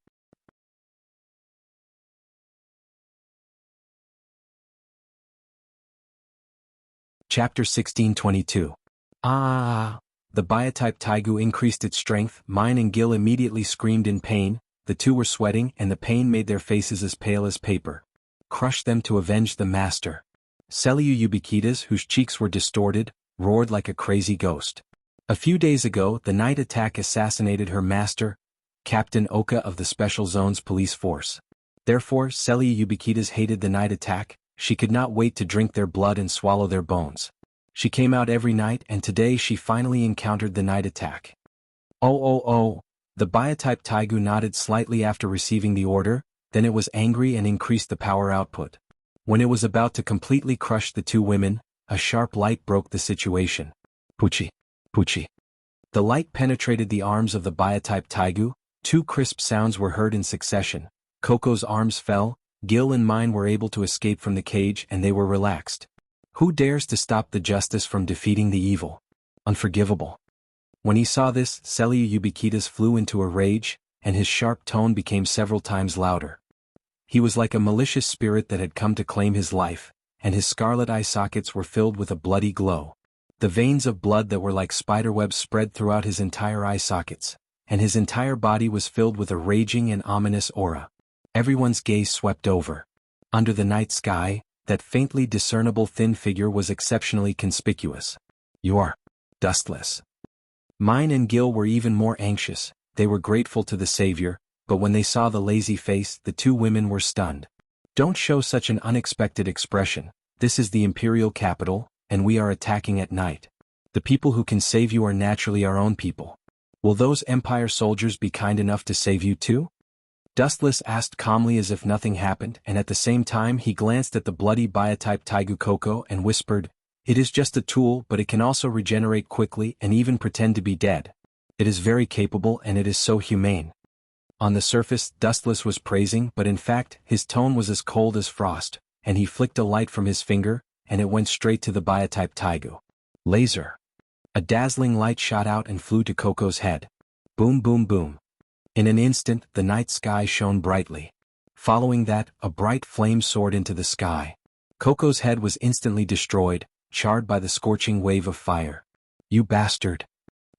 S1: Chapter 1622. Ah! The biotype Taigu increased its strength, Mine and Gil immediately screamed in pain, the two were sweating and the pain made their faces as pale as paper. Crush them to avenge the master. Selyu Ubiquitas, whose cheeks were distorted, roared like a crazy ghost. A few days ago, the night attack assassinated her master, Captain Oka of the Special Zones Police Force. Therefore, Selyu Ubiquitas hated the night attack, she could not wait to drink their blood and swallow their bones. She came out every night and today she finally encountered the night attack. Oh. The biotype Taigu nodded slightly after receiving the order, then it was angry and increased the power output. When it was about to completely crush the 2 women, a sharp light broke the situation. Puchi. Puchi. The light penetrated the arms of the biotype Taigu, 2 crisp sounds were heard in succession. Coco's arms fell, Gil and Mine were able to escape from the cage and they were relaxed. Who dares to stop the justice from defeating the evil? Unforgivable. When he saw this, Selyu Ubiquitas flew into a rage, and his sharp tone became several times louder. He was like a malicious spirit that had come to claim his life, and his scarlet eye sockets were filled with a bloody glow. The veins of blood that were like spiderwebs spread throughout his entire eye sockets, and his entire body was filled with a raging and ominous aura. Everyone's gaze swept over. Under the night sky, that faintly discernible thin figure was exceptionally conspicuous. You are dustless. Mine and Gil were even more anxious, they were grateful to the savior, but when they saw the lazy face, the 2 women were stunned. Don't show such an unexpected expression, this is the imperial capital, and we are attacking at night. The people who can save you are naturally our own people. Will those Empire soldiers be kind enough to save you too? Dustless asked calmly as if nothing happened, and at the same time he glanced at the bloody biotype Taigu Coco and whispered, "It is just a tool, but it can also regenerate quickly and even pretend to be dead. It is very capable and it is so humane." On the surface, Dustless was praising, but in fact, his tone was as cold as frost, and he flicked a light from his finger, and it went straight to the biotype Taigu. Laser. A dazzling light shot out and flew to Coco's head. Boom boom boom. In an instant, the night sky shone brightly. Following that, a bright flame soared into the sky. Coco's head was instantly destroyed, charred by the scorching wave of fire. You bastard.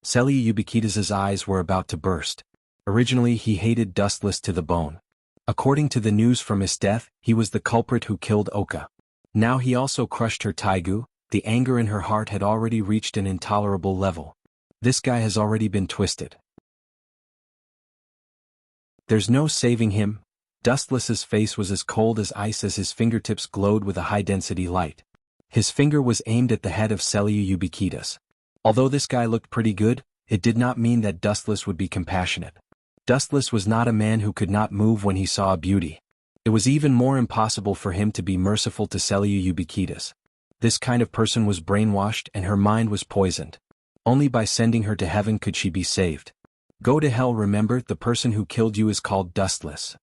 S1: Selyu Ubiquitas' eyes were about to burst. Originally he hated Dustless to the bone. According to the news from his death, he was the culprit who killed Oka. Now he also crushed her Taigu, the anger in her heart had already reached an intolerable level. This guy has already been twisted. There's no saving him. Dustless's face was as cold as ice as his fingertips glowed with a high-density light. His finger was aimed at the head of Selyu Ubiquitas. Although this guy looked pretty good, it did not mean that Dustless would be compassionate. Dustless was not a man who could not move when he saw a beauty. It was even more impossible for him to be merciful to Selyu Ubiquitas. This kind of person was brainwashed and her mind was poisoned. Only by sending her to heaven could she be saved. Go to hell, remember, the person who killed you is called Dustless.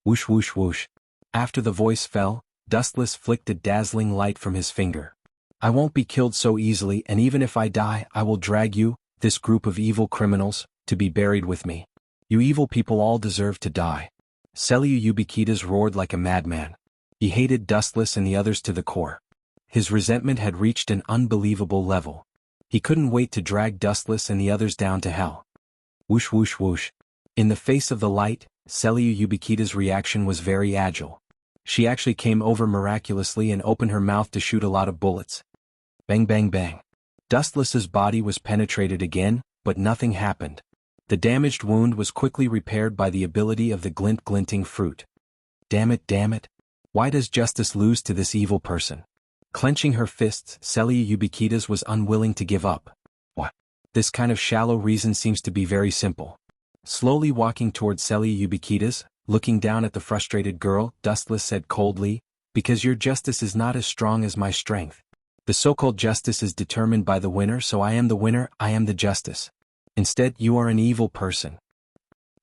S1: Whoosh whoosh whoosh. After the voice fell, Dustless flicked a dazzling light from his finger. I won't be killed so easily, and even if I die, I will drag you, this group of evil criminals, to be buried with me. You evil people all deserve to die. Celyu Ubiquitas roared like a madman. He hated Dustless and the others to the core. His resentment had reached an unbelievable level. He couldn't wait to drag Dustless and the others down to hell. Whoosh whoosh whoosh. In the face of the light, Celyu Ubiquita's reaction was very agile. She actually came over miraculously and opened her mouth to shoot a lot of bullets. Bang bang bang. Dustless's body was penetrated again, but nothing happened. The damaged wound was quickly repaired by the ability of the glinting fruit. Damn it, damn it. Why does justice lose to this evil person? Clenching her fists, Celyu Ubiquitas was unwilling to give up. What? This kind of shallow reason seems to be very simple. Slowly walking toward Celyu Ubiquitas, looking down at the frustrated girl, Dustless said coldly, because your justice is not as strong as my strength. The so-called justice is determined by the winner, so I am the winner, I am the justice. Instead, you are an evil person.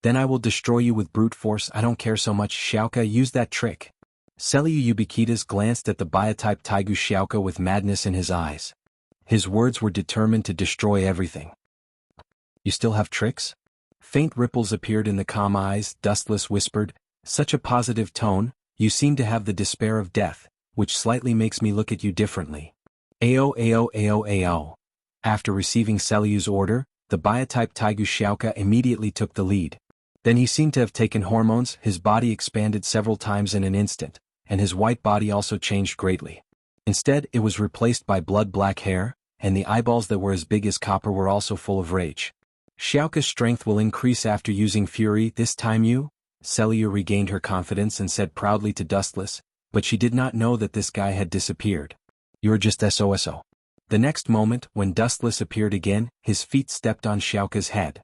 S1: Then I will destroy you with brute force. I don't care so much. Xiaoka, use that trick. Celyu Ubiquitas glanced at the biotype Taigu Xiaoka with madness in his eyes. His words were determined to destroy everything. You still have tricks? Faint ripples appeared in the calm eyes. Dustless whispered, such a positive tone, you seem to have the despair of death, which slightly makes me look at you differently. Ao ao ao ao. After receiving Celyu's order, the biotype Taigu Xiaoka immediately took the lead. Then he seemed to have taken hormones, his body expanded several times in an instant, and his white body also changed greatly. Instead, it was replaced by blood-black hair, and the eyeballs that were as big as copper were also full of rage. Xiaoka's strength will increase after using fury. This time you? Celyu regained her confidence and said proudly to Dustless, but she did not know that this guy had disappeared. You're just SOSO. The next moment, when Dustless appeared again, his feet stepped on Xiaoka's head.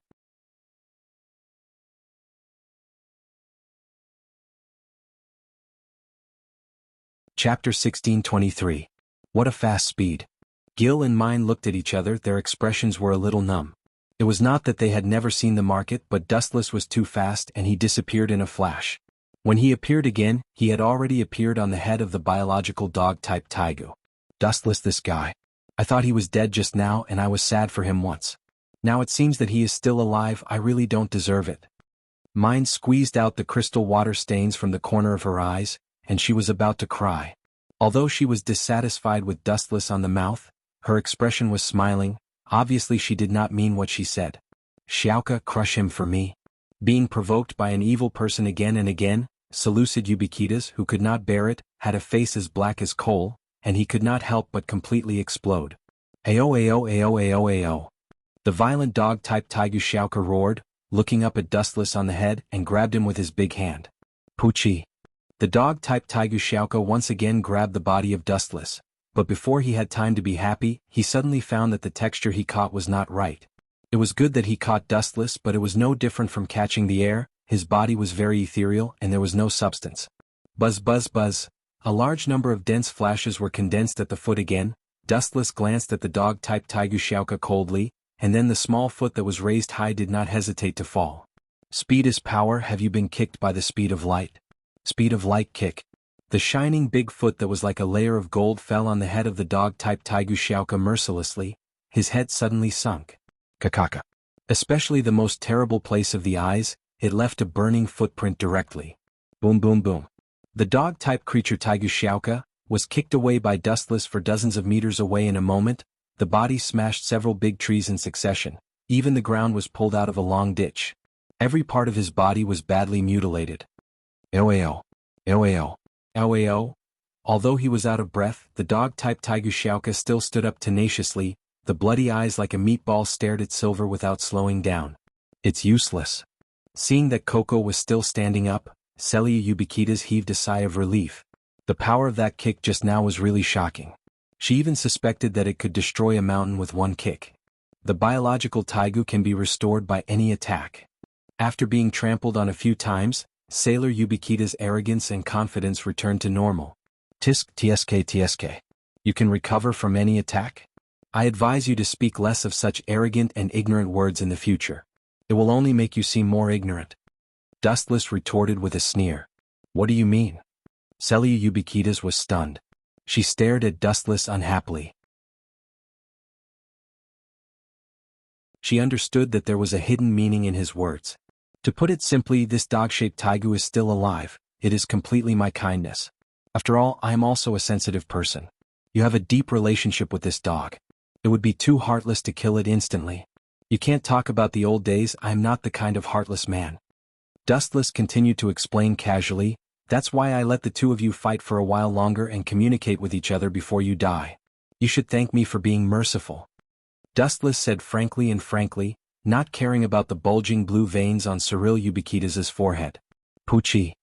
S1: Chapter 1623. What a fast speed. Gil and Mine looked at each other, their expressions were a little numb. It was not that they had never seen the market, but Dustless was too fast and he disappeared in a flash. When he appeared again, he had already appeared on the head of the biological dog-type Taigu. Dustless, this guy. I thought he was dead just now and I was sad for him once. Now it seems that he is still alive. I really don't deserve it. Mine squeezed out the crystal water stains from the corner of her eyes, and she was about to cry. Although she was dissatisfied with Dustless on the mouth, her expression was smiling. Obviously she did not mean what she said. Xiaoka, crush him for me. Being provoked by an evil person again and again, Seleucid Ubiquitas, who could not bear it, had a face as black as coal, and he could not help but completely explode. Ao ao ao ao ao. The violent dog-type Taigu Xiaoka roared, looking up at Dustless on the head, and grabbed him with his big hand. Puchi. The dog-type Taigu Xiaoka once again grabbed the body of Dustless, but before he had time to be happy, he suddenly found that the texture he caught was not right. It was good that he caught Dustless, but it was no different from catching the air. His body was very ethereal and there was no substance. Buzz buzz buzz. A large number of dense flashes were condensed at the foot again. Dustless glanced at the dog-type Taigu Xiaoka coldly, and then the small foot that was raised high did not hesitate to fall. Speed is power. Have you been kicked by the speed of light? Speed of light kick. The shining big foot that was like a layer of gold fell on the head of the dog-type Taigu Xiaoka mercilessly. His head suddenly sunk. Kakaka. Especially the most terrible place of the eyes, it left a burning footprint directly. Boom boom boom. The dog-type creature Taigu Xiaoka was kicked away by Dustless for dozens of meters away in a moment. The body smashed several big trees in succession. Even the ground was pulled out of a long ditch. Every part of his body was badly mutilated. Ao. Ao. Ao. Although he was out of breath, the dog-type Taigu Xiaoka still stood up tenaciously. The bloody eyes like a meatball stared at Silver without slowing down. It's useless. Seeing that Coco was still standing up, Celyu Ubiquitas heaved a sigh of relief. The power of that kick just now was really shocking. She even suspected that it could destroy a mountain with one kick. The biological Taigu can be restored by any attack. After being trampled on a few times, Sailor Ubiquita's arrogance and confidence returned to normal. Tisk tsk tsk. You can recover from any attack? I advise you to speak less of such arrogant and ignorant words in the future. It will only make you seem more ignorant. Dustless retorted with a sneer. What do you mean? Celia Ubiquitas was stunned. She stared at Dustless unhappily. She understood that there was a hidden meaning in his words. To put it simply, this dog-shaped taigu is still alive. It is completely my kindness. After all, I am also a sensitive person. You have a deep relationship with this dog. It would be too heartless to kill it instantly. You can't talk about the old days. I am not the kind of heartless man. Dustless continued to explain casually, that's why I let the two of you fight for a while longer and communicate with each other before you die. You should thank me for being merciful. Dustless said frankly, not caring about the bulging blue veins on Cyril Ubiquitas's forehead. Poochie.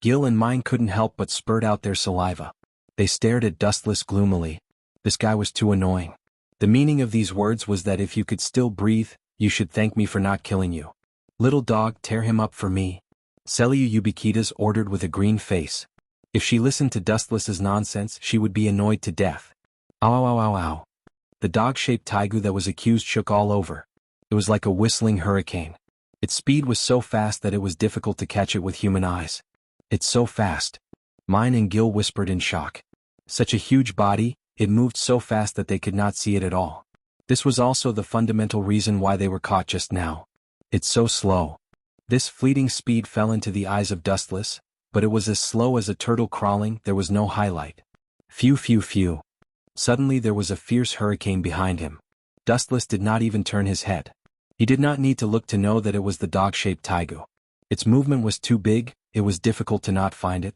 S1: Gil and mine couldn't help but spurt out their saliva. They stared at Dustless gloomily. This guy was too annoying. The meaning of these words was that if you could still breathe, you should thank me for not killing you. Little dog, tear him up for me. Celia Ubiquitas ordered with a green face. If she listened to Dustless's nonsense, she would be annoyed to death. Ow ow ow ow ow. The dog-shaped taigu that was accused shook all over. It was like a whistling hurricane. Its speed was so fast that it was difficult to catch it with human eyes. It's so fast. Mine and Gil whispered in shock. Such a huge body, it moved so fast that they could not see it at all. This was also the fundamental reason why they were caught just now. It's so slow. This fleeting speed fell into the eyes of Dustless, but it was as slow as a turtle crawling. There was no highlight. Phew phew phew. Suddenly there was a fierce hurricane behind him. Dustless did not even turn his head. He did not need to look to know that it was the dog-shaped taigu. Its movement was too big, it was difficult to not find it.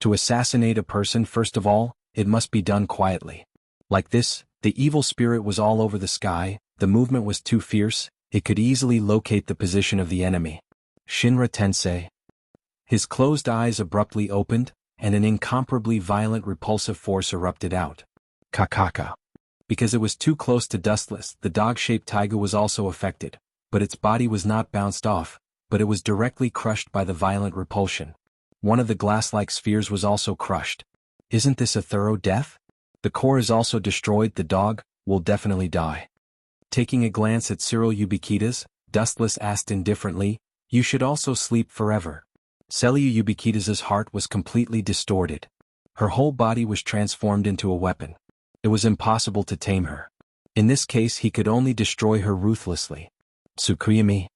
S1: To assassinate a person, first of all, it must be done quietly. Like this, the evil spirit was all over the sky, the movement was too fierce, it could easily locate the position of the enemy. Shinra Tensei. His closed eyes abruptly opened, and an incomparably violent repulsive force erupted out. Kakaka. Because it was too close to Dustless, the dog-shaped taigu was also affected, but its body was not bounced off, but it was directly crushed by the violent repulsion. One of the glass-like spheres was also crushed. Isn't this a thorough death? The core is also destroyed. The dog will definitely die. Taking a glance at Cyril Ubiquitas, Dustless asked indifferently, you should also sleep forever. Celia Ubiquitas's heart was completely distorted. Her whole body was transformed into a weapon. It was impossible to tame her. In this case he could only destroy her ruthlessly. Tsukuyami.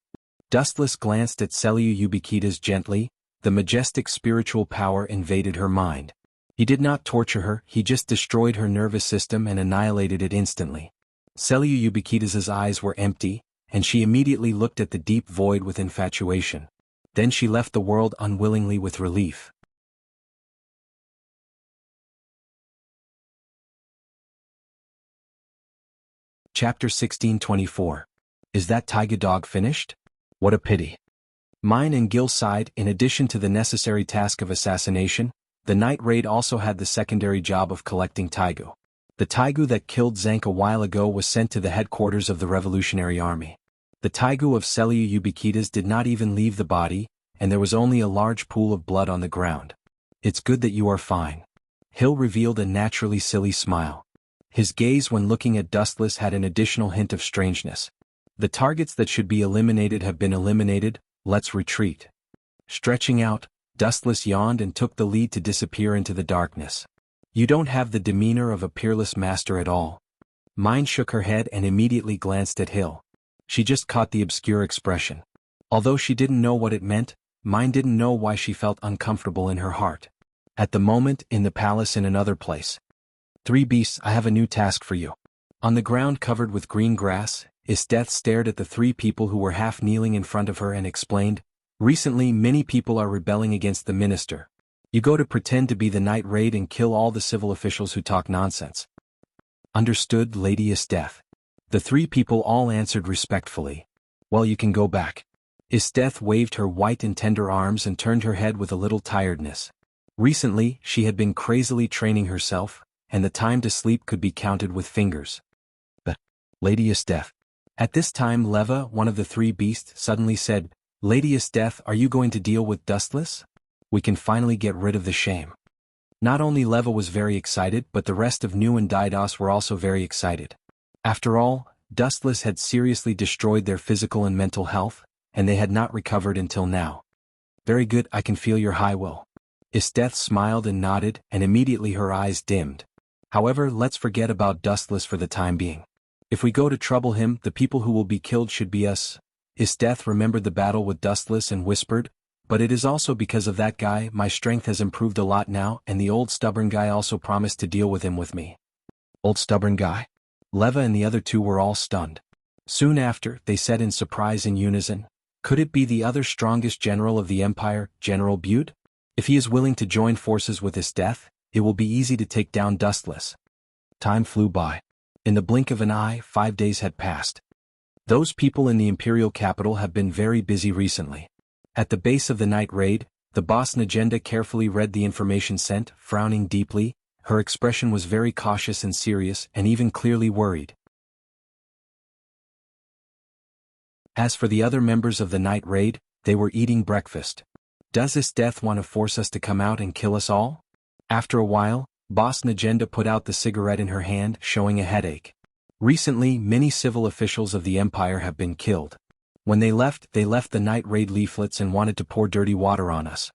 S1: Dustless glanced at Celia Ubiquitas gently. The majestic spiritual power invaded her mind. He did not torture her, he just destroyed her nervous system and annihilated it instantly. Celia Ubiquitas's eyes were empty, and she immediately looked at the deep void with infatuation. Then she left the world unwillingly with relief. Chapter 1624. Is that taiga dog finished? What a pity. Mine and Gil sighed. In addition to the necessary task of assassination, the night raid also had the secondary job of collecting taigu. The taigu that killed Zank a while ago was sent to the headquarters of the Revolutionary Army. The taigu of Celia Ubiquitas did not even leave the body, and there was only a large pool of blood on the ground. It's good that you are fine. Hill revealed a naturally silly smile. His gaze when looking at Dustless had an additional hint of strangeness. The targets that should be eliminated have been eliminated, let's retreat. Stretching out, Dustless yawned and took the lead to disappear into the darkness. You don't have the demeanor of a peerless master at all. Mine shook her head and immediately glanced at Hill. She just caught the obscure expression. Although she didn't know what it meant, Mine didn't know why she felt uncomfortable in her heart. At the moment, in the palace in another place. 3 beasts, I have a new task for you. On the ground covered with green grass, Isteth stared at the 3 people who were half kneeling in front of her and explained, recently many people are rebelling against the minister. You go to pretend to be the night raid and kill all the civil officials who talk nonsense. Understood, Lady Isteth. The 3 people all answered respectfully. Well, you can go back. Isteth waved her white and tender arms and turned her head with a little tiredness. Recently, she had been crazily training herself, and the time to sleep could be counted with fingers. But, Lady Isteth. At this time Leva, one of the 3 beasts, suddenly said, Lady Isteth, are you going to deal with Dustless? We can finally get rid of the shame. Not only Leva was very excited, but the rest of Nu and Didos were also very excited. After all, Dustless had seriously destroyed their physical and mental health, and they had not recovered until now. Very good, I can feel your high will. Isteth smiled and nodded, and immediately her eyes dimmed. However, let's forget about Dustless for the time being. If we go to trouble him, the people who will be killed should be us. Isteth remembered the battle with Dustless and whispered, but it is also because of that guy my strength has improved a lot now, and the old stubborn guy also promised to deal with him with me. Old stubborn guy? Leva and the other two were all stunned. Soon after, they said in surprise in unison, could it be the other strongest general of the Empire, General Butte? If he is willing to join forces with Isteth, it will be easy to take down Dustless. Time flew by. In the blink of an eye, 5 days had passed. Those people in the Imperial capital have been very busy recently. At the base of the night raid, the boss Najenda carefully read the information sent, frowning deeply. Her expression was very cautious and serious, and even clearly worried. As for the other members of the night raid, they were eating breakfast. Does Isteth want to force us to come out and kill us all? After a while, Boss Najenda put out the cigarette in her hand, showing a headache. Recently, many civil officials of the Empire have been killed. When they left the night raid leaflets and wanted to pour dirty water on us.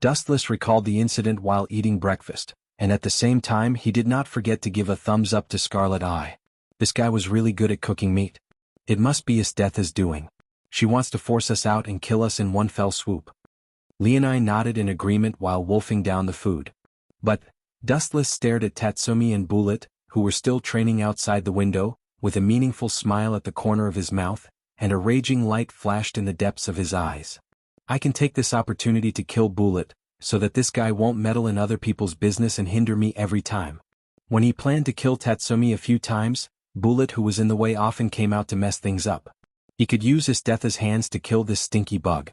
S1: Dustless recalled the incident while eating breakfast, and at the same time he did not forget to give a thumbs up to Scarlet Eye. This guy was really good at cooking meat. It must be Isteth's doing. She wants to force us out and kill us in one fell swoop. Leonine nodded in agreement while wolfing down the food. But Dustless stared at Tatsumi and Bulit, who were still training outside the window, with a meaningful smile at the corner of his mouth, and a raging light flashed in the depths of his eyes. I can take this opportunity to kill Bulit, so that this guy won't meddle in other people's business and hinder me every time. When he planned to kill Tatsumi a few times, Bulit, who was in the way, often came out to mess things up. He could use Isteth's hands to kill this stinky bug.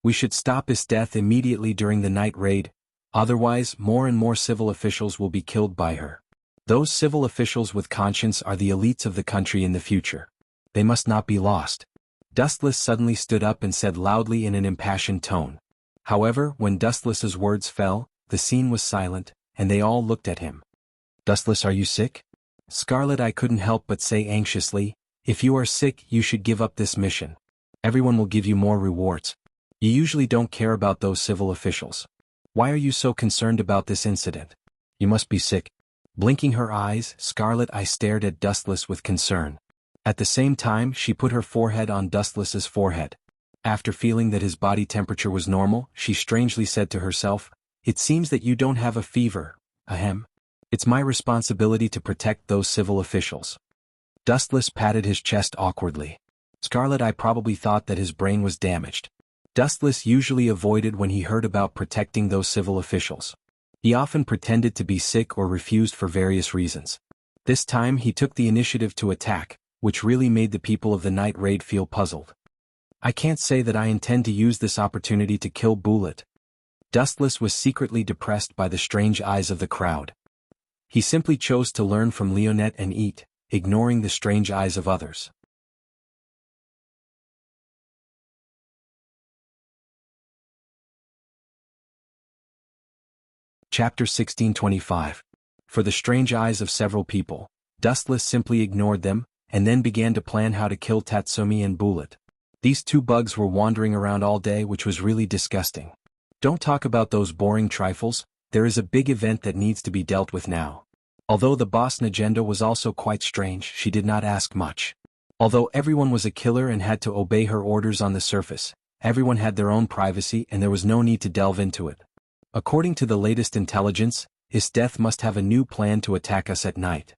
S1: We should stop Isteth immediately during the night raid, otherwise more and more civil officials will be killed by her. Those civil officials with conscience are the elites of the country in the future. They must not be lost. Dustless suddenly stood up and said loudly in an impassioned tone. However, when Dustless's words fell, the scene was silent, and they all looked at him. Dustless, are you sick? Scarlet Eye couldn't help but say anxiously, if you are sick, you should give up this mission. Everyone will give you more rewards. You usually don't care about those civil officials. Why are you so concerned about this incident? You must be sick. Blinking her eyes, Scarlet Eye stared at Dustless with concern. At the same time, she put her forehead on Dustless's forehead. After feeling that his body temperature was normal, she strangely said to herself, it seems that you don't have a fever, ahem. It's my responsibility to protect those civil officials. Dustless patted his chest awkwardly. Scarlet Eye probably thought that his brain was damaged. Dustless usually avoided when he heard about protecting those civil officials. He often pretended to be sick or refused for various reasons. This time he took the initiative to attack, which really made the people of the night raid feel puzzled. I can't say that I intend to use this opportunity to kill Bulit. Dustless was secretly depressed by the strange eyes of the crowd. He simply chose to learn from Leonette and eat, ignoring the strange eyes of others. Chapter 1625. For the strange eyes of several people, Dustless simply ignored them, and then began to plan how to kill Tatsumi and Bulit. These two bugs were wandering around all day, which was really disgusting. Don't talk about those boring trifles, there is a big event that needs to be dealt with now. Although the boss Najenda was also quite strange, she did not ask much. Although everyone was a killer and had to obey her orders on the surface, everyone had their own privacy and there was no need to delve into it. According to the latest intelligence, Isteth must have a new plan to attack us at night.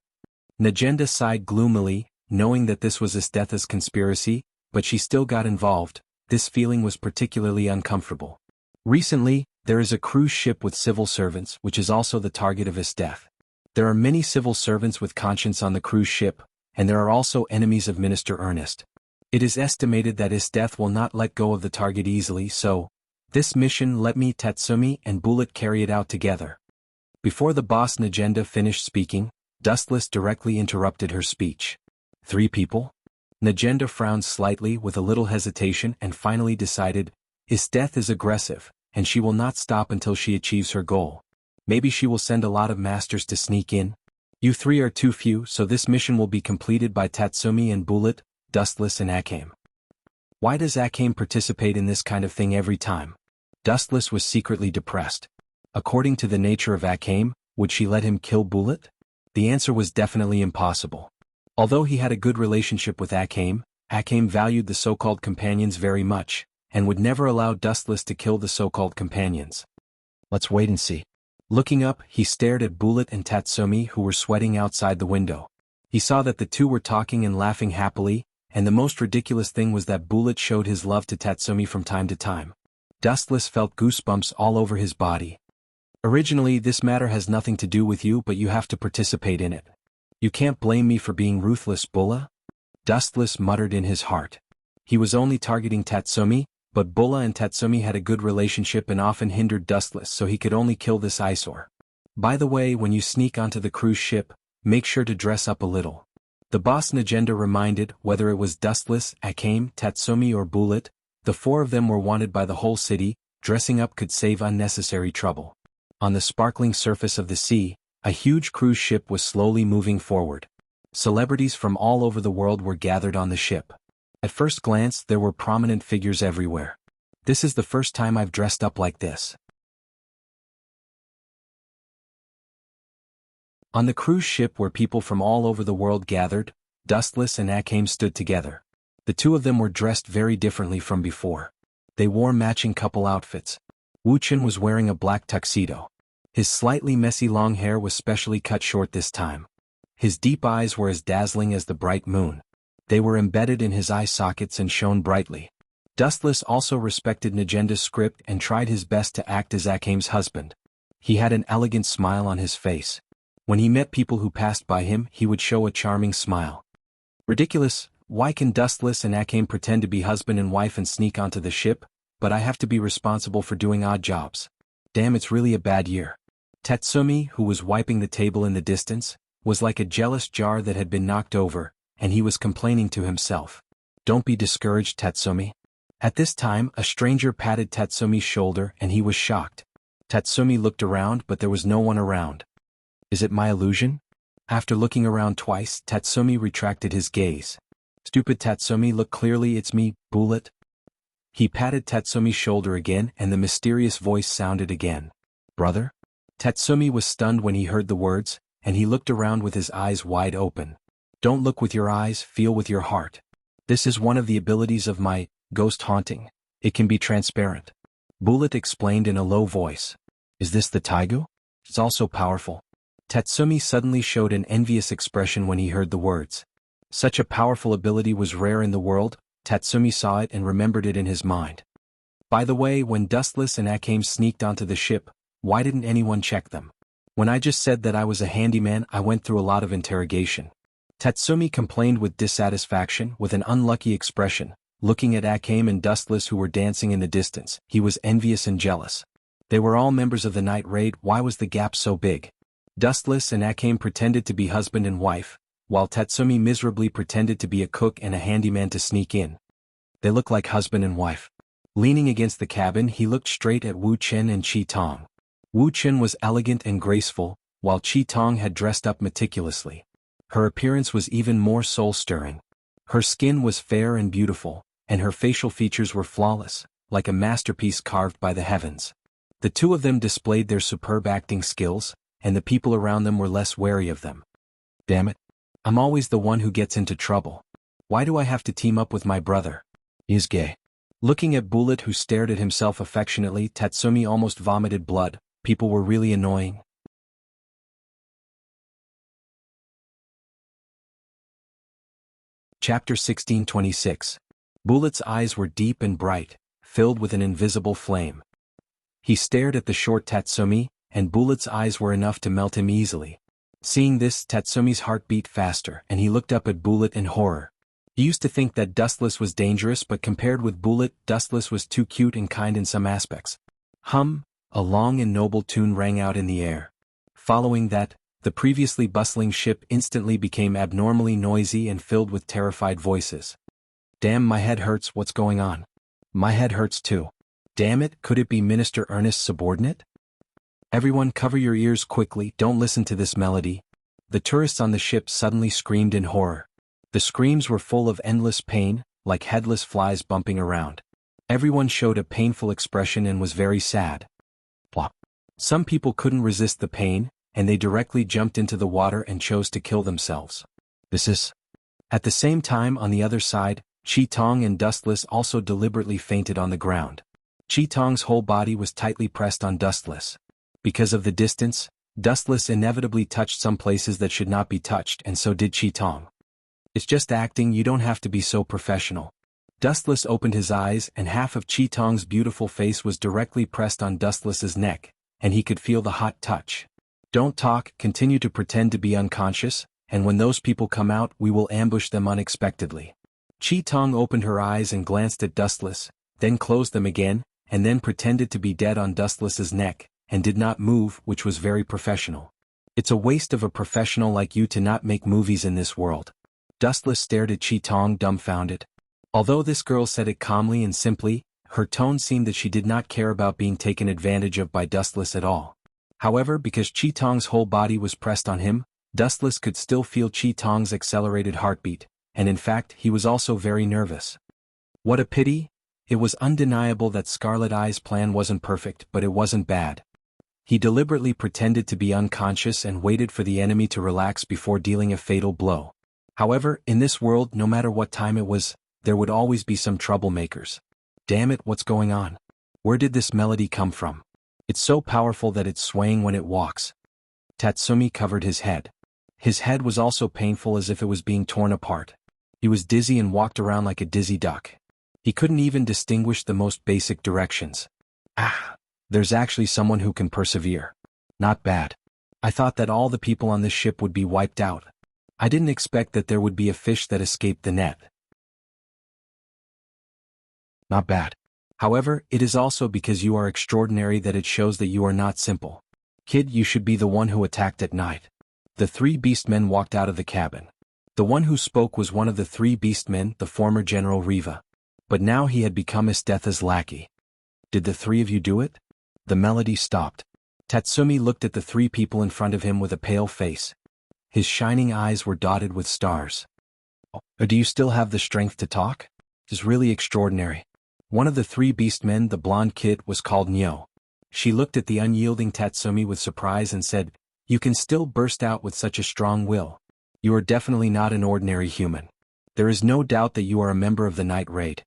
S1: Najenda sighed gloomily, knowing that this was Isteth's conspiracy, but she still got involved. This feeling was particularly uncomfortable. Recently, there is a cruise ship with civil servants, which is also the target of Isteth. There are many civil servants with conscience on the cruise ship, and there are also enemies of Minister Ernest. It is estimated that Isteth will not let go of the target easily, so this mission let me, Tatsumi, and Bulit carry it out together. Before the boss Najenda finished speaking, Dustless directly interrupted her speech. 3 people? Najenda frowned slightly with a little hesitation and finally decided, Isteth is aggressive, and she will not stop until she achieves her goal. Maybe she will send a lot of masters to sneak in. You three are too few, so this mission will be completed by Tatsumi and Bullet, Dustless and Akame. Why does Akame participate in this kind of thing every time? Dustless was secretly depressed. According to the nature of Akame, would she let him kill Bullet? The answer was definitely impossible. Although he had a good relationship with Akame, Akame valued the so-called companions very much, and would never allow Dustless to kill the so-called companions. Let's wait and see. Looking up, he stared at Bullet and Tatsumi, who were sweating outside the window. He saw that the two were talking and laughing happily, and the most ridiculous thing was that Bullet showed his love to Tatsumi from time to time. Dustless felt goosebumps all over his body. Originally, this matter has nothing to do with you, but you have to participate in it. You can't blame me for being ruthless, Bulla? Dustless muttered in his heart. He was only targeting Tatsumi, but Bulla and Tatsumi had a good relationship and often hindered Dustless, so he could only kill this eyesore. By the way, when you sneak onto the cruise ship, make sure to dress up a little. The boss Najenda reminded, whether it was Dustless, Akame, Tatsumi or Bullet, the four of them were wanted by the whole city. Dressing up could save unnecessary trouble. On the sparkling surface of the sea, a huge cruise ship was slowly moving forward. Celebrities from all over the world were gathered on the ship. At first glance, there were prominent figures everywhere. This is the first time I've dressed up like this. On the cruise ship where people from all over the world gathered, Dustless and Akame stood together. The two of them were dressed very differently from before. They wore matching couple outfits. Wuxia was wearing a black tuxedo. His slightly messy long hair was specially cut short this time. His deep eyes were as dazzling as the bright moon. They were embedded in his eye sockets and shone brightly. Dustless also respected Najenda's script and tried his best to act as Akame's husband. He had an elegant smile on his face. When he met people who passed by him, he would show a charming smile. Ridiculous, why can Dustless and Akame pretend to be husband and wife and sneak onto the ship, but I have to be responsible for doing odd jobs? Damn, it's really a bad year. Tatsumi, who was wiping the table in the distance, was like a jealous jar that had been knocked over, and he was complaining to himself. Don't be discouraged, Tatsumi. At this time, a stranger patted Tatsumi's shoulder and he was shocked. Tatsumi looked around, but there was no one around. Is it my illusion? After looking around twice, Tatsumi retracted his gaze. Stupid Tatsumi, look clearly, it's me, Bullet. He patted Tatsumi's shoulder again and the mysterious voice sounded again. Brother? Tatsumi was stunned when he heard the words, and he looked around with his eyes wide open. Don't look with your eyes, feel with your heart. This is one of the abilities of my ghost haunting. It can be transparent. Bullet explained in a low voice. Is this the Taigu? It's also powerful. Tatsumi suddenly showed an envious expression when he heard the words. Such a powerful ability was rare in the world. Tatsumi saw it and remembered it in his mind. By the way, when Dustless and Akame sneaked onto the ship, why didn't anyone check them? When I just said that I was a handyman, I went through a lot of interrogation. Tatsumi complained with dissatisfaction, with an unlucky expression, looking at Akame and Dustless who were dancing in the distance. He was envious and jealous. They were all members of the night raid. Why was the gap so big? Dustless and Akame pretended to be husband and wife, while Tatsumi miserably pretended to be a cook and a handyman to sneak in. They look like husband and wife. Leaning against the cabin, he looked straight at Wu Chen and Chi Tong. Wu Chen was elegant and graceful, while Chi Tong had dressed up meticulously. Her appearance was even more soul-stirring. Her skin was fair and beautiful, and her facial features were flawless, like a masterpiece carved by the heavens. The two of them displayed their superb acting skills, and the people around them were less wary of them. Damn it. I'm always the one who gets into trouble. Why do I have to team up with my brother? He's gay. Looking at Bullet, who stared at himself affectionately, Tatsumi almost vomited blood. People were really annoying. Chapter 1626. Bullet's eyes were deep and bright, filled with an invisible flame. He stared at the short Tatsumi, and Bullet's eyes were enough to melt him easily. Seeing this, Tatsumi's heart beat faster, and he looked up at Bullet in horror. He used to think that Dustless was dangerous, but compared with Bullet, Dustless was too cute and kind in some aspects. A long and noble tune rang out in the air. Following that, the previously bustling ship instantly became abnormally noisy and filled with terrified voices. Damn, my head hurts, what's going on? My head hurts too. Damn it, could it be Minister Ernest's subordinate? Everyone cover your ears quickly, don't listen to this melody. The tourists on the ship suddenly screamed in horror. The screams were full of endless pain, like headless flies bumping around. Everyone showed a painful expression and was very sad. Plop. Some people couldn't resist the pain, and they directly jumped into the water and chose to kill themselves. At the same time, on the other side, Chi Tong and Dustless also deliberately fainted on the ground. Chi Tong's whole body was tightly pressed on Dustless. Because of the distance, Dustless inevitably touched some places that should not be touched, and so did Chi Tong. It's just acting, you don't have to be so professional. Dustless opened his eyes and half of Chi Tong's beautiful face was directly pressed on Dustless's neck, and he could feel the hot touch. Don't talk, continue to pretend to be unconscious, and when those people come out we will ambush them unexpectedly. Chi Tong opened her eyes and glanced at Dustless, then closed them again, and then pretended to be dead on Dustless's neck, and did not move, which was very professional. It's a waste of a professional like you to not make movies in this world. Dustless stared at Chi Tong dumbfounded. Although this girl said it calmly and simply, her tone seemed that she did not care about being taken advantage of by Dustless at all. However, because Chi Tong's whole body was pressed on him, Dustless could still feel Chi Tong's accelerated heartbeat, and in fact he was also very nervous. What a pity! It was undeniable that Scarlet Eye's plan wasn't perfect, but it wasn't bad. He deliberately pretended to be unconscious and waited for the enemy to relax before dealing a fatal blow. However, in this world, no matter what time it was, there would always be some troublemakers. Damn it, what's going on? Where did this melody come from? It's so powerful that it's swaying when it walks. Tatsumi covered his head. His head was also painful as if it was being torn apart. He was dizzy and walked around like a dizzy duck. He couldn't even distinguish the most basic directions. There's actually someone who can persevere. Not bad. I thought that all the people on this ship would be wiped out. I didn't expect that there would be a fish that escaped the net. Not bad. However, it is also because you are extraordinary that it shows that you are not simple. Kid, you should be the one who attacked at night. The three beastmen walked out of the cabin. The one who spoke was one of the three beastmen, the former General Riva. But now he had become Estetha's lackey. Did the three of you do it? The melody stopped. Tatsumi looked at the three people in front of him with a pale face. His shining eyes were dotted with stars. Do you still have the strength to talk? It's really extraordinary. One of the three beastmen, the blonde kid, was called Nyo. She looked at the unyielding Tatsumi with surprise and said, "You can still burst out with such a strong will. You are definitely not an ordinary human. There is no doubt that you are a member of the night raid.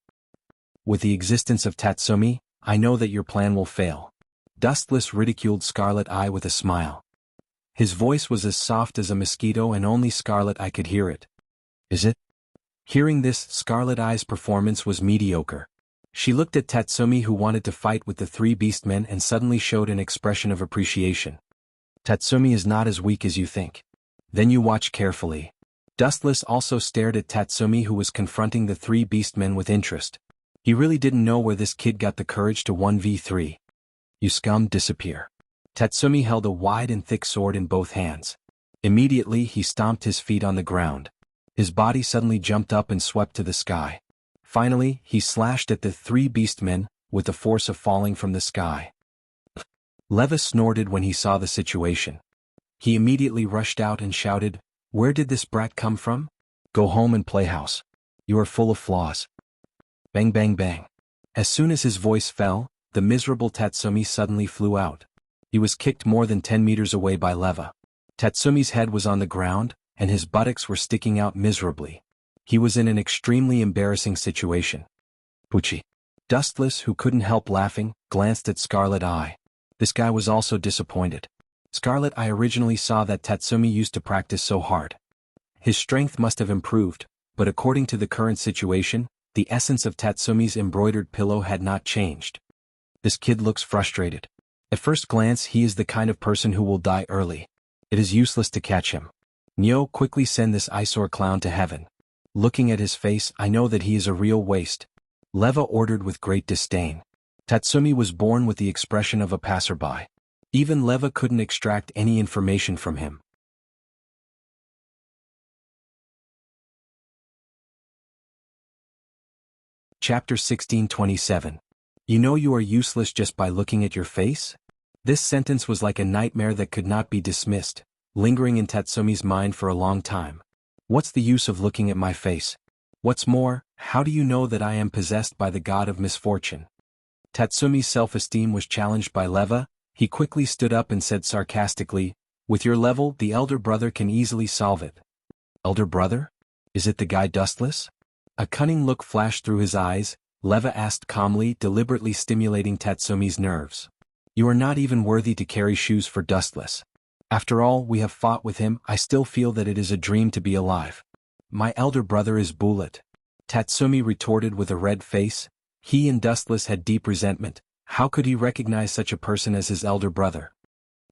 S1: With the existence of Tatsumi, I know that your plan will fail." Dustless ridiculed Scarlet Eye with a smile. His voice was as soft as a mosquito and only Scarlet Eye could hear it. Is it? Hearing this, Scarlet Eye's performance was mediocre. She looked at Tatsumi, who wanted to fight with the three beastmen, and suddenly showed an expression of appreciation. Tatsumi is not as weak as you think. Then you watch carefully. Dustless also stared at Tatsumi, who was confronting the three beastmen with interest. He really didn't know where this kid got the courage to 1v3. You scum, disappear. Tatsumi held a wide and thick sword in both hands. Immediately he stomped his feet on the ground. His body suddenly jumped up and swept to the sky. Finally, he slashed at the three beastmen, with the force of falling from the sky. Leva snorted when he saw the situation. He immediately rushed out and shouted, "Where did this brat come from? Go home and play house. You are full of flaws." Bang bang bang. As soon as his voice fell, the miserable Tatsumi suddenly flew out. He was kicked more than 10 meters away by Leva. Tatsumi's head was on the ground, and his buttocks were sticking out miserably. He was in an extremely embarrassing situation. Pucci. Dustless, who couldn't help laughing, glanced at Scarlet Eye. This guy was also disappointed. Scarlet Eye originally saw that Tatsumi used to practice so hard. His strength must have improved, but according to the current situation, the essence of Tatsumi's embroidered pillow had not changed. This kid looks frustrated. At first glance, he is the kind of person who will die early. It is useless to catch him. Nyo, quickly send this eyesore clown to heaven. Looking at his face, I know that he is a real waste. Leva ordered with great disdain. Tatsumi was born with the expression of a passerby. Even Leva couldn't extract any information from him. Chapter 1627. You know you are useless just by looking at your face? This sentence was like a nightmare that could not be dismissed. lingering in Tatsumi's mind for a long time. What's the use of looking at my face? What's more, how do you know that I am possessed by the god of misfortune? Tatsumi's self-esteem was challenged by Leva. He quickly stood up and said sarcastically, "With your level, the elder brother can easily solve it." Elder brother? Is it the guy Dustless? A cunning look flashed through his eyes. Leva asked calmly, deliberately stimulating Tatsumi's nerves. "You are not even worthy to carry shoes for Dustless. After all we have fought with him, I still feel that it is a dream to be alive." "My elder brother is Bullet," Tatsumi retorted with a red face. He and Dustless had deep resentment. How could he recognize such a person as his elder brother?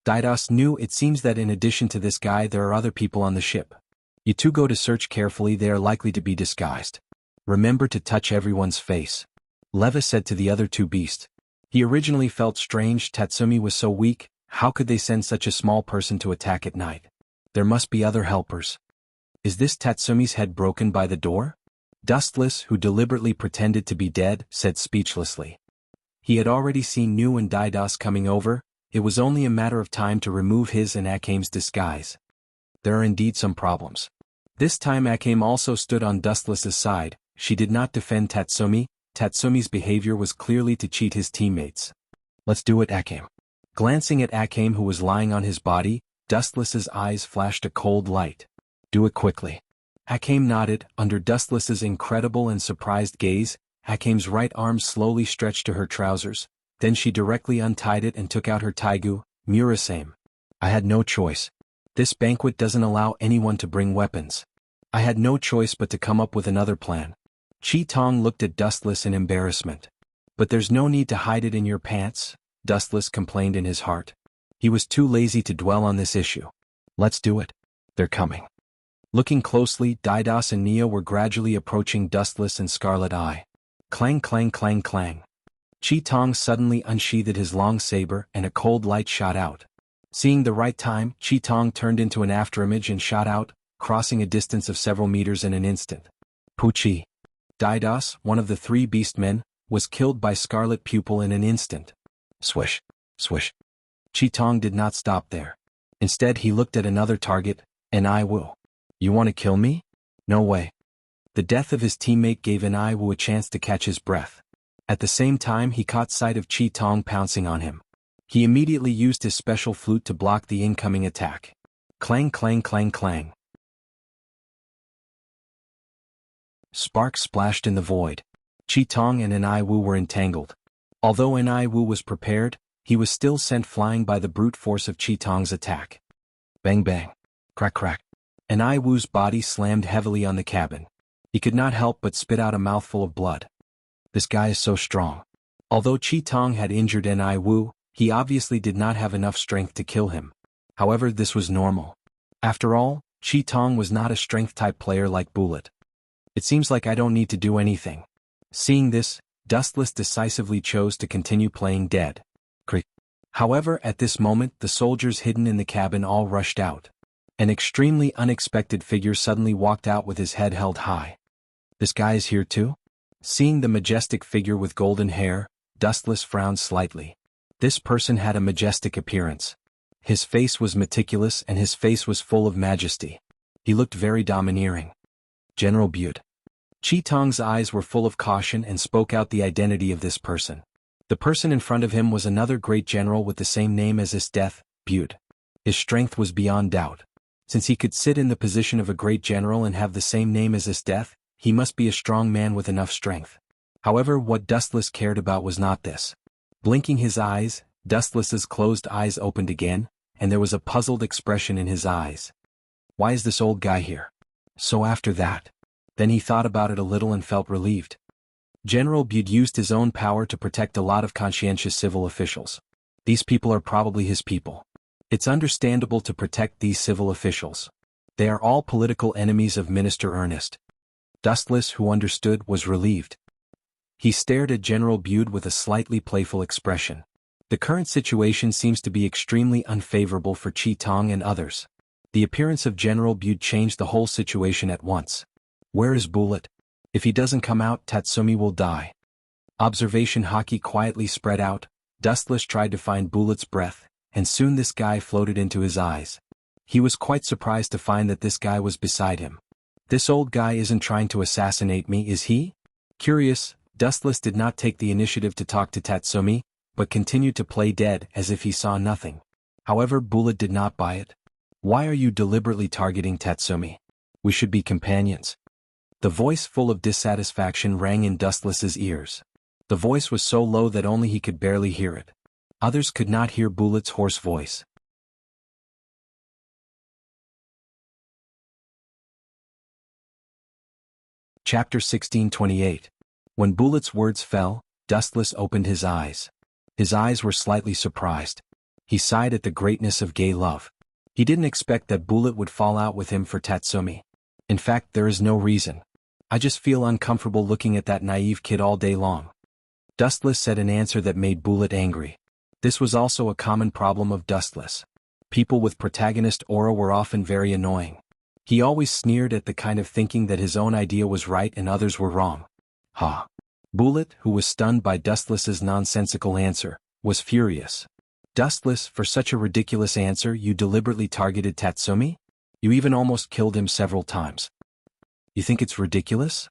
S1: Didos knew. It seems that in addition to this guy there are other people on the ship. You two go to search carefully, they are likely to be disguised. Remember to touch everyone's face. Leva said to the other two beasts. He originally felt strange. Tatsumi was so weak, how could they send such a small person to attack at night? There must be other helpers. Is this Tatsumi's head broken by the door? Dustless, who deliberately pretended to be dead, said speechlessly. He had already seen Nu and Didos coming over. It was only a matter of time to remove his and Akame's disguise. There are indeed some problems. This time Akame also stood on Dustless's side. She did not defend Tatsumi. Tatsumi's behavior was clearly to cheat his teammates. "Let's do it, Akame." Glancing at Akame, who was lying on his body, Dustless's eyes flashed a cold light. "Do it quickly." Akame nodded. Under Dustless's incredible and surprised gaze, Akame's right arm slowly stretched to her trousers. Then she directly untied it and took out her taigu, Murasame. "I had no choice. This banquet doesn't allow anyone to bring weapons. I had no choice but to come up with another plan." Chi Tong looked at Dustless in embarrassment. "But there's no need to hide it in your pants," Dustless complained in his heart. He was too lazy to dwell on this issue. "Let's do it. They're coming." Looking closely, Didos and Neo were gradually approaching Dustless and Scarlet Eye. Clang clang clang clang. Chi Tong suddenly unsheathed his long saber and a cold light shot out. Seeing the right time, Chi Tong turned into an afterimage and shot out, crossing a distance of several meters in an instant. Puchi. Didos, one of the three beastmen, was killed by Scarlet Pupil in an instant. Swish. Swish. Chi Tong did not stop there. Instead he looked at another target, Enai. "You want to kill me? No way." The death of his teammate gave Enai a chance to catch his breath. At the same time he caught sight of Chi Tong pouncing on him. He immediately used his special flute to block the incoming attack. Clang clang clang clang. Sparks splashed in the void. Chi Tong and Enai were entangled. Although Enai was prepared, he was still sent flying by the brute force of Chi Tong's attack. Bang bang. Crack crack. Enai body slammed heavily on the cabin. He could not help but spit out a mouthful of blood. This guy is so strong. Although Chi Tong had injured Enai, he obviously did not have enough strength to kill him. However, this was normal. After all, Chi Tong was not a strength-type player like Bullet. "It seems like I don't need to do anything." Seeing this, Dustless decisively chose to continue playing dead. However, at this moment the soldiers hidden in the cabin all rushed out. An extremely unexpected figure suddenly walked out with his head held high. "This guy is here too?" Seeing the majestic figure with golden hair, Dustless frowned slightly. This person had a majestic appearance. His face was meticulous and his face was full of majesty. He looked very domineering. General Butte. Chi Tong's eyes were full of caution and spoke out the identity of this person. The person in front of him was another great general with the same name as his death, Butte. His strength was beyond doubt. Since he could sit in the position of a great general and have the same name as his death, he must be a strong man with enough strength. However, what Dustless cared about was not this. Blinking his eyes, Dustless's closed eyes opened again, and there was a puzzled expression in his eyes. "Why is this old guy here?" So after that. Then he thought about it a little and felt relieved. General Butte used his own power to protect a lot of conscientious civil officials. These people are probably his people. It's understandable to protect these civil officials. They are all political enemies of Minister Ernest. Dustless, who understood, was relieved. He stared at General Butte with a slightly playful expression. The current situation seems to be extremely unfavorable for Chi Tong and others. The appearance of General Butte changed the whole situation at once. Where is Bullet? If he doesn't come out, Tatsumi will die. Observation hockey quietly spread out. Dustless tried to find Bullet's breath, and soon this guy floated into his eyes. He was quite surprised to find that this guy was beside him. This old guy isn't trying to assassinate me, is he? Curious, Dustless did not take the initiative to talk to Tatsumi, but continued to play dead as if he saw nothing. However, Bullet did not buy it. Why are you deliberately targeting Tatsumi? We should be companions. The voice full of dissatisfaction rang in Dustless's ears. The voice was so low that only he could barely hear it. Others could not hear Bullet's hoarse voice. Chapter 1628. When Bullet's words fell, Dustless opened his eyes. His eyes were slightly surprised. He sighed at the greatness of gay love. He didn't expect that Bullet would fall out with him for Tatsumi. In fact, there is no reason. I just feel uncomfortable looking at that naive kid all day long. Dustless said an answer that made Bullet angry. This was also a common problem of Dustless. People with protagonist aura were often very annoying. He always sneered at the kind of thinking that his own idea was right and others were wrong. Ha! Bullet, who was stunned by Dustless's nonsensical answer, was furious. Dustless, for such a ridiculous answer you deliberately targeted Tatsumi? You even almost killed him several times. You think it's ridiculous?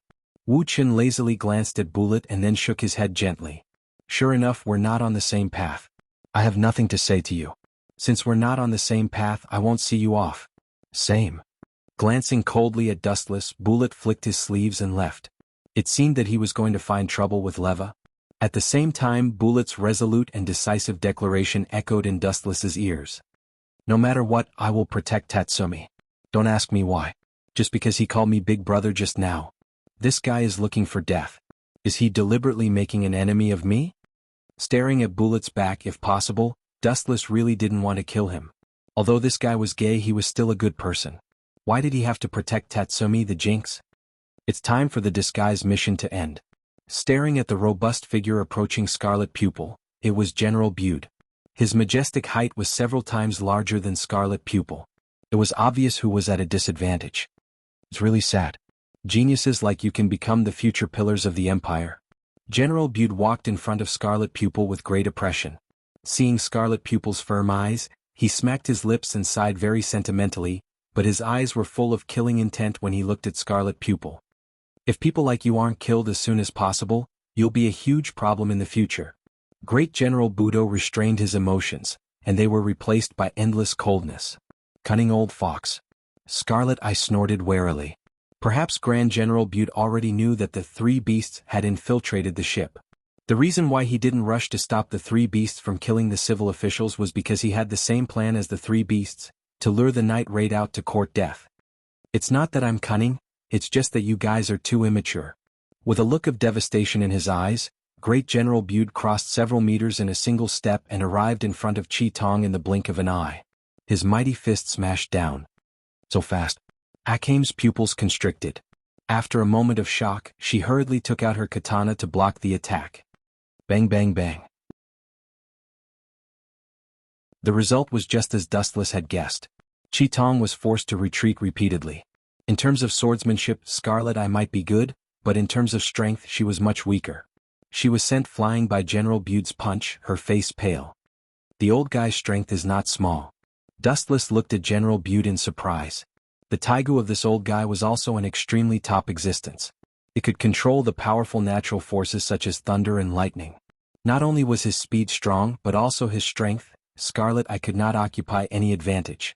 S1: Wu Chen lazily glanced at Bullet and then shook his head gently. Sure enough, we're not on the same path. I have nothing to say to you. Since we're not on the same path, I won't see you off. Same. Glancing coldly at Dustless, Bullet flicked his sleeves and left. It seemed that he was going to find trouble with Leva. At the same time, Bullet's resolute and decisive declaration echoed in Dustless's ears. No matter what, I will protect Tatsumi. Don't ask me why. Just because he called me big brother just now. This guy is looking for death. Is he deliberately making an enemy of me? Staring at Bullet's back if possible, Dustless really didn't want to kill him. Although this guy was gay, he was still a good person. Why did he have to protect Tatsumi the Jinx? It's time for the disguise mission to end. Staring at the robust figure approaching Scarlet Pupil, it was General Bude. His majestic height was several times larger than Scarlet Pupil. It was obvious who was at a disadvantage. It's really sad. Geniuses like you can become the future pillars of the Empire. General Bude walked in front of Scarlet Pupil with great oppression. Seeing Scarlet Pupil's firm eyes, he smacked his lips and sighed very sentimentally, but his eyes were full of killing intent when he looked at Scarlet Pupil. If people like you aren't killed as soon as possible, you'll be a huge problem in the future. Great General Budo restrained his emotions, and they were replaced by endless coldness. Cunning old fox. Scarlet Eye snorted warily. Perhaps Grand General Bude already knew that the three beasts had infiltrated the ship. The reason why he didn't rush to stop the three beasts from killing the civil officials was because he had the same plan as the three beasts, to lure the night raid out to court death. It's not that I'm cunning, it's just that you guys are too immature. With a look of devastation in his eyes, Great General Bude crossed several meters in a single step and arrived in front of Chi Tong in the blink of an eye. His mighty fist smashed down. So fast. Akame's pupils constricted. After a moment of shock, she hurriedly took out her katana to block the attack. Bang bang bang. The result was just as Dustless had guessed. Chi Tong was forced to retreat repeatedly. In terms of swordsmanship, Scarlet Eye might be good, but in terms of strength she was much weaker. She was sent flying by General Bude's punch, her face pale. The old guy's strength is not small. Dustless looked at General Bude in surprise. The Taigu of this old guy was also an extremely top existence. It could control the powerful natural forces such as thunder and lightning. Not only was his speed strong but also his strength. Scarlet Eye could not occupy any advantage.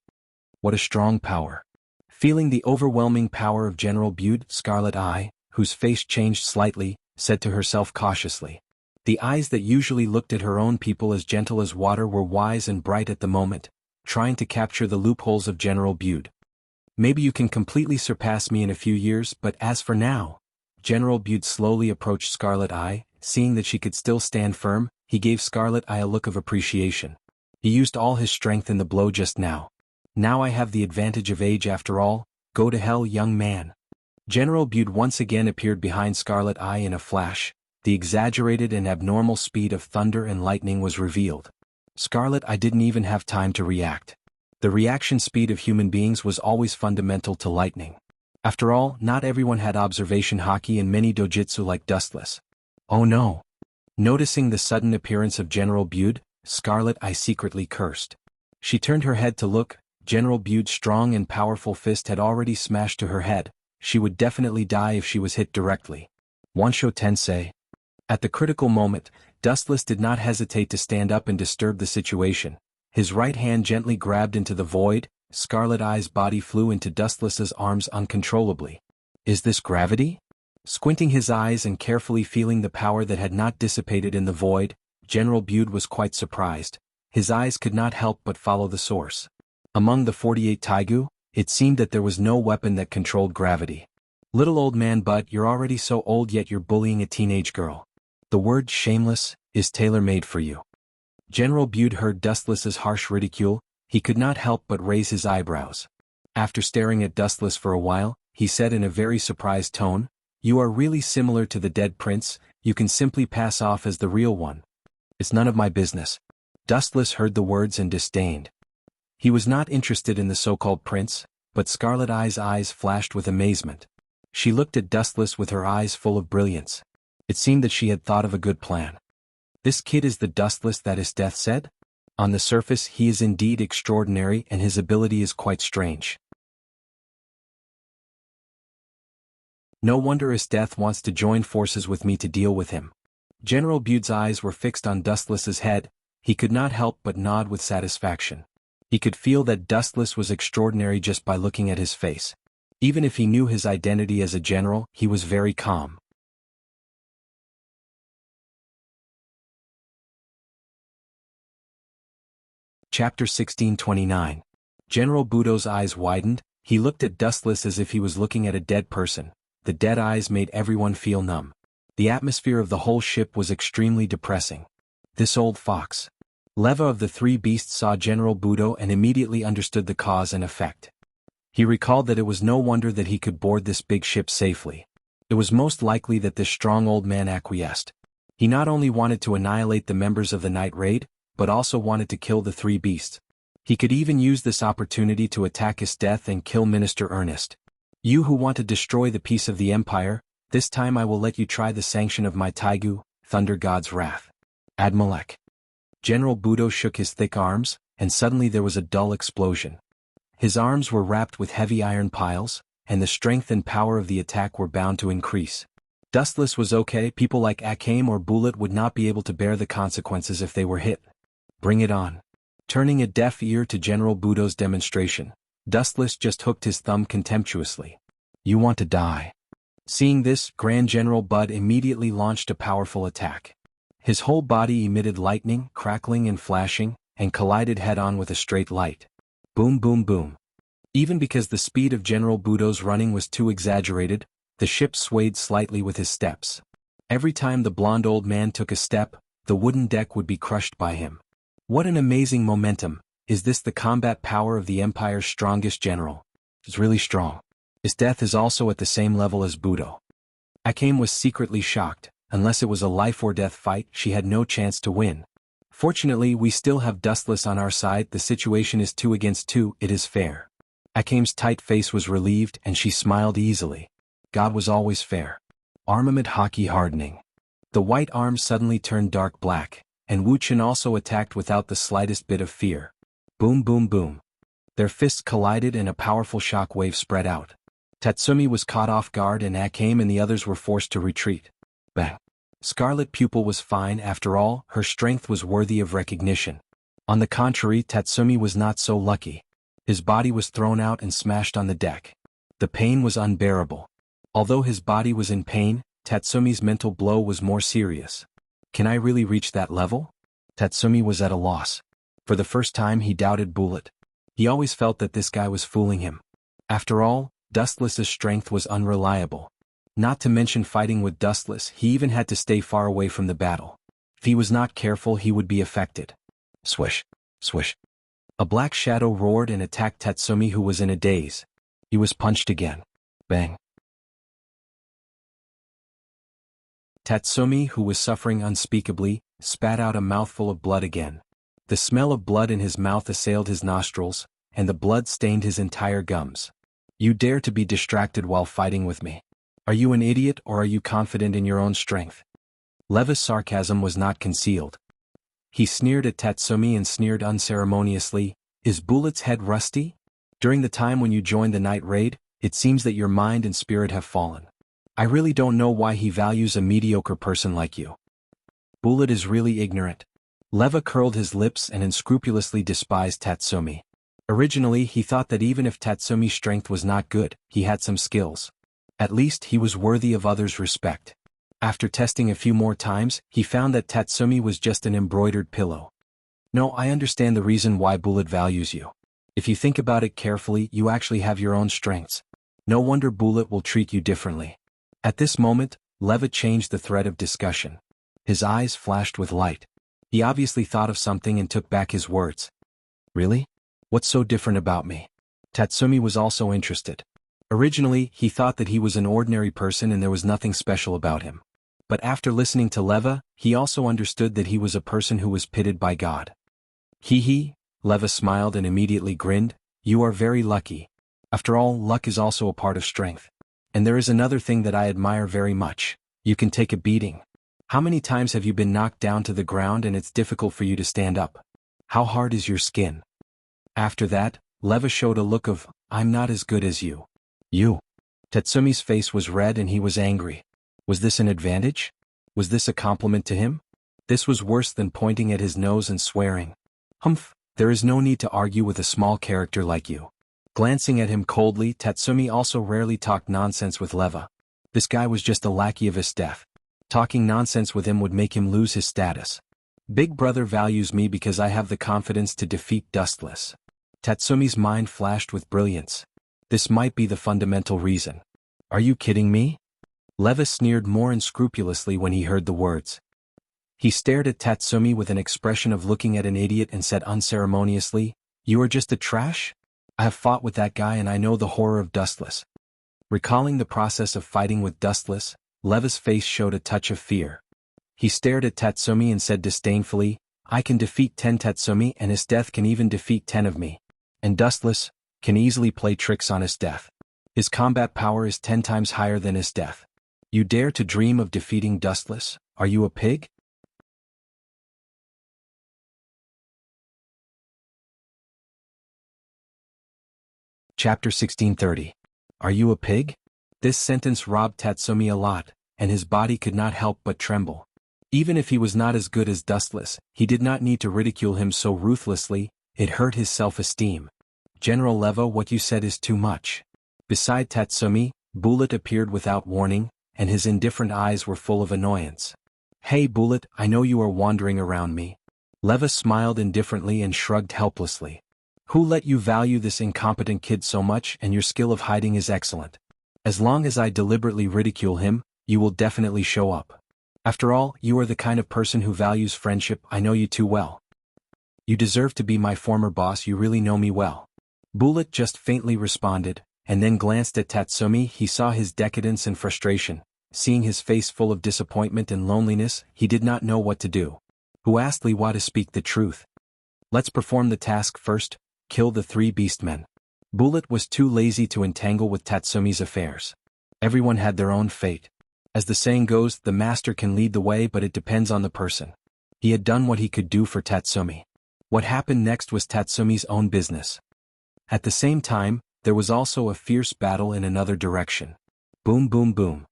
S1: What a strong power. Feeling the overwhelming power of General Bude, Scarlet Eye, whose face changed slightly, said to herself cautiously. The eyes that usually looked at her own people as gentle as water were wise and bright at the moment, trying to capture the loopholes of General Bude. Maybe you can completely surpass me in a few years, but as for now... General Bude slowly approached Scarlet Eye. Seeing that she could still stand firm, he gave Scarlet Eye a look of appreciation. He used all his strength in the blow just now. Now I have the advantage of age after all. Go to hell, young man. General Bude once again appeared behind Scarlet Eye in a flash. The exaggerated and abnormal speed of thunder and lightning was revealed. Scarlet Eye didn't even have time to react. The reaction speed of human beings was always fundamental to lightning. After all, not everyone had observation haki and many dojutsu like Dustless. Oh no! Noticing the sudden appearance of General Bude, Scarlet Eye secretly cursed. She turned her head to look. General Bude's strong and powerful fist had already smashed to her head. She would definitely die if she was hit directly. Wansho Tensei. At the critical moment, Dustless did not hesitate to stand up and disturb the situation. His right hand gently grabbed into the void. Scarlet Eye's body flew into Dustless's arms uncontrollably. Is this gravity? Squinting his eyes and carefully feeling the power that had not dissipated in the void, General Bude was quite surprised. His eyes could not help but follow the source. Among the 48 Taigu, it seemed that there was no weapon that controlled gravity. Little old man, but you're already so old yet you're bullying a teenage girl. The word shameless is tailor-made for you. General Bude heard Dustless's harsh ridicule. He could not help but raise his eyebrows. After staring at Dustless for a while, he said in a very surprised tone, "You are really similar to the dead prince. You can simply pass off as the real one." "It's none of my business." Dustless heard the words and disdained. He was not interested in the so-called prince, but Scarlet Eye's eyes flashed with amazement. She looked at Dustless with her eyes full of brilliance. It seemed that she had thought of a good plan. "This kid is the Dustless that his death said? On the surface he is indeed extraordinary and his ability is quite strange. No wonder his death wants to join forces with me to deal with him." General Bude's eyes were fixed on Dustless's head. He could not help but nod with satisfaction. He could feel that Dustless was extraordinary just by looking at his face. Even if he knew his identity as a general, he was very calm. Chapter 1629. General Budo's eyes widened. He looked at Dustless as if he was looking at a dead person. The dead eyes made everyone feel numb. The atmosphere of the whole ship was extremely depressing. This old fox. Leva of the three beasts saw General Budo and immediately understood the cause and effect. He recalled that it was no wonder that he could board this big ship safely. It was most likely that this strong old man acquiesced. He not only wanted to annihilate the members of the night raid, but also wanted to kill the three beasts. He could even use this opportunity to attack his death and kill Minister Ernest. "You who want to destroy the peace of the Empire, this time I will let you try the sanction of my Taigu, Thunder God's wrath." Admalek. General Budo shook his thick arms, and suddenly there was a dull explosion. His arms were wrapped with heavy iron piles, and the strength and power of the attack were bound to increase. Dustless was okay. People like Akame or Bullet would not be able to bear the consequences if they were hit. Bring it on. Turning a deaf ear to General Budo's demonstration, Dustless just hooked his thumb contemptuously. "You want to die." Seeing this, Grand General Bud immediately launched a powerful attack. His whole body emitted lightning, crackling and flashing, and collided head-on with a straight light. Boom boom boom. Even because the speed of General Budo's running was too exaggerated, the ship swayed slightly with his steps. Every time the blonde old man took a step, the wooden deck would be crushed by him. What an amazing momentum! Is this the combat power of the Empire's strongest general? It's really strong. His death is also at the same level as Budo. Akame was secretly shocked. Unless it was a life-or-death fight, she had no chance to win. Fortunately, we still have Dustless on our side. The situation is 2 against 2, it is fair. Akame's tight face was relieved and she smiled easily. God was always fair. Armament hockey hardening. The white arms suddenly turned dark black, and Wuchen also attacked without the slightest bit of fear. Boom boom boom. Their fists collided and a powerful shock wave spread out. Tatsumi was caught off guard and Akame and the others were forced to retreat. Bang. Scarlet Pupil was fine. After all, her strength was worthy of recognition. On the contrary, Tatsumi was not so lucky. His body was thrown out and smashed on the deck. The pain was unbearable. Although his body was in pain, Tatsumi's mental blow was more serious. Can I really reach that level? Tatsumi was at a loss. For the first time he doubted Bullet. He always felt that this guy was fooling him. After all, Dustless's strength was unreliable. Not to mention fighting with Dustless, he even had to stay far away from the battle. If he was not careful, he would be affected. Swish, swish. A black shadow roared and attacked Tatsumi, who was in a daze. He was punched again. Bang. Tatsumi, who was suffering unspeakably, spat out a mouthful of blood again. The smell of blood in his mouth assailed his nostrils, and the blood stained his entire gums. You dare to be distracted while fighting with me? Are you an idiot or are you confident in your own strength? Leva's sarcasm was not concealed. He sneered at Tatsumi and sneered unceremoniously, Is Bullet's head rusty? During the time when you joined the night raid, it seems that your mind and spirit have fallen. I really don't know why he values a mediocre person like you. Bullet is really ignorant. Leva curled his lips and unscrupulously despised Tatsumi. Originally he thought that even if Tatsumi's strength was not good, he had some skills. At least he was worthy of others' respect. After testing a few more times, he found that Tatsumi was just an embroidered pillow. No, I understand the reason why Bullet values you. If you think about it carefully, you actually have your own strengths. No wonder Bullet will treat you differently. At this moment, Leva changed the thread of discussion. His eyes flashed with light. He obviously thought of something and took back his words. Really? What's so different about me? Tatsumi was also interested. Originally, he thought that he was an ordinary person and there was nothing special about him. But after listening to Leva, he also understood that he was a person who was pitted by God. Hee, Leva smiled and immediately grinned. You are very lucky. After all, luck is also a part of strength. And there is another thing that I admire very much. You can take a beating. How many times have you been knocked down to the ground and it's difficult for you to stand up? How hard is your skin? After that, Leva showed a look of, I'm not as good as you. You. Tatsumi's face was red and he was angry. Was this an advantage? Was this a compliment to him? This was worse than pointing at his nose and swearing. Humph, there is no need to argue with a small character like you. Glancing at him coldly, Tatsumi also rarely talked nonsense with Leva. This guy was just a lackey of his death. Talking nonsense with him would make him lose his status. Big brother values me because I have the confidence to defeat Dustless. Tatsumi's mind flashed with brilliance. This might be the fundamental reason. Are you kidding me? Leva sneered more unscrupulously when he heard the words. He stared at Tatsumi with an expression of looking at an idiot and said unceremoniously, You are just a trash? I have fought with that guy and I know the horror of Dustless. Recalling the process of fighting with Dustless, Leva's face showed a touch of fear. He stared at Tatsumi and said disdainfully, I can defeat 10 Tatsumi and his death can even defeat 10 of me. And Dustless can easily play tricks on his death. His combat power is 10 times higher than his death. You dare to dream of defeating Dustless? Are you a pig? Chapter 1630. Are you a pig? This sentence robbed Tatsumi a lot, and his body could not help but tremble. Even if he was not as good as Dustless, he did not need to ridicule him so ruthlessly, it hurt his self-esteem. General Leva, what you said is too much. Beside Tatsumi, Bullet appeared without warning, and his indifferent eyes were full of annoyance. Hey Bullet, I know you are wandering around me. Leva smiled indifferently and shrugged helplessly. Who let you value this incompetent kid so much, and your skill of hiding is excellent. As long as I deliberately ridicule him, you will definitely show up. After all, you are the kind of person who values friendship, I know you too well. You deserve to be my former boss, you really know me well. Bullet just faintly responded, and then glanced at Tatsumi. He saw his decadence and frustration. Seeing his face full of disappointment and loneliness, he did not know what to do. Who asked Liwa to speak the truth? Let's perform the task first. Kill the 3 beastmen. Bullet was too lazy to entangle with Tatsumi's affairs. Everyone had their own fate. As the saying goes, the master can lead the way but it depends on the person. He had done what he could do for Tatsumi. What happened next was Tatsumi's own business. At the same time, there was also a fierce battle in another direction. Boom boom boom.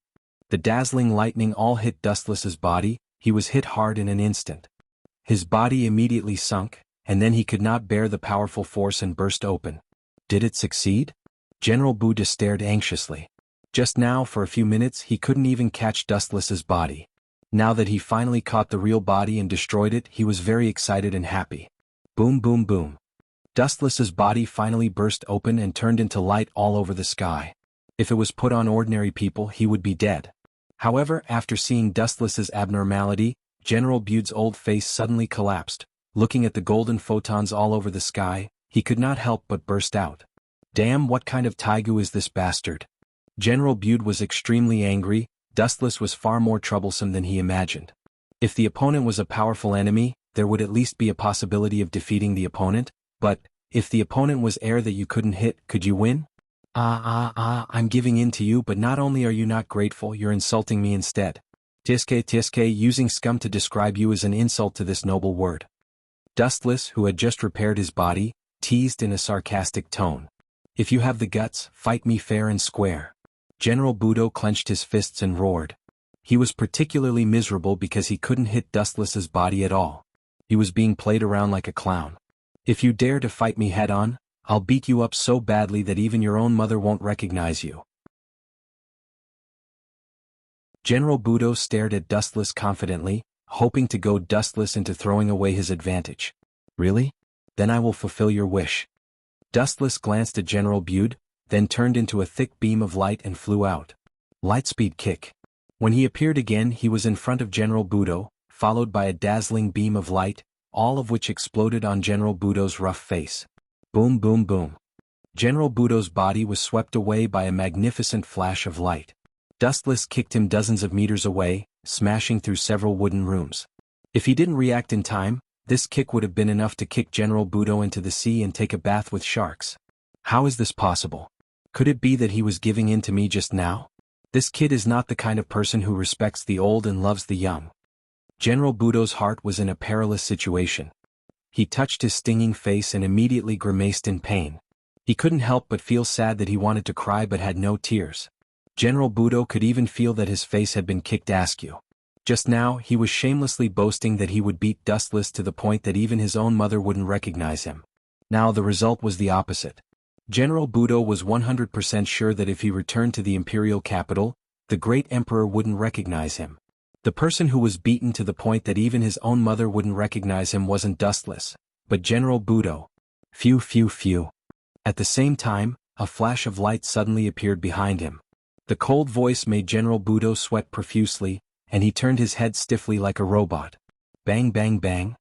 S1: The dazzling lightning all hit Dustless's body. He was hit hard in an instant. His body immediately sunk, and then he could not bear the powerful force and burst open. Did it succeed? General Buddha stared anxiously. Just now for a few minutes he couldn't even catch Dustless's body. Now that he finally caught the real body and destroyed it, he was very excited and happy. Boom boom boom. Dustless's body finally burst open and turned into light all over the sky. If it was put on ordinary people, he would be dead. However, after seeing Dustless's abnormality, General Bude's old face suddenly collapsed. Looking at the golden photons all over the sky, he could not help but burst out. Damn, what kind of Taigu is this bastard? General Bude was extremely angry. Dustless was far more troublesome than he imagined. If the opponent was a powerful enemy, there would at least be a possibility of defeating the opponent, but, if the opponent was air that you couldn't hit, could you win? I'm giving in to you, but not only are you not grateful, you're insulting me instead. Tiske, using scum to describe you is an insult to this noble word. Dustless, who had just repaired his body, teased in a sarcastic tone. If you have the guts, fight me fair and square. General Budo clenched his fists and roared. He was particularly miserable because he couldn't hit Dustless's body at all. He was being played around like a clown. If you dare to fight me head-on, I'll beat you up so badly that even your own mother won't recognize you. General Budo stared at Dustless confidently, hoping to goad Dustless into throwing away his advantage. Really? Then I will fulfill your wish. Dustless glanced at General Bude, then turned into a thick beam of light and flew out. Lightspeed kick. When he appeared again, he was in front of General Budo, followed by a dazzling beam of light, all of which exploded on General Budo's rough face. Boom boom boom. General Budo's body was swept away by a magnificent flash of light. Dustless kicked him dozens of meters away, smashing through several wooden rooms. If he didn't react in time, this kick would have been enough to kick General Budo into the sea and take a bath with sharks. How is this possible? Could it be that he was giving in to me just now? This kid is not the kind of person who respects the old and loves the young. General Budo's heart was in a perilous situation. He touched his stinging face and immediately grimaced in pain. He couldn't help but feel sad that he wanted to cry but had no tears. General Budo could even feel that his face had been kicked askew. Just now, he was shamelessly boasting that he would beat Dustless to the point that even his own mother wouldn't recognize him. Now the result was the opposite. General Budo was 100% sure that if he returned to the imperial capital, the great emperor wouldn't recognize him. The person who was beaten to the point that even his own mother wouldn't recognize him wasn't Dustless, but General Budo. Phew phew phew. At the same time, a flash of light suddenly appeared behind him. The cold voice made General Budo sweat profusely, and he turned his head stiffly like a robot. Bang bang bang.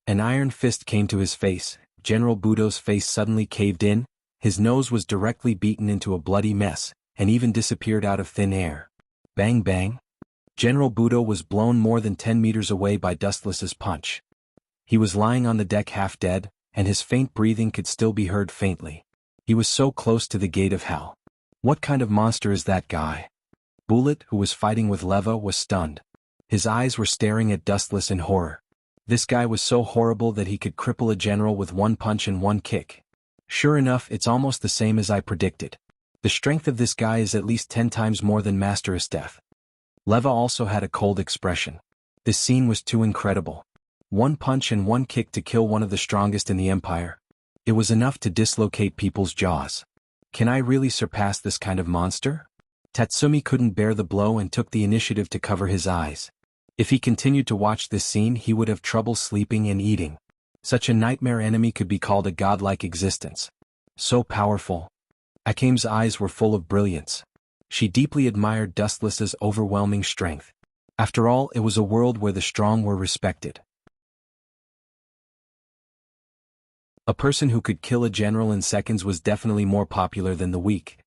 S1: An iron fist came to his face. General Budo's face suddenly caved in, his nose was directly beaten into a bloody mess, and even disappeared out of thin air. Bang bang. General Budo was blown more than 10 meters away by Dustless's punch. He was lying on the deck half dead, and his faint breathing could still be heard faintly. He was so close to the gate of hell. What kind of monster is that guy? Bullet, who was fighting with Leva, was stunned. His eyes were staring at Dustless in horror. This guy was so horrible that he could cripple a general with one punch and one kick. Sure enough, it's almost the same as I predicted. The strength of this guy is at least 10 times more than Master Esteth. Leva also had a cold expression. This scene was too incredible. One punch and one kick to kill one of the strongest in the Empire. It was enough to dislocate people's jaws. Can I really surpass this kind of monster? Tatsumi couldn't bear the blow and took the initiative to cover his eyes. If he continued to watch this scene, he would have trouble sleeping and eating. Such a nightmare enemy could be called a godlike existence. So powerful. Akame's eyes were full of brilliance. She deeply admired Dustless's overwhelming strength. After all, it was a world where the strong were respected. A person who could kill a general in seconds was definitely more popular than the weak.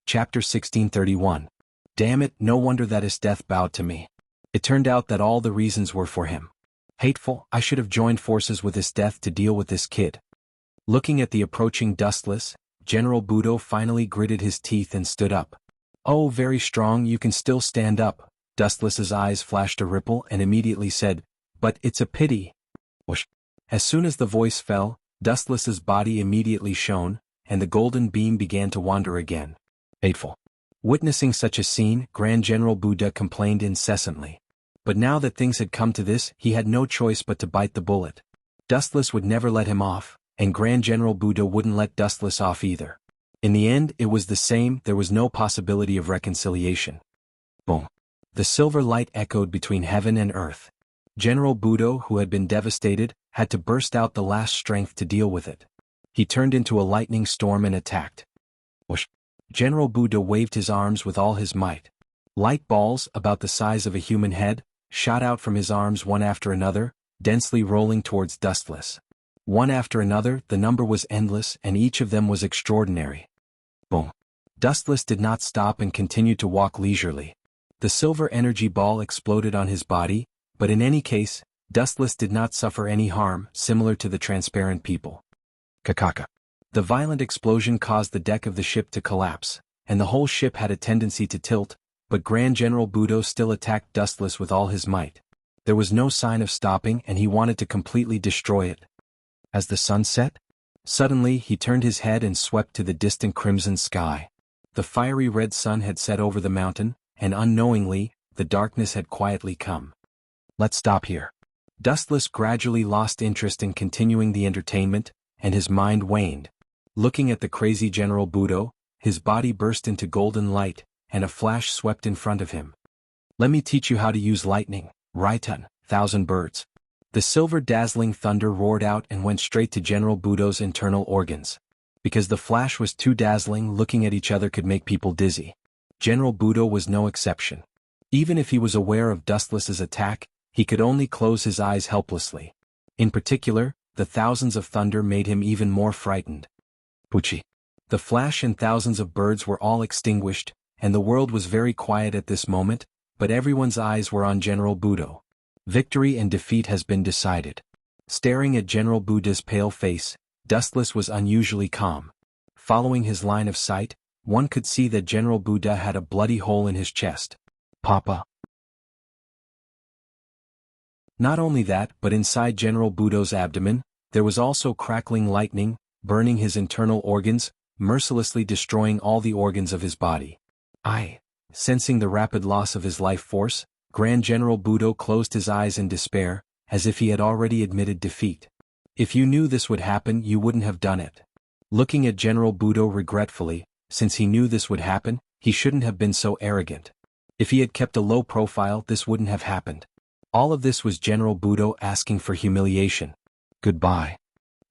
S1: Chapter 1631. Damn it, no wonder that Esteth bowed to me. It turned out that all the reasons were for him. Hateful, I should have joined forces with Esteth to deal with this kid. Looking at the approaching Dustless, General Budo finally gritted his teeth and stood up. Oh, very strong, you can still stand up. Dustless's eyes flashed a ripple and immediately said, but it's a pity. Whoosh. As soon as the voice fell, Dustless's body immediately shone, and the golden beam began to wander again. Hateful. Witnessing such a scene, Grand General Budo complained incessantly. But now that things had come to this, he had no choice but to bite the bullet. Dustless would never let him off, and Grand General Budo wouldn't let Dustless off either. In the end, it was the same, there was no possibility of reconciliation. Boom. The silver light echoed between heaven and earth. General Budo, who had been devastated, had to burst out the last strength to deal with it. He turned into a lightning storm and attacked. Whoosh. General Budo waved his arms with all his might. Light balls, about the size of a human head, shot out from his arms one after another, densely rolling towards Dustless. One after another, the number was endless and each of them was extraordinary. Boom. Dustless did not stop and continued to walk leisurely. The silver energy ball exploded on his body, but in any case, Dustless did not suffer any harm, similar to the transparent people. Kakaka. The violent explosion caused the deck of the ship to collapse, and the whole ship had a tendency to tilt, but Grand General Budo still attacked Dustless with all his might. There was no sign of stopping and he wanted to completely destroy it. As the sun set, suddenly he turned his head and swept to the distant crimson sky. The fiery red sun had set over the mountain, and unknowingly, the darkness had quietly come. Let's stop here. Dustless gradually lost interest in continuing the entertainment, and his mind waned. Looking at the crazy General Budo, his body burst into golden light, and a flash swept in front of him. Let me teach you how to use lightning, Raitan, thousand birds. The silver dazzling thunder roared out and went straight to General Budo's internal organs. Because the flash was too dazzling, looking at each other could make people dizzy. General Budo was no exception. Even if he was aware of Dustless's attack, he could only close his eyes helplessly. In particular, the thousands of thunder made him even more frightened. Puchi. The flash and thousands of birds were all extinguished, and the world was very quiet at this moment, but everyone's eyes were on General Budo. Victory and defeat has been decided. Staring at General Budo's pale face, Dustless was unusually calm. Following his line of sight, one could see that General Budo had a bloody hole in his chest. Papa. Not only that, but inside General Budo's abdomen, there was also crackling lightning, burning his internal organs, mercilessly destroying all the organs of his body. Sensing the rapid loss of his life force, Grand General Budo closed his eyes in despair, as if he had already admitted defeat. If you knew this would happen, you wouldn't have done it. Looking at General Budo regretfully, since he knew this would happen, he shouldn't have been so arrogant. If he had kept a low profile, this wouldn't have happened. All of this was General Budo asking for humiliation. Goodbye.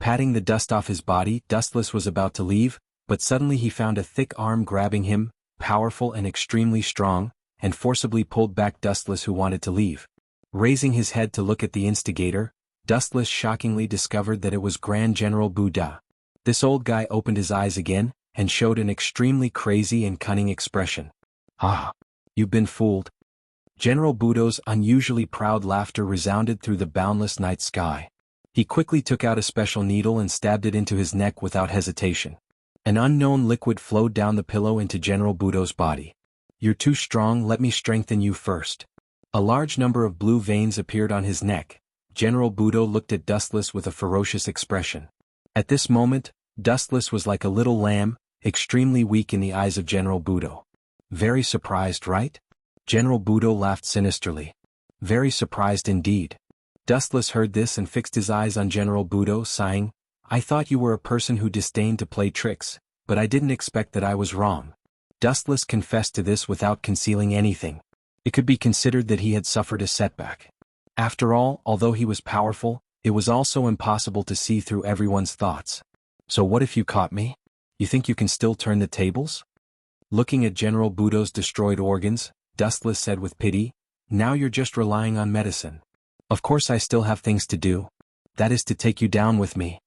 S1: Patting the dust off his body, Dustless was about to leave, but suddenly he found a thick arm grabbing him, powerful and extremely strong, and forcibly pulled back Dustless, who wanted to leave. Raising his head to look at the instigator, Dustless shockingly discovered that it was Grand General Budo. This old guy opened his eyes again, and showed an extremely crazy and cunning expression. You've been fooled. General Budo's unusually proud laughter resounded through the boundless night sky. He quickly took out a special needle and stabbed it into his neck without hesitation. An unknown liquid flowed down the pillow into General Budo's body. You're too strong, let me strengthen you first. A large number of blue veins appeared on his neck. General Budo looked at Dustless with a ferocious expression. At this moment, Dustless was like a little lamb, extremely weak in the eyes of General Budo. Very surprised, right? General Budo laughed sinisterly. Very surprised indeed. Dustless heard this and fixed his eyes on General Budo, sighing, I thought you were a person who disdained to play tricks, but I didn't expect that I was wrong. Dustless confessed to this without concealing anything. It could be considered that he had suffered a setback. After all, although he was powerful, it was also impossible to see through everyone's thoughts. So what if you caught me? You think you can still turn the tables? Looking at General Budo's destroyed organs, Dustless said with pity, Now you're just relying on medicine. Of course I still have things to do. That is to take you down with me.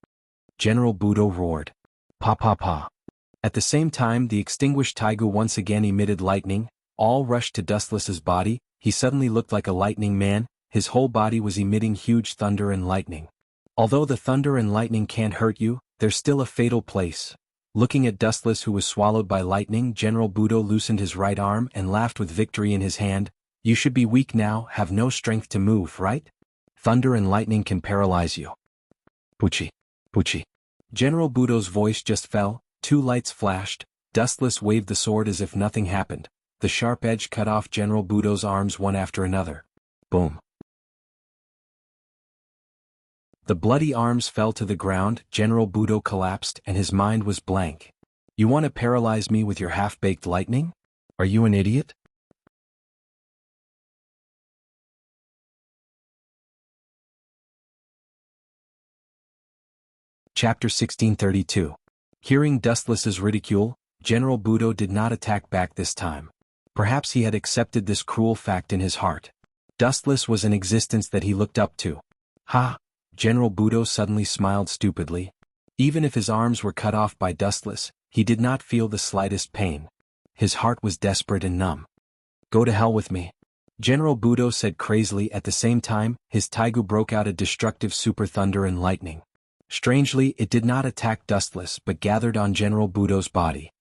S1: General Budo roared. Pa pa pa. At the same time, the extinguished Taigu once again emitted lightning. All rushed to Dustless's body. He suddenly looked like a lightning man. His whole body was emitting huge thunder and lightning. Although the thunder and lightning can't hurt you, they're still a fatal place. Looking at Dustless, who was swallowed by lightning, General Budo loosened his right arm and laughed with victory in his hand. You should be weak now, have no strength to move, right? Thunder and lightning can paralyze you. Puchi. Puchi. General Budo's voice just fell. Two lights flashed. Dustless waved the sword as if nothing happened. The sharp edge cut off General Budo's arms one after another. Boom. The bloody arms fell to the ground. General Budo collapsed and his mind was blank. You want to paralyze me with your half-baked lightning? Are you an idiot? Chapter 1632. Hearing Dustless's ridicule, General Budo did not attack back this time. Perhaps he had accepted this cruel fact in his heart. Dustless was an existence that he looked up to. Ha! General Budo suddenly smiled stupidly. Even if his arms were cut off by Dustless, he did not feel the slightest pain. His heart was desperate and numb. Go to hell with me. General Budo said crazily. At the same time, his Taigu broke out a destructive super thunder and lightning. Strangely, it did not attack Dustless but gathered on General Budo's body.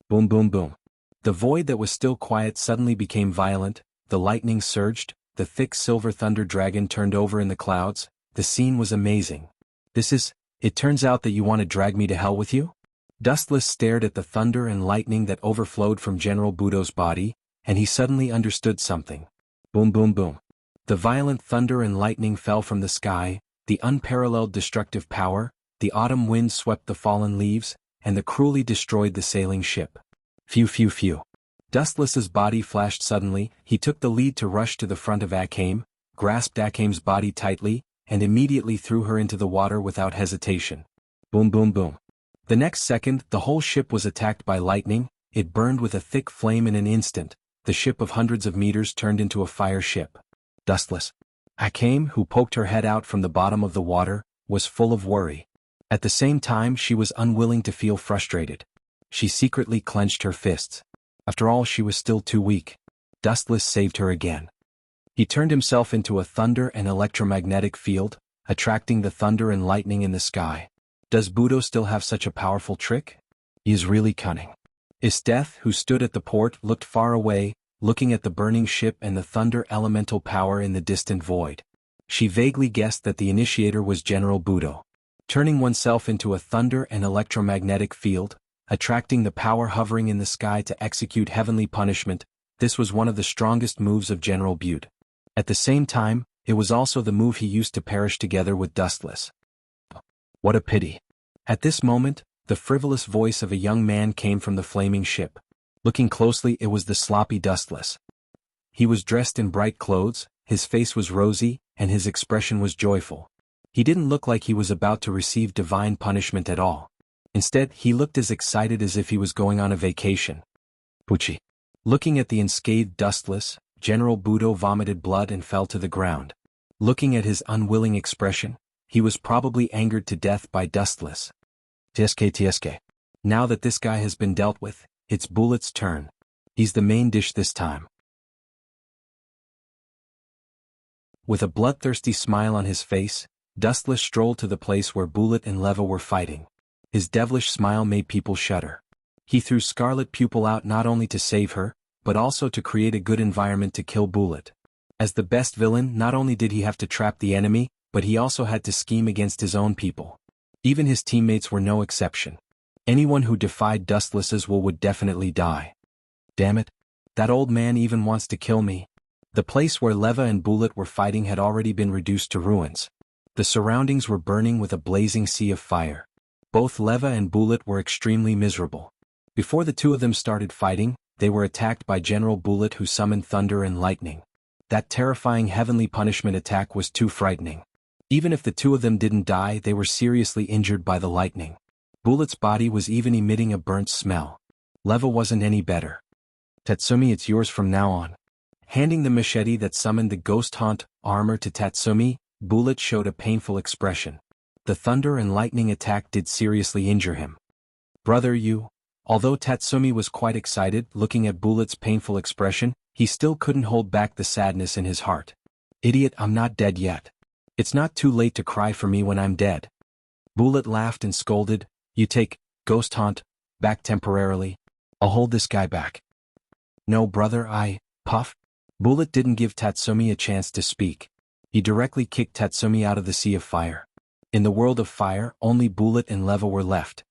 S1: Boom boom boom. The void that was still quiet suddenly became violent, the lightning surged, the thick silver thunder dragon turned over in the clouds. The scene was amazing. It turns out that you want to drag me to hell with you? Dustless stared at the thunder and lightning that overflowed from General Budo's body, and he suddenly understood something. Boom boom boom. The violent thunder and lightning fell from the sky, the unparalleled destructive power, the autumn wind swept the fallen leaves, and the cruelly destroyed the sailing ship. Phew phew phew. Dustless's body flashed suddenly. He took the lead to rush to the front of Akame, grasped Akame's body tightly, and immediately threw her into the water without hesitation. Boom boom boom. The next second, the whole ship was attacked by lightning. It burned with a thick flame in an instant. The ship of hundreds of meters turned into a fire ship. Dustless. Akame, who poked her head out from the bottom of the water, was full of worry. At the same time, she was unwilling to feel frustrated. She secretly clenched her fists. After all, she was still too weak. Dustless saved her again. He turned himself into a thunder and electromagnetic field, attracting the thunder and lightning in the sky. Does Budo still have such a powerful trick? He is really cunning. Isteth, who stood at the port, looked far away, looking at the burning ship and the thunder elemental power in the distant void. She vaguely guessed that the initiator was General Budo. Turning oneself into a thunder and electromagnetic field, attracting the power hovering in the sky to execute heavenly punishment, this was one of the strongest moves of General Budo. At the same time, it was also the move he used to perish together with Dustless. What a pity. At this moment, the frivolous voice of a young man came from the flaming ship. Looking closely, it was the sloppy Dustless. He was dressed in bright clothes, his face was rosy, and his expression was joyful. He didn't look like he was about to receive divine punishment at all. Instead, he looked as excited as if he was going on a vacation. Pucci. Looking at the unscathed Dustless, General Budo vomited blood and fell to the ground. Looking at his unwilling expression, he was probably angered to death by Dustless. Tsk. Now that this guy has been dealt with, it's Bullet's turn. He's the main dish this time. With a bloodthirsty smile on his face, Dustless strolled to the place where Bullet and Leva were fighting. His devilish smile made people shudder. He threw Scarlet Pupil out not only to save her, but also to create a good environment to kill Bullet. As the best villain, not only did he have to trap the enemy, but he also had to scheme against his own people. Even his teammates were no exception. Anyone who defied Dustless's will would definitely die. Damn it. That old man even wants to kill me. The place where Leva and Bullet were fighting had already been reduced to ruins. The surroundings were burning with a blazing sea of fire. Both Leva and Bullet were extremely miserable. Before the two of them started fighting, they were attacked by General Bullet, who summoned thunder and lightning. That terrifying heavenly punishment attack was too frightening. Even if the two of them didn't die, they were seriously injured by the lightning. Bullet's body was even emitting a burnt smell. Leva wasn't any better. Tatsumi, it's yours from now on. Handing the machete that summoned the ghost haunt armor to Tatsumi, Bullet showed a painful expression. The thunder and lightning attack did seriously injure him. Brother, you. Although Tatsumi was quite excited looking at Bullet's painful expression, he still couldn't hold back the sadness in his heart. Idiot, I'm not dead yet. It's not too late to cry for me when I'm dead. Bullet laughed and scolded, you take ghost haunt back temporarily. I'll hold this guy back. No, brother, Puff. Bullet didn't give Tatsumi a chance to speak. He directly kicked Tatsumi out of the sea of fire. In the world of fire, only Bullet and Leva were left.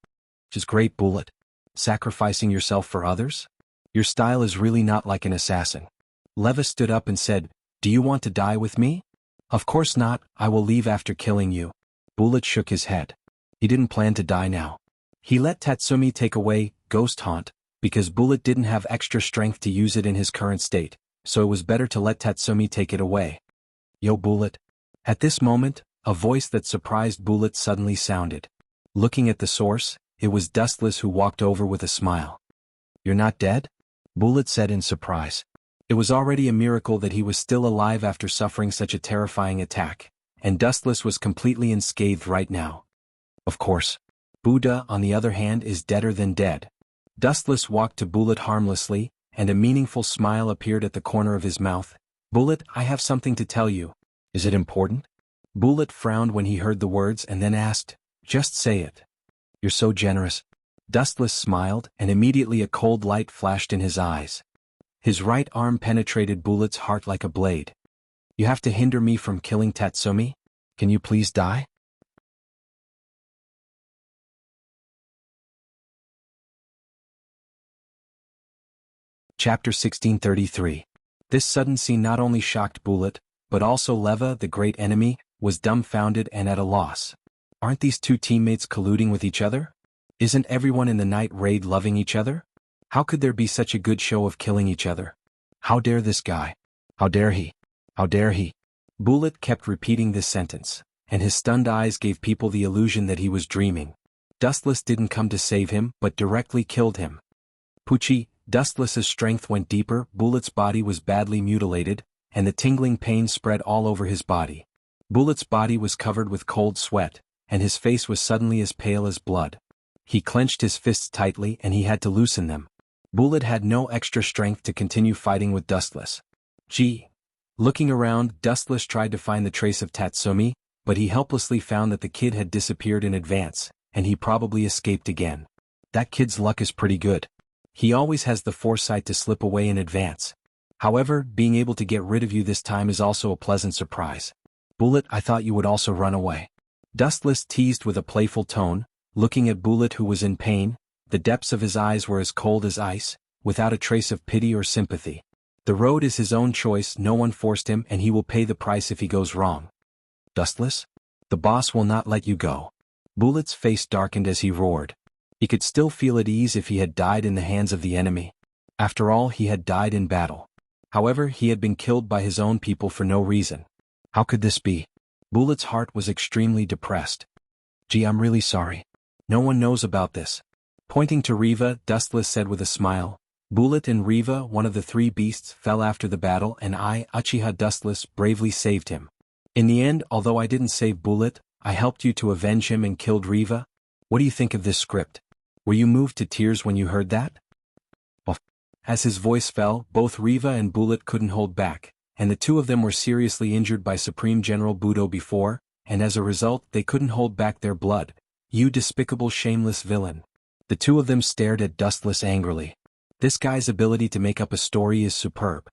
S1: Which is great, Bullet. Sacrificing yourself for others? Your style is really not like an assassin. Leva stood up and said, do you want to die with me? Of course not, I will leave after killing you. Bullet shook his head. He didn't plan to die now. He let Tatsumi take away Ghost Haunt, because Bullet didn't have extra strength to use it in his current state, so it was better to let Tatsumi take it away. Yo, Bullet. At this moment, a voice that surprised Bullet suddenly sounded. Looking at the source, it was Dustless, who walked over with a smile. You're not dead? Bullet said in surprise. It was already a miracle that he was still alive after suffering such a terrifying attack, and Dustless was completely unscathed right now. Of course. Buddha, on the other hand, is deader than dead. Dustless walked to Bullet harmlessly, and a meaningful smile appeared at the corner of his mouth. Bullet, I have something to tell you. Is it important? Bullet frowned when he heard the words and then asked, just say it. You're so generous. Dustless smiled, and immediately a cold light flashed in his eyes. His right arm penetrated Bullet's heart like a blade. You have to hinder me from killing Tatsumi? Can you please die? Chapter 1633. This sudden scene not only shocked Bullet, but also Leva, the great enemy, was dumbfounded and at a loss. Aren't these two teammates colluding with each other? Isn't everyone in the night raid loving each other? How could there be such a good show of killing each other? How dare this guy? How dare he? How dare he? Bullet kept repeating this sentence, and his stunned eyes gave people the illusion that he was dreaming. Dustless didn't come to save him, but directly killed him. Pucci, Dustless's strength went deeper, Bullet's body was badly mutilated, and the tingling pain spread all over his body. Bullet's body was covered with cold sweat, and his face was suddenly as pale as blood. He clenched his fists tightly and he had to loosen them. Bullet had no extra strength to continue fighting with Dustless. Gee. Looking around, Dustless tried to find the trace of Tatsumi, but he helplessly found that the kid had disappeared in advance, and he probably escaped again. That kid's luck is pretty good. He always has the foresight to slip away in advance. However, being able to get rid of you this time is also a pleasant surprise. Bullet, I thought you would also run away. Dustless teased with a playful tone, looking at Bullet who was in pain. The depths of his eyes were as cold as ice, without a trace of pity or sympathy. The road is his own choice, no one forced him, and he will pay the price if he goes wrong. Dustless? The boss will not let you go. Bullet's face darkened as he roared. He could still feel at ease if he had died in the hands of the enemy. After all, he had died in battle. However, he had been killed by his own people for no reason. How could this be? Bullet's heart was extremely depressed. Gee, I'm really sorry. No one knows about this. Pointing to Riva, Dustless said with a smile. Bullet and Riva, one of the three beasts, fell after the battle, and I, Uchiha Dustless, bravely saved him. In the end, although I didn't save Bullet, I helped you to avenge him and killed Riva. What do you think of this script? Were you moved to tears when you heard that? Well, as his voice fell, both Riva and Bullet couldn't hold back, and the two of them were seriously injured by Supreme General Budo before, and as a result they couldn't hold back their blood. You despicable shameless villain. The two of them stared at Dustless angrily. This guy's ability to make up a story is superb.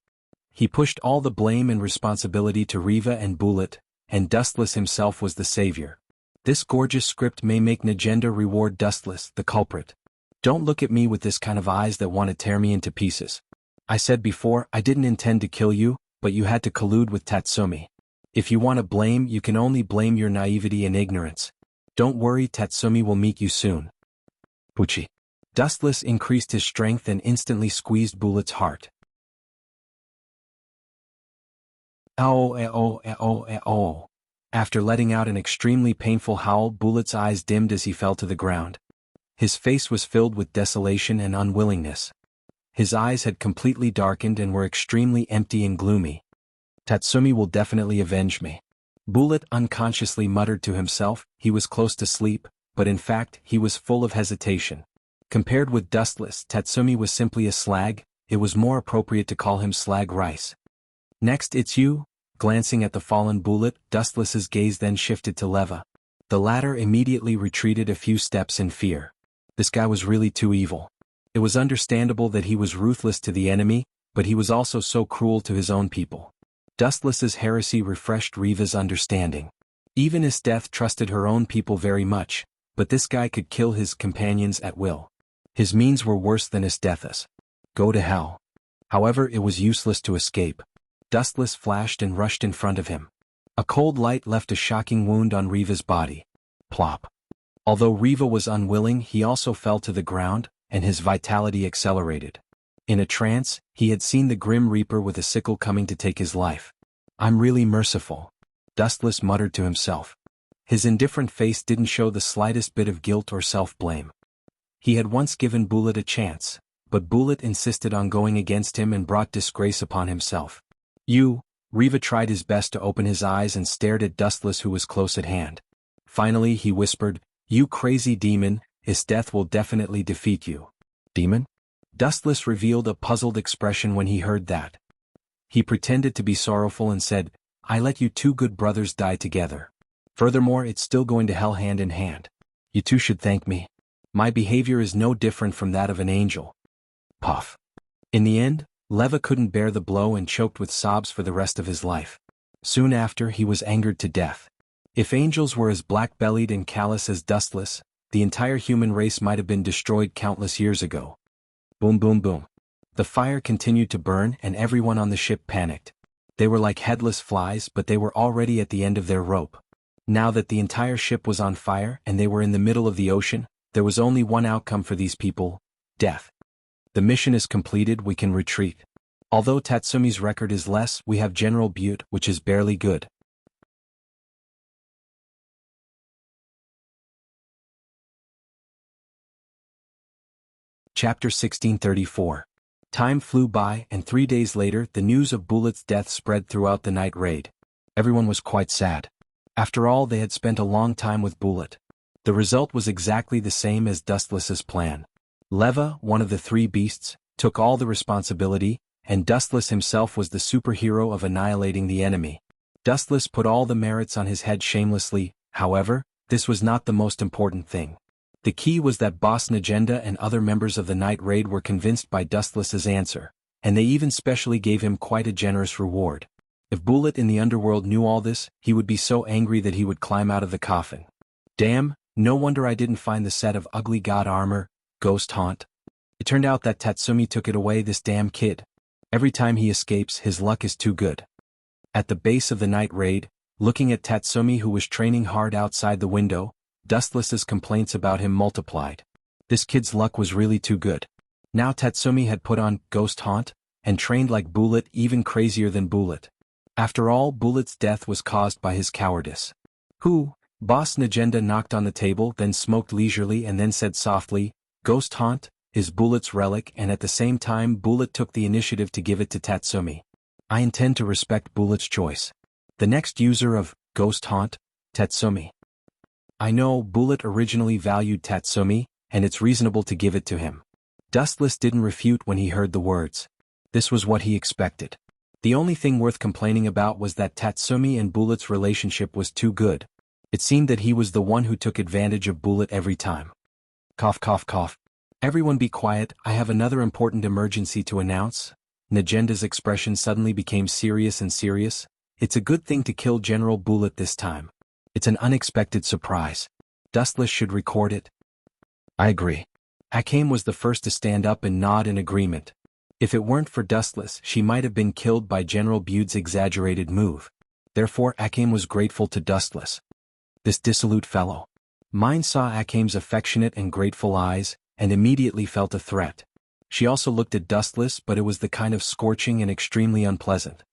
S1: He pushed all the blame and responsibility to Riva and Bullet, and Dustless himself was the savior. This gorgeous script may make Negenda reward Dustless, the culprit. Don't look at me with this kind of eyes that want to tear me into pieces. I said before, I didn't intend to kill you, but you had to collude with Tatsumi. If you want to blame, you can only blame your naivety and ignorance. Don't worry, Tatsumi will meet you soon. Pucci. Dustless increased his strength and instantly squeezed Bullet's heart. Oh. After letting out an extremely painful howl, Bullet's eyes dimmed as he fell to the ground. His face was filled with desolation and unwillingness. His eyes had completely darkened and were extremely empty and gloomy. Tatsumi will definitely avenge me. Bullet unconsciously muttered to himself. He was close to sleep, but in fact he was full of hesitation. Compared with Dustless, Tatsumi was simply a slag. It was more appropriate to call him Slag Rice. Next, it's you? Glancing at the fallen Bullet, Dustless's gaze then shifted to Leva. The latter immediately retreated a few steps in fear. This guy was really too evil. It was understandable that he was ruthless to the enemy, but he was also so cruel to his own people. Dustless's heresy refreshed Riva's understanding. Even Esteth trusted her own people very much, but this guy could kill his companions at will. His means were worse than Esteth's. Go to hell. However, it was useless to escape. Dustless flashed and rushed in front of him. A cold light left a shocking wound on Riva's body. Plop. Although Riva was unwilling, he also fell to the ground, and his vitality accelerated. In a trance, he had seen the Grim Reaper with a sickle coming to take his life. I'm really merciful. Dustless muttered to himself. His indifferent face didn't show the slightest bit of guilt or self-blame. He had once given Bullet a chance, but Bullet insisted on going against him and brought disgrace upon himself. You, Riva tried his best to open his eyes and stared at Dustless who was close at hand. Finally he whispered, you crazy demon, his death will definitely defeat you. Demon? Dustless revealed a puzzled expression when he heard that. He pretended to be sorrowful and said, I let you two good brothers die together. Furthermore, it's still going to hell hand in hand. You two should thank me. My behavior is no different from that of an angel. Puff. In the end, Leva couldn't bear the blow and choked with sobs for the rest of his life. Soon after, he was angered to death. If angels were as black-bellied and callous as Dustless, the entire human race might have been destroyed countless years ago. Boom boom boom. The fire continued to burn and everyone on the ship panicked. They were like headless flies, but they were already at the end of their rope. Now that the entire ship was on fire and they were in the middle of the ocean, there was only one outcome for these people: death. The mission is completed, we can retreat. Although Tatsumi's record is less, we have General Butte, which is barely good. Chapter 1634. Time flew by, and 3 days later, the news of Bullet's death spread throughout the night raid. Everyone was quite sad. After all, they had spent a long time with Bullet. The result was exactly the same as Dustless's plan. Leva, one of the three beasts, took all the responsibility, and Dustless himself was the superhero of annihilating the enemy. Dustless put all the merits on his head shamelessly. However, this was not the most important thing. The key was that Boss Negenda and other members of the night raid were convinced by Dustless's answer, and they even specially gave him quite a generous reward. If Bullet in the underworld knew all this, he would be so angry that he would climb out of the coffin. Damn, no wonder I didn't find the set of ugly god armor, Ghost Haunt. It turned out that Tatsumi took it away, this damn kid. Every time he escapes, his luck is too good. At the base of the night raid, looking at Tatsumi, who was training hard outside the window, Dustless's complaints about him multiplied. This kid's luck was really too good. Now Tatsumi had put on Ghost Haunt, and trained like Bullet, even crazier than Bullet. After all, Bullet's death was caused by his cowardice. Boss Negenda knocked on the table, then smoked leisurely and then said softly, Ghost Haunt is Bullet's relic, and at the same time Bullet took the initiative to give it to Tatsumi. I intend to respect Bullet's choice. The next user of Ghost Haunt, Tatsumi. I know Bullet originally valued Tatsumi, and it's reasonable to give it to him. Dustless didn't refute when he heard the words. This was what he expected. The only thing worth complaining about was that Tatsumi and Bullet's relationship was too good. It seemed that he was the one who took advantage of Bullet every time. Cough cough cough. Everyone be quiet, I have another important emergency to announce. Negenda's expression suddenly became serious and serious. It's a good thing to kill General Bullet this time. It's an unexpected surprise. Dustless should record it. I agree. Akame was the first to stand up and nod in agreement. If it weren't for Dustless, she might have been killed by General Butte's exaggerated move. Therefore, Akame was grateful to Dustless. This dissolute fellow. Mine saw Akame's affectionate and grateful eyes, and immediately felt a threat. She also looked at Dustless, but it was the kind of scorching and extremely unpleasant.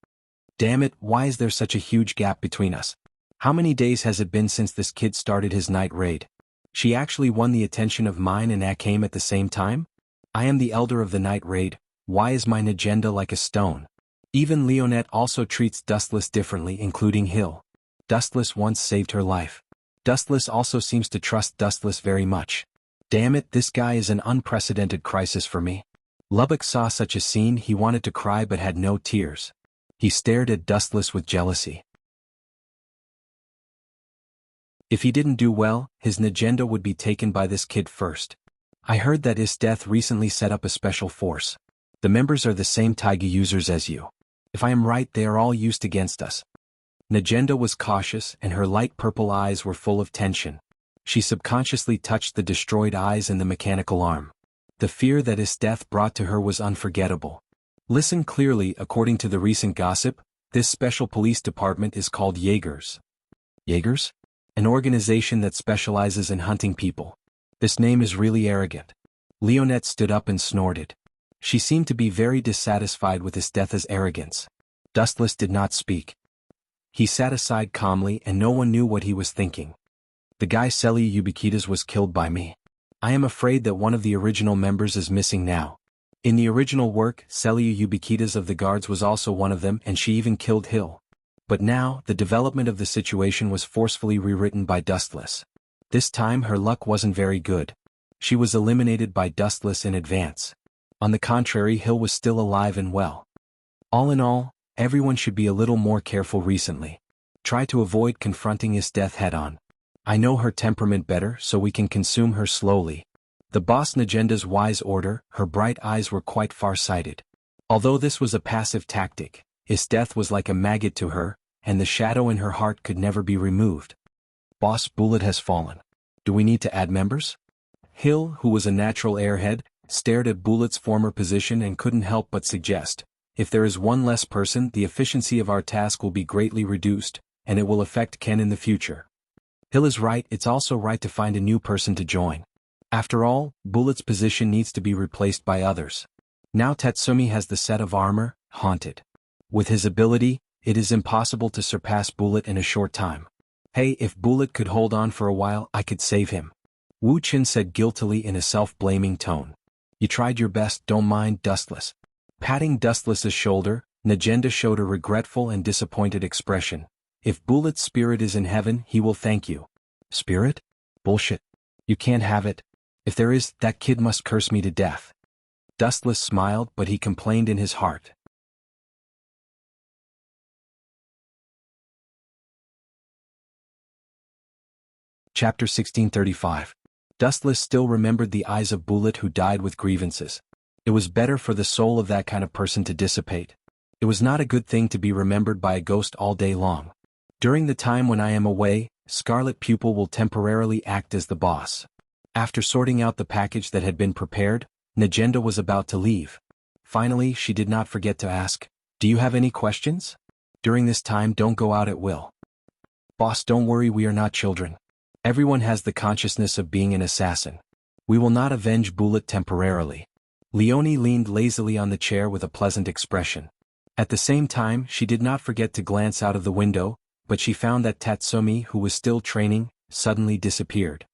S1: Damn it, why is there such a huge gap between us? How many days has it been since this kid started his night raid? She actually won the attention of mine and Akame at the same time? I am the elder of the night raid, why is my agenda like a stone? Even Leonette also treats Dustless differently, including Hill. Dustless once saved her life. Dustless also seems to trust Dustless very much. Damn it, this guy is an unprecedented crisis for me. Lubbock saw such a scene, he wanted to cry but had no tears. He stared at Dustless with jealousy. If he didn't do well, his agenda would be taken by this kid first. I heard that his death recently set up a special force. The members are the same Taiga users as you. If I am right, they are all used against us. Negenda was cautious, and her light purple eyes were full of tension. She subconsciously touched the destroyed eyes and the mechanical arm. The fear that his death brought to her was unforgettable. Listen clearly, according to the recent gossip, this special police department is called Jaegers. Jaegers? An organization that specializes in hunting people. This name is really arrogant. Leonette stood up and snorted. She seemed to be very dissatisfied with his death as arrogance. Dustless did not speak. He sat aside calmly and no one knew what he was thinking. The guy Celia Ubiquitas was killed by me. I am afraid that one of the original members is missing now. In the original work, Celia Ubiquitas of the Guards was also one of them, and she even killed Hill. But now, the development of the situation was forcefully rewritten by Dustless. This time her luck wasn't very good. She was eliminated by Dustless in advance. On the contrary, Hill was still alive and well. All in all, everyone should be a little more careful recently. Try to avoid confronting his death head-on. I know her temperament better, so we can consume her slowly. The boss Negenda's wise order, her bright eyes were quite far-sighted. Although this was a passive tactic, his death was like a maggot to her, and the shadow in her heart could never be removed. Boss, Bullet has fallen. Do we need to add members? Hill, who was a natural airhead, stared at Bullet's former position and couldn't help but suggest, if there is one less person, the efficiency of our task will be greatly reduced, and it will affect Ken in the future. Hill is right, it's also right to find a new person to join. After all, Bullet's position needs to be replaced by others. Now Tatsumi has the set of armor, Haunted. With his ability, it is impossible to surpass Bullet in a short time. Hey, if Bullet could hold on for a while, I could save him. Wu Qin said guiltily in a self-blaming tone. You tried your best, don't mind Dustless. Patting Dustless's shoulder, Najenda showed a regretful and disappointed expression. If Bullet's spirit is in heaven, he will thank you. Spirit? Bullshit. You can't have it. If there is, that kid must curse me to death. Dustless smiled, but he complained in his heart. Chapter 1635. Dustless still remembered the eyes of Bullet who died with grievances. It was better for the soul of that kind of person to dissipate. It was not a good thing to be remembered by a ghost all day long. During the time when I am away, Scarlet Pupil will temporarily act as the boss. After sorting out the package that had been prepared, Najenda was about to leave. Finally, she did not forget to ask, "Do you have any questions? During this time, don't go out at will." Boss, don't worry, we are not children. Everyone has the consciousness of being an assassin. We will not avenge Bullet temporarily. Leonie leaned lazily on the chair with a pleasant expression. At the same time, she did not forget to glance out of the window, but she found that Tatsumi, who was still training, suddenly disappeared.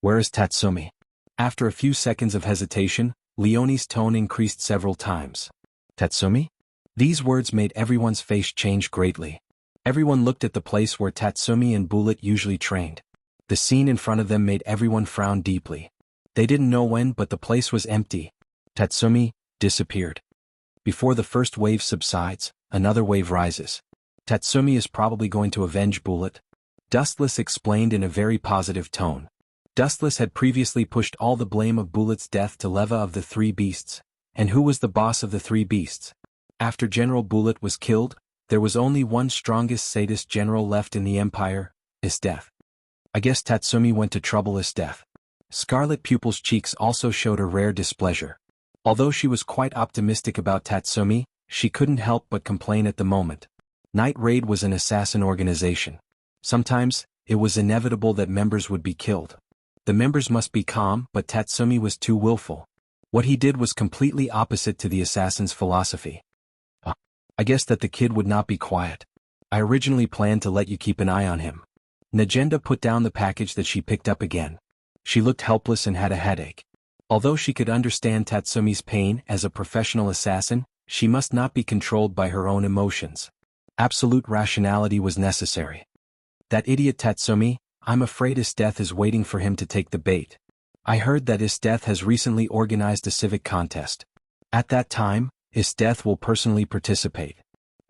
S1: Where is Tatsumi? After a few seconds of hesitation, Leonie's tone increased several times. Tatsumi? These words made everyone's face change greatly. Everyone looked at the place where Tatsumi and Bullet usually trained. The scene in front of them made everyone frown deeply. They didn't know when, but the place was empty. Tatsumi disappeared. Before the first wave subsides, another wave rises. Tatsumi is probably going to avenge Bullet. Dustless explained in a very positive tone. Dustless had previously pushed all the blame of Bullet's death to Leva of the Three Beasts. And who was the boss of the Three Beasts? After General Bullet was killed, there was only one strongest sadist general left in the Empire, Isdeath. I guess Tatsumi went to trouble Isdeath. Scarlet Pupil's cheeks also showed a rare displeasure. Although she was quite optimistic about Tatsumi, she couldn't help but complain at the moment. Night Raid was an assassin organization. Sometimes, it was inevitable that members would be killed. The members must be calm, but Tatsumi was too willful. What he did was completely opposite to the assassin's philosophy. I guess that the kid would not be quiet. I originally planned to let you keep an eye on him. Najenda put down the package that she picked up again. She looked helpless and had a headache. Although she could understand Tatsumi's pain as a professional assassin, she must not be controlled by her own emotions. Absolute rationality was necessary. That idiot Tatsumi, I'm afraid Isdeath is waiting for him to take the bait. I heard that Isdeath has recently organized a civic contest. At that time, Isdeath will personally participate.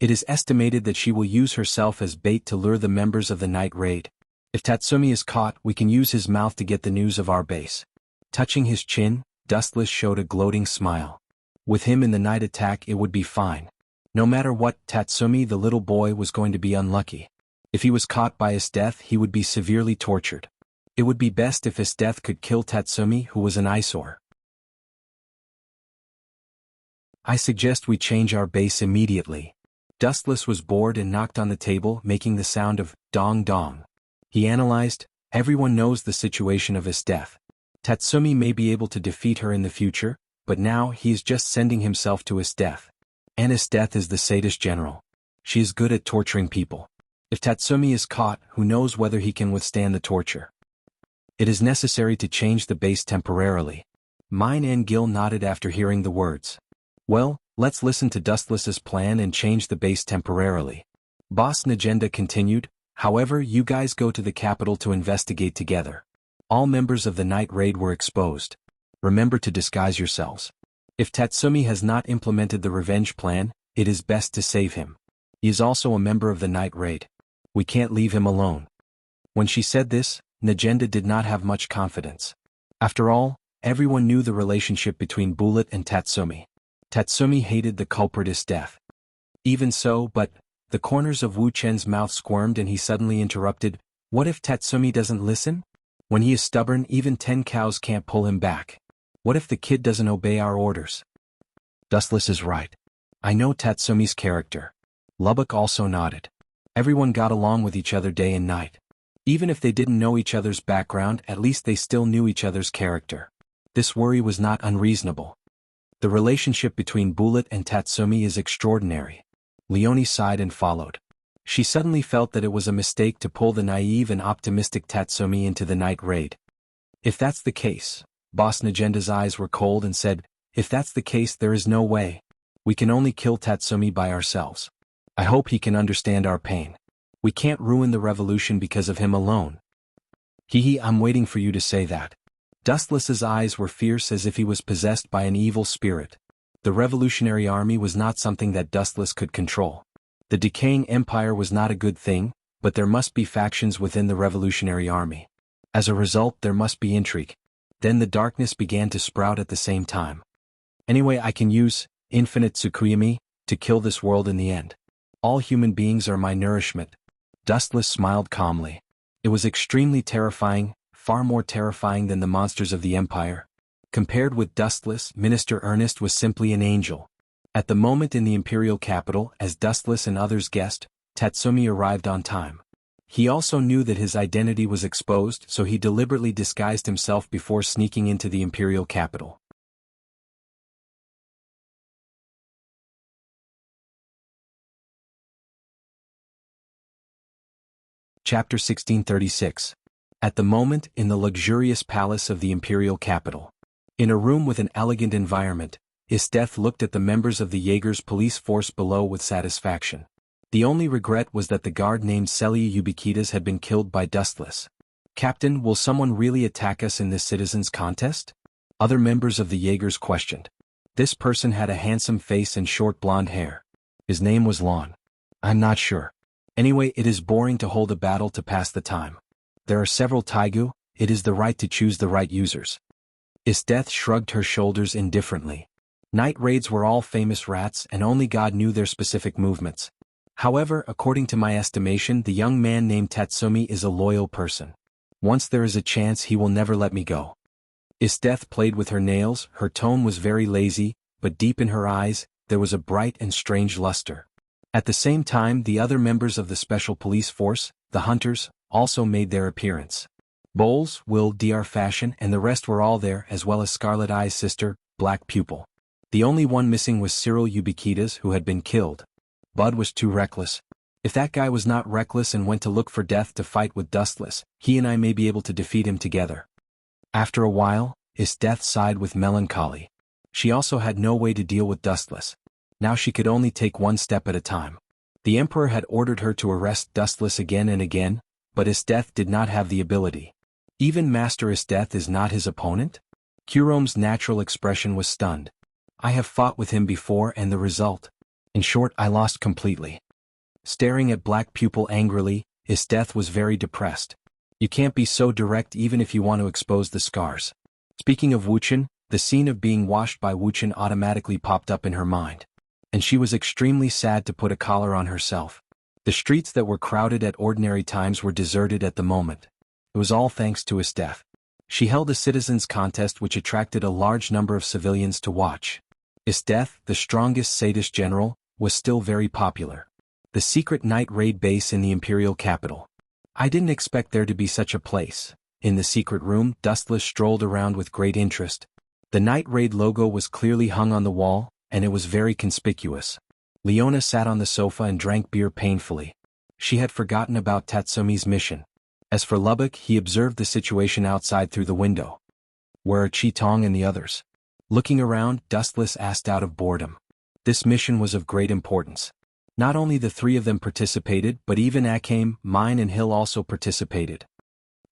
S1: It is estimated that she will use herself as bait to lure the members of the Night Raid. If Tatsumi is caught, we can use his mouth to get the news of our base. Touching his chin, Dustless showed a gloating smile. With him in the night attack, it would be fine. No matter what, Tatsumi the little boy was going to be unlucky. If he was caught by Isdeath, he would be severely tortured. It would be best if Isdeath could kill Tatsumi, who was an eyesore. I suggest we change our base immediately. Dustless was bored and knocked on the table, making the sound of dong dong. He analyzed, everyone knows the situation of Isdeath. Tatsumi may be able to defeat her in the future, but now he is just sending himself to Isdeath. And Isdeath is the sadist general. She is good at torturing people. If Tatsumi is caught, who knows whether he can withstand the torture. It is necessary to change the base temporarily. Mine and Gil nodded after hearing the words. Well, let's listen to Dustless's plan and change the base temporarily. Boss Najenda continued, however, you guys go to the capital to investigate together. All members of the Night Raid were exposed. Remember to disguise yourselves. If Tatsumi has not implemented the revenge plan, it is best to save him. He is also a member of the Night Raid. We can't leave him alone. When she said this, Najenda did not have much confidence. After all, everyone knew the relationship between Bullet and Tatsumi. Tatsumi hated the culprit Isdeath. Even so, but The corners of Wu Chen's mouth squirmed and he suddenly interrupted, "What if Tatsumi doesn't listen? When he is stubborn, even 10 cows can't pull him back. What if the kid doesn't obey our orders?" Dustless is right. I know Tatsumi's character. Lubbock also nodded. Everyone got along with each other day and night. Even if they didn't know each other's background, at least they still knew each other's character. This worry was not unreasonable. The relationship between Bullet and Tatsumi is extraordinary. Leonie sighed and followed. She suddenly felt that it was a mistake to pull the naive and optimistic Tatsumi into the night raid. If that's the case, Boss Nagenda's eyes were cold and said, if that's the case, there is no way. We can only kill Tatsumi by ourselves. I hope he can understand our pain. We can't ruin the revolution because of him alone. I'm waiting for you to say that. Dustless's eyes were fierce as if he was possessed by an evil spirit. The Revolutionary Army was not something that Dustless could control. The decaying empire was not a good thing, but there must be factions within the Revolutionary Army. As a result, there must be intrigue. Then the darkness began to sprout at the same time. Anyway, I can use infinite Tsukuyomi to kill this world in the end. All human beings are my nourishment. Dustless smiled calmly. It was extremely terrifying, far more terrifying than the monsters of the Empire. Compared with Dustless, Minister Ernest was simply an angel. At the moment in the imperial capital, as Dustless and others guessed, Tatsumi arrived on time. He also knew that his identity was exposed, so he deliberately disguised himself before sneaking into the imperial capital. Chapter 1636. At the moment, in the luxurious palace of the imperial capital. In a room with an elegant environment, Isteth looked at the members of the Jaeger's police force below with satisfaction. The only regret was that the guard named Celia Ubiquitas had been killed by Dustless. "Captain, will someone really attack us in this citizens' contest?" Other members of the Jaegers questioned. This person had a handsome face and short blonde hair. His name was Lon. "I'm not sure. Anyway, it is boring to hold a battle to pass the time. There are several Taigu, it is the right to choose the right users." Isteth shrugged her shoulders indifferently. Night raids were all famous rats and only God knew their specific movements. However, according to my estimation, the young man named Tatsumi is a loyal person. Once there is a chance, he will never let me go. Isteth played with her nails, her tone was very lazy, but deep in her eyes, there was a bright and strange luster. At the same time, the other members of the special police force, the hunters, also made their appearance. Bowles, Will, Dr. Fashion, and the rest were all there, as well as Scarlet Eye's sister, Black Pupil. The only one missing was Cyril Ubiquitas, who had been killed. Bud was too reckless. If that guy was not reckless and went to look for death to fight with Dustless, he and I may be able to defeat him together. After a while, Isteth sighed with melancholy. She also had no way to deal with Dustless. Now she could only take one step at a time. The Emperor had ordered her to arrest Dustless again and again, but Isteth did not have the ability. Even Master Isteth is not his opponent? Kurome's natural expression was stunned. I have fought with him before and the result. In short, I lost completely. Staring at Black Pupil angrily, Isteth was very depressed. You can't be so direct even if you want to expose the scars. Speaking of Wuchen, the scene of being washed by Wuchen automatically popped up in her mind. And she was extremely sad to put a collar on herself. The streets that were crowded at ordinary times were deserted at the moment. It was all thanks to Isteth. She held a citizens' contest which attracted a large number of civilians to watch. Isteth, the strongest sadist general, was still very popular. The secret night raid base in the imperial capital. I didn't expect there to be such a place. In the secret room, Dustless strolled around with great interest. The night raid logo was clearly hung on the wall, and it was very conspicuous. Leona sat on the sofa and drank beer painfully. She had forgotten about Tatsumi's mission. As for Lubbock, he observed the situation outside through the window. Where are Chi-Tong and the others? Looking around, Dustless asked out of boredom. This mission was of great importance. Not only the three of them participated, but even Akame, Mine and Hill also participated.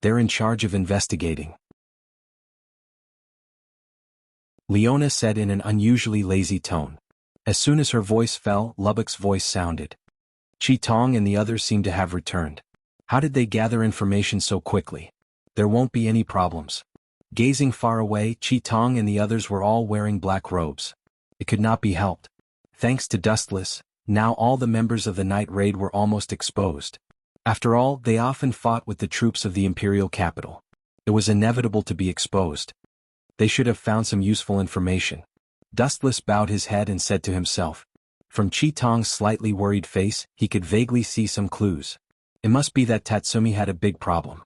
S1: They're in charge of investigating. Leona said in an unusually lazy tone. As soon as her voice fell, Lubbock's voice sounded. Chi-Tong and the others seemed to have returned. How did they gather information so quickly? There won't be any problems. Gazing far away, Chi-Tong and the others were all wearing black robes. It could not be helped. Thanks to Dustless, Now all the members of the night raid were almost exposed. After all, they often fought with the troops of the imperial capital. It was inevitable to be exposed. They should have found some useful information. Dustless bowed his head and said to himself. From Chi Tong's slightly worried face, he could vaguely see some clues. It must be that Tatsumi had a big problem.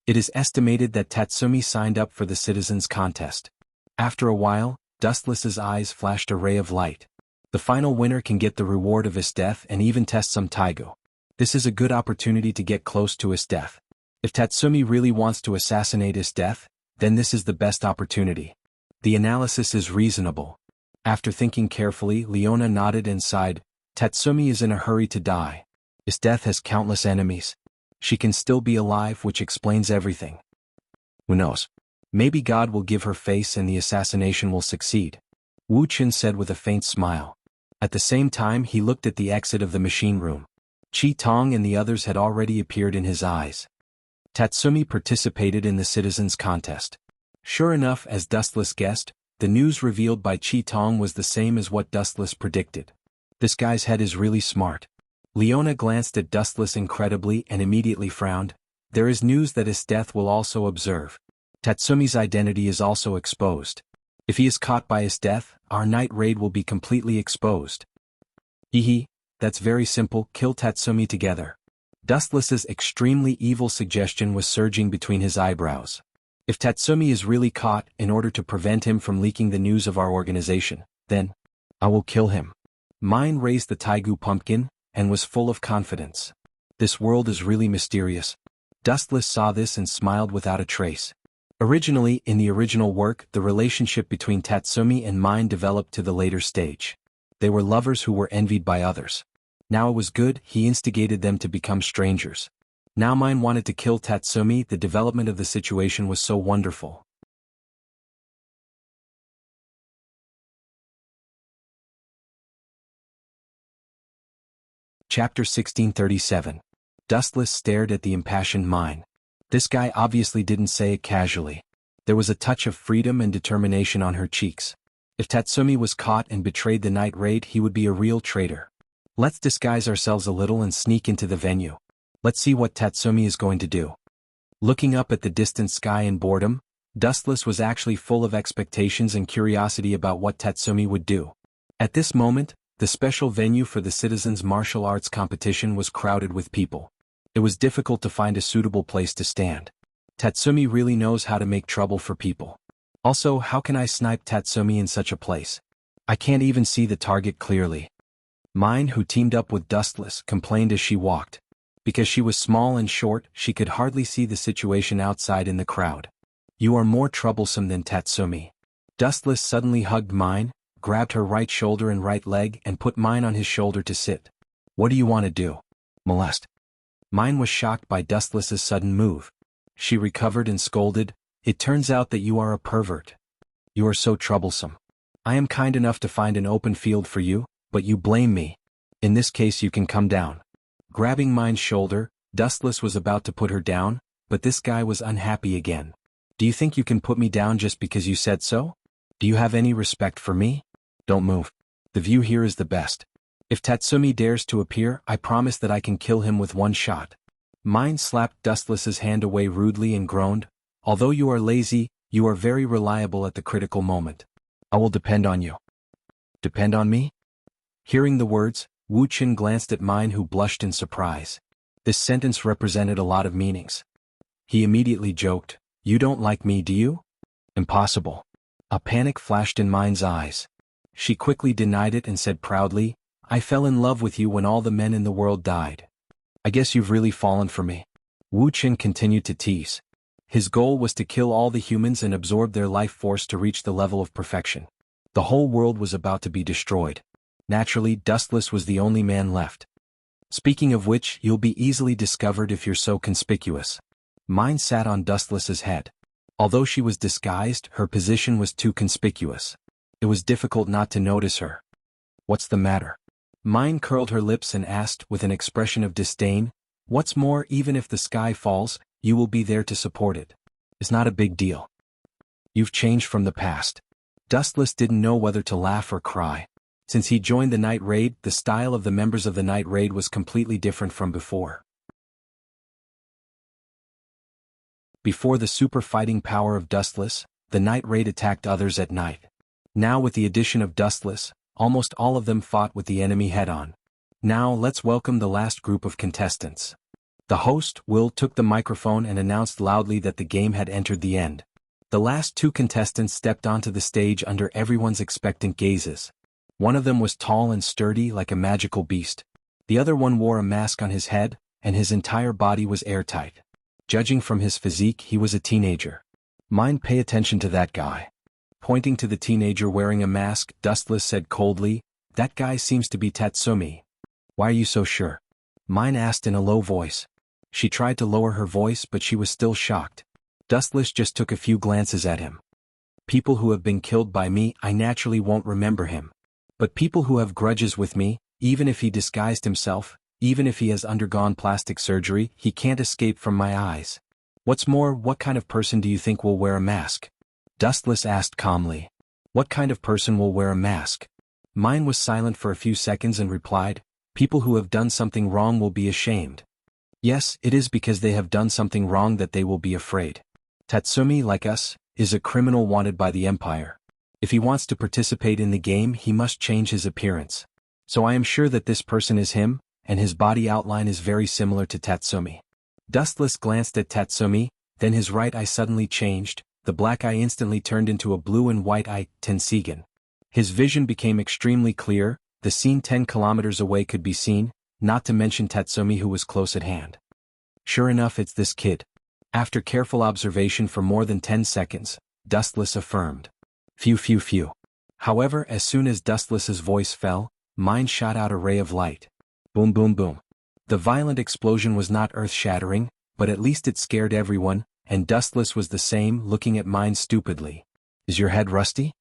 S1: It is estimated that Tatsumi signed up for the citizens' contest. After a while, Dustless's eyes flashed a ray of light. The final winner can get the reward of his death and even test some taigo. This is a good opportunity to get close to his death. If Tatsumi really wants to assassinate his death, then this is the best opportunity. The analysis is reasonable. After thinking carefully, Leona nodded and sighed. Tatsumi is in a hurry to die. His death has countless enemies. She can still be alive, which explains everything. Who knows? Maybe God will give her face and the assassination will succeed. Wu Qin said with a faint smile. At the same time he looked at the exit of the machine room. Chi Tong and the others had already appeared in his eyes. Tatsumi participated in the citizens' contest. Sure enough, as Dustless guessed, the news revealed by Chi Tong was the same as what Dustless predicted. This guy's head is really smart. Leona glanced at Dustless incredibly and immediately frowned. There is news that his death will also observe. Tatsumi's identity is also exposed. If he is caught by his death, our night raid will be completely exposed. Hehe, that's very simple, kill Tatsumi together. Dustless's extremely evil suggestion was surging between his eyebrows. If Tatsumi is really caught, in order to prevent him from leaking the news of our organization, then I will kill him. Mine raised the Taigu pumpkin, and was full of confidence. This world is really mysterious. Dustless saw this and smiled without a trace. Originally, in the original work, the relationship between Tatsumi and Mine developed to the later stage. They were lovers who were envied by others. Now it was good, he instigated them to become strangers. Now Mine wanted to kill Tatsumi, the development of the situation was so wonderful. Chapter 1637. Dustless stared at the impassioned Mine. This guy obviously didn't say it casually. There was a touch of freedom and determination on her cheeks. If Tatsumi was caught and betrayed the night raid, he would be a real traitor. Let's disguise ourselves a little and sneak into the venue. Let's see what Tatsumi is going to do. Looking up at the distant sky in boredom, Dustless was actually full of expectations and curiosity about what Tatsumi would do. At this moment, the special venue for the citizens' martial arts competition was crowded with people. It was difficult to find a suitable place to stand. Tatsumi really knows how to make trouble for people. Also, how can I snipe Tatsumi in such a place? I can't even see the target clearly. Mine, who teamed up with Dustless, complained as she walked. Because she was small and short, she could hardly see the situation outside in the crowd. You are more troublesome than Tatsumi. Dustless suddenly hugged Mine, grabbed her right shoulder and right leg and put Mine on his shoulder to sit. What do you want to do? Molest. Mine was shocked by Dustless's sudden move. She recovered and scolded, "It turns out that you are a pervert. You are so troublesome. I am kind enough to find an open field for you, but you blame me. In this case you can come down." Grabbing Mine's shoulder, Dustless was about to put her down, but this guy was unhappy again. Do you think you can put me down just because you said so? Do you have any respect for me? Don't move. The view here is the best. If Tatsumi dares to appear, I promise that I can kill him with one shot. Mine slapped Dustless's hand away rudely and groaned, "Although you are lazy, you are very reliable at the critical moment. I will depend on you." Depend on me? Hearing the words, Wu Qin glanced at Mine, who blushed in surprise. This sentence represented a lot of meanings. He immediately joked, "You don't like me, do you?" Impossible. A panic flashed in Mine's eyes. She quickly denied it and said proudly, "I fell in love with you when all the men in the world died. I guess you've really fallen for me." Wu Qin continued to tease. His goal was to kill all the humans and absorb their life force to reach the level of perfection. The whole world was about to be destroyed. Naturally, Dustless was the only man left. Speaking of which, you'll be easily discovered if you're so conspicuous. Mine sat on Dustless's head. Although she was disguised, her position was too conspicuous. It was difficult not to notice her. What's the matter? Mine curled her lips and asked with an expression of disdain, "What's more, even if the sky falls, you will be there to support it. It's not a big deal. You've changed from the past." Dustless didn't know whether to laugh or cry. Since he joined the night raid, the style of the members of the night raid was completely different from before. Before the super fighting power of Dustless, the night raid attacked others at night. Now with the addition of Dustless, almost all of them fought with the enemy head-on. Now let's welcome the last group of contestants. The host, Will, took the microphone and announced loudly that the game had entered the end. The last two contestants stepped onto the stage under everyone's expectant gazes. One of them was tall and sturdy like a magical beast. The other one wore a mask on his head, and his entire body was airtight. Judging from his physique, he was a teenager. Mind, pay attention to that guy. Pointing to the teenager wearing a mask, Dustless said coldly, "That guy seems to be Tatsumi." "Why are you so sure?" Mine asked in a low voice. She tried to lower her voice, but she was still shocked. Dustless just took a few glances at him. "People who have been killed by me, I naturally won't remember him. But people who have grudges with me, even if he disguised himself, even if he has undergone plastic surgery, he can't escape from my eyes. What's more, what kind of person do you think will wear a mask?" Dustless asked calmly. "What kind of person will wear a mask?" Mine was silent for a few seconds and replied, "People who have done something wrong will be ashamed. Yes, it is because they have done something wrong that they will be afraid. Tatsumi, like us, is a criminal wanted by the Empire. If he wants to participate in the game, he must change his appearance. So I am sure that this person is him, and his body outline is very similar to Tatsumi." Dustless glanced at Tatsumi, then his right eye suddenly changed, the black eye instantly turned into a blue and white eye, Tensigen. His vision became extremely clear, the scene 10 kilometers away could be seen, not to mention Tatsumi who was close at hand. "Sure enough, it's this kid." After careful observation for more than 10 seconds, Dustless affirmed. Phew. However, as soon as Dustless's voice fell, mine shot out a ray of light. Boom boom boom. The violent explosion was not earth-shattering, but at least it scared everyone, and Dustless was the same, looking at mine stupidly. "Is your head rusty?"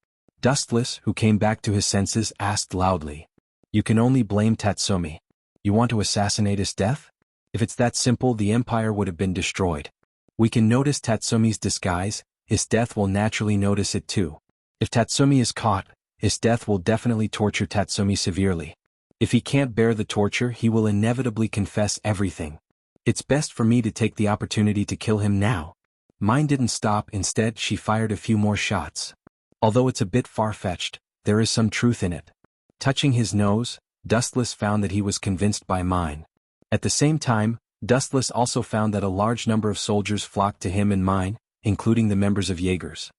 S1: Dustless, who came back to his senses, asked loudly. "You can only blame Tatsumi. You want to assassinate his death? If it's that simple, the Empire would have been destroyed. We can notice Tatsumi's disguise, his death will naturally notice it too. If Tatsumi is caught, his death will definitely torture Tatsumi severely. If he can't bear the torture, he will inevitably confess everything. It's best for me to take the opportunity to kill him now." Mine didn't stop, instead she fired a few more shots. Although it's a bit far-fetched, there is some truth in it. Touching his nose, Dustless found that he was convinced by mine. At the same time, Dustless also found that a large number of soldiers flocked to him and mine, including the members of Jaegers.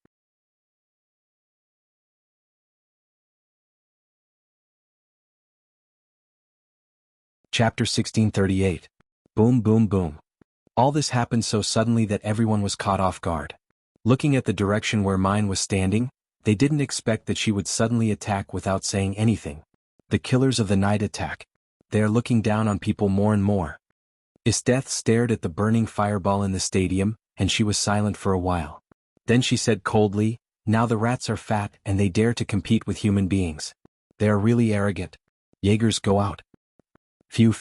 S1: Chapter 1638. Boom boom boom. All this happened so suddenly that everyone was caught off guard. Looking at the direction where mine was standing, they didn't expect that she would suddenly attack without saying anything. The killers of the night attack. They are looking down on people more and more. Isteth stared at the burning fireball in the stadium, and she was silent for a while. Then she said coldly, "Now the rats are fat and they dare to compete with human beings. They are really arrogant. Jaegers, go out." Phew.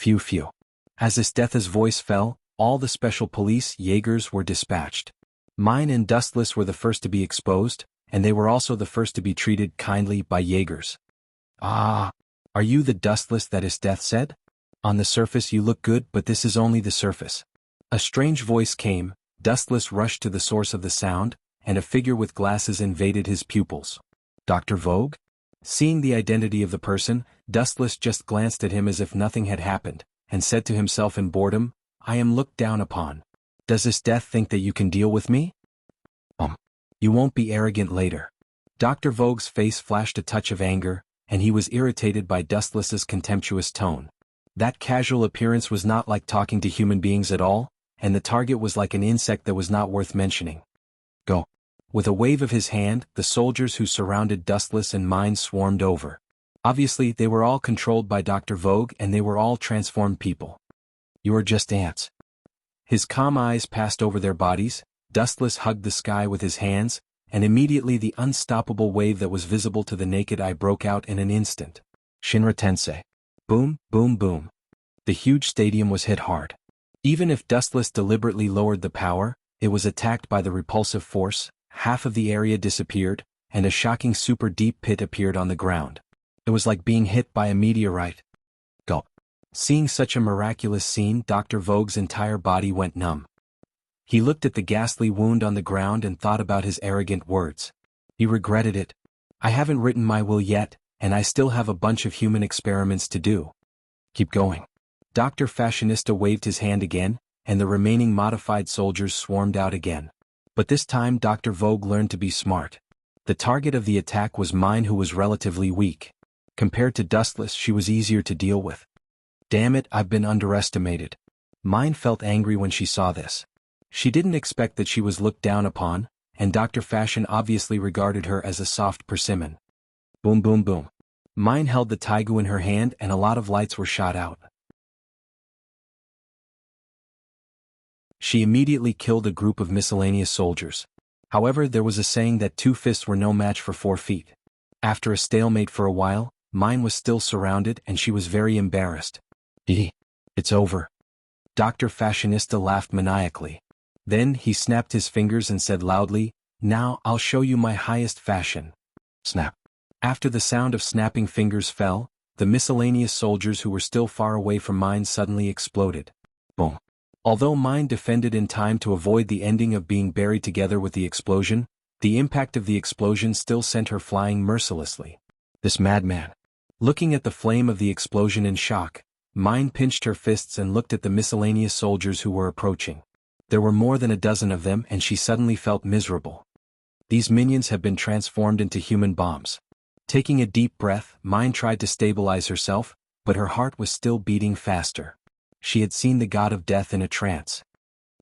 S1: As Isteth's voice fell, all the special police Jaegers were dispatched. Mine and Dustless were the first to be exposed, and they were also the first to be treated kindly by Jaegers. "Ah, are you the Dustless that Isteth said? On the surface you look good, but this is only the surface." A strange voice came. Dustless rushed to the source of the sound, and a figure with glasses invaded his pupils. "Dr. Vogue?" Seeing the identity of the person, Dustless just glanced at him as if nothing had happened, and said to himself in boredom, "I am looked down upon. Does Isteth think that you can deal with me? You won't be arrogant later." Dr. Vogue's face flashed a touch of anger, and he was irritated by Dustless's contemptuous tone. That casual appearance was not like talking to human beings at all, and the target was like an insect that was not worth mentioning. "Go." With a wave of his hand, the soldiers who surrounded Dustless and mine swarmed over. Obviously, they were all controlled by Dr. Vogue and they were all transformed people. "You are just ants." His calm eyes passed over their bodies. Dustless hugged the sky with his hands, and immediately the unstoppable wave that was visible to the naked eye broke out in an instant. Shinra Tensei. Boom, boom, boom. The huge stadium was hit hard. Even if Dustless deliberately lowered the power, it was attacked by the repulsive force, half of the area disappeared, and a shocking super deep pit appeared on the ground. It was like being hit by a meteorite. Gulp. Seeing such a miraculous scene, Dr. Vogue's entire body went numb. He looked at the ghastly wound on the ground and thought about his arrogant words. He regretted it. I haven't written my will yet, and I still have a bunch of human experiments to do. Keep going. Dr. Fashionista waved his hand again, and the remaining modified soldiers swarmed out again. But this time Dr. Vogue learned to be smart. The target of the attack was mine, who was relatively weak. Compared to Dustless, she was easier to deal with. Damn it, I've been underestimated. Mine felt angry when she saw this. She didn't expect that she was looked down upon, and Dr. Fashion obviously regarded her as a soft persimmon. Boom boom boom. Mine held the taigu in her hand and a lot of lights were shot out. She immediately killed a group of miscellaneous soldiers. However, there was a saying that 2 fists were no match for 4 feet. After a stalemate for a while, Mine was still surrounded and she was very embarrassed. It's over. Dr. Fashionista laughed maniacally. Then he snapped his fingers and said loudly, "Now I'll show you my highest fashion." Snap. After the sound of snapping fingers fell, the miscellaneous soldiers who were still far away from Mine suddenly exploded. Boom. Although Mine defended in time to avoid the ending of being buried together with the explosion, the impact of the explosion still sent her flying mercilessly. This madman. Looking at the flame of the explosion in shock, Mine pinched her fists and looked at the miscellaneous soldiers who were approaching. There were more than a dozen of them and she suddenly felt miserable. These minions have been transformed into human bombs. Taking a deep breath, Mine tried to stabilize herself, but her heart was still beating faster. She had seen the god of death in a trance.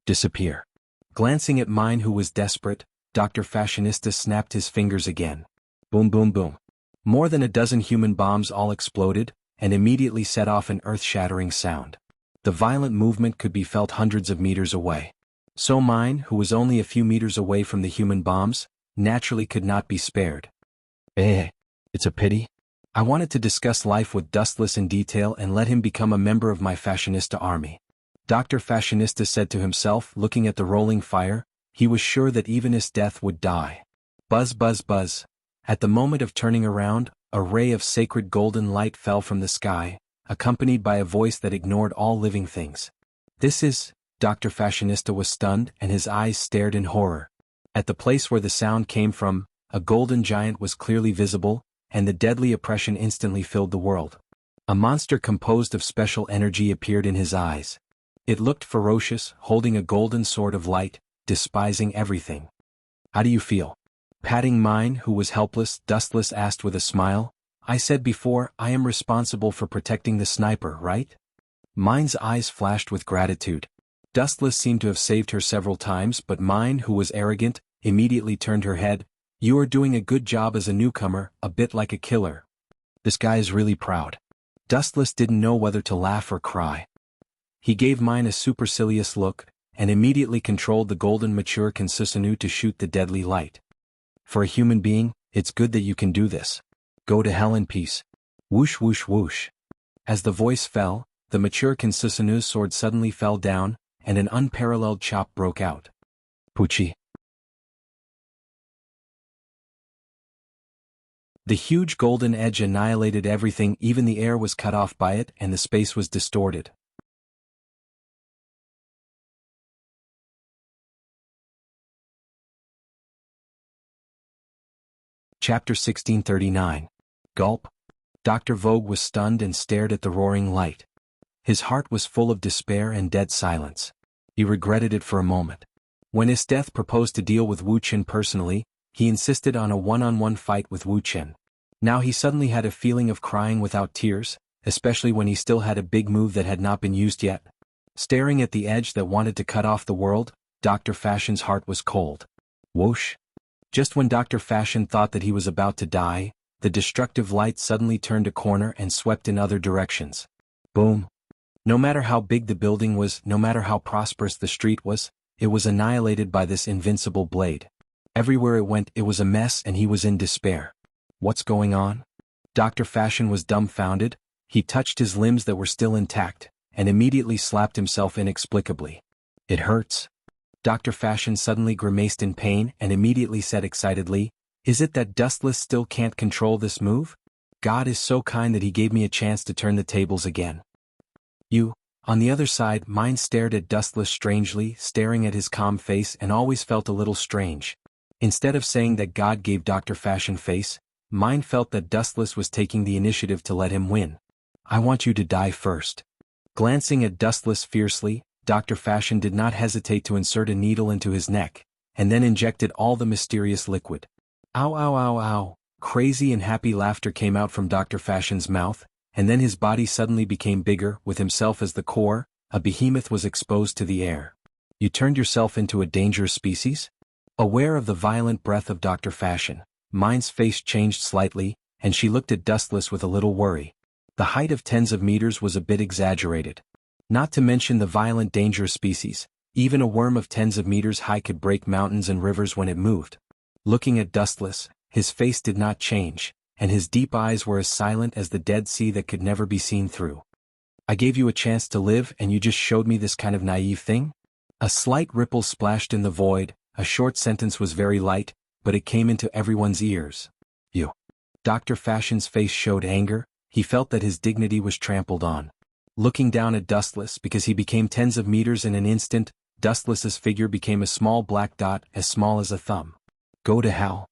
S1: Disappear. Glancing at Mine, who was desperate, Dr. Fashionista snapped his fingers again. Boom boom boom. More than a dozen human bombs all exploded, and immediately set off an earth-shattering sound. The violent movement could be felt hundreds of meters away. So Mine, who was only a few meters away from the human bombs, naturally could not be spared. It's a pity. I wanted to discuss life with Dustless in detail and let him become a member of my Fashionista army. Dr. Fashionista said to himself, looking at the rolling fire. He was sure that even his death would die. Buzz buzz buzz. At the moment of turning around, a ray of sacred golden light fell from the sky, accompanied by a voice that ignored all living things. This is... Dr. Fashionista was stunned and his eyes stared in horror. At the place where the sound came from, a golden giant was clearly visible, and the deadly oppression instantly filled the world. A monster composed of special energy appeared in his eyes. It looked ferocious, holding a golden sword of light, despising everything. How do you feel? Patting Mine, who was helpless, Dustless asked with a smile. I said before, I am responsible for protecting the sniper, right? Mine's eyes flashed with gratitude. Dustless seemed to have saved her several times, but Mine, who was arrogant, immediately turned her head. You are doing a good job as a newcomer, a bit like a killer. This guy is really proud. Dustless didn't know whether to laugh or cry. He gave Mine a supercilious look, and immediately controlled the golden mature Kinsusanu to shoot the deadly light. For a human being, it's good that you can do this. Go to hell in peace. Whoosh whoosh whoosh. As the voice fell, the mature Kinsusanu's sword suddenly fell down, and an unparalleled chop broke out. Poochie. The huge golden edge annihilated everything, even the air was cut off by it and the space was distorted. Chapter 1639. Gulp. Dr. Vogue was stunned and stared at the roaring light. His heart was full of despair and dead silence. He regretted it for a moment. When his death proposed to deal with Wu Chen personally, he insisted on a one-on-one fight with Wu Chen. Now he suddenly had a feeling of crying without tears, especially when he still had a big move that had not been used yet. Staring at the edge that wanted to cut off the world, Dr. Fashion's heart was cold. Whoosh. Just when Dr. Fashion thought that he was about to die, the destructive light suddenly turned a corner and swept in other directions. Boom. No matter how big the building was, no matter how prosperous the street was, it was annihilated by this invincible blade. Everywhere it went, it was a mess and he was in despair. What's going on? Dr. Fashion was dumbfounded. He touched his limbs that were still intact, and immediately slapped himself inexplicably. It hurts. Dr. Fashion suddenly grimaced in pain and immediately said excitedly, Is it that Dustless still can't control this move? God is so kind that he gave me a chance to turn the tables again. You, on the other side, mine stared at Dustless strangely, staring at his calm face, and always felt a little strange. Instead of saying that God gave Dr. Fashion face, mine felt that Dustless was taking the initiative to let him win. I want you to die first. Glancing at Dustless fiercely, Dr. Fashion did not hesitate to insert a needle into his neck, and then injected all the mysterious liquid. Ow ow ow ow. Crazy and happy laughter came out from Dr. Fashion's mouth, and then his body suddenly became bigger, with himself as the core. A behemoth was exposed to the air. You turned yourself into a dangerous species? Aware of the violent breath of Dr. Fashion, mine's face changed slightly, and she looked at Dustless with a little worry. The height of tens of meters was a bit exaggerated. Not to mention the violent dangerous species, even a worm of tens of meters high could break mountains and rivers when it moved. Looking at Dustless, his face did not change, and his deep eyes were as silent as the Dead Sea that could never be seen through. I gave you a chance to live and you just showed me this kind of naive thing? A slight ripple splashed in the void. A short sentence was very light, but it came into everyone's ears. You. Dr. Fashion's face showed anger. He felt that his dignity was trampled on. Looking down at Dustless, because he became tens of meters in an instant, Dustless's figure became a small black dot, as small as a thumb. Go to hell.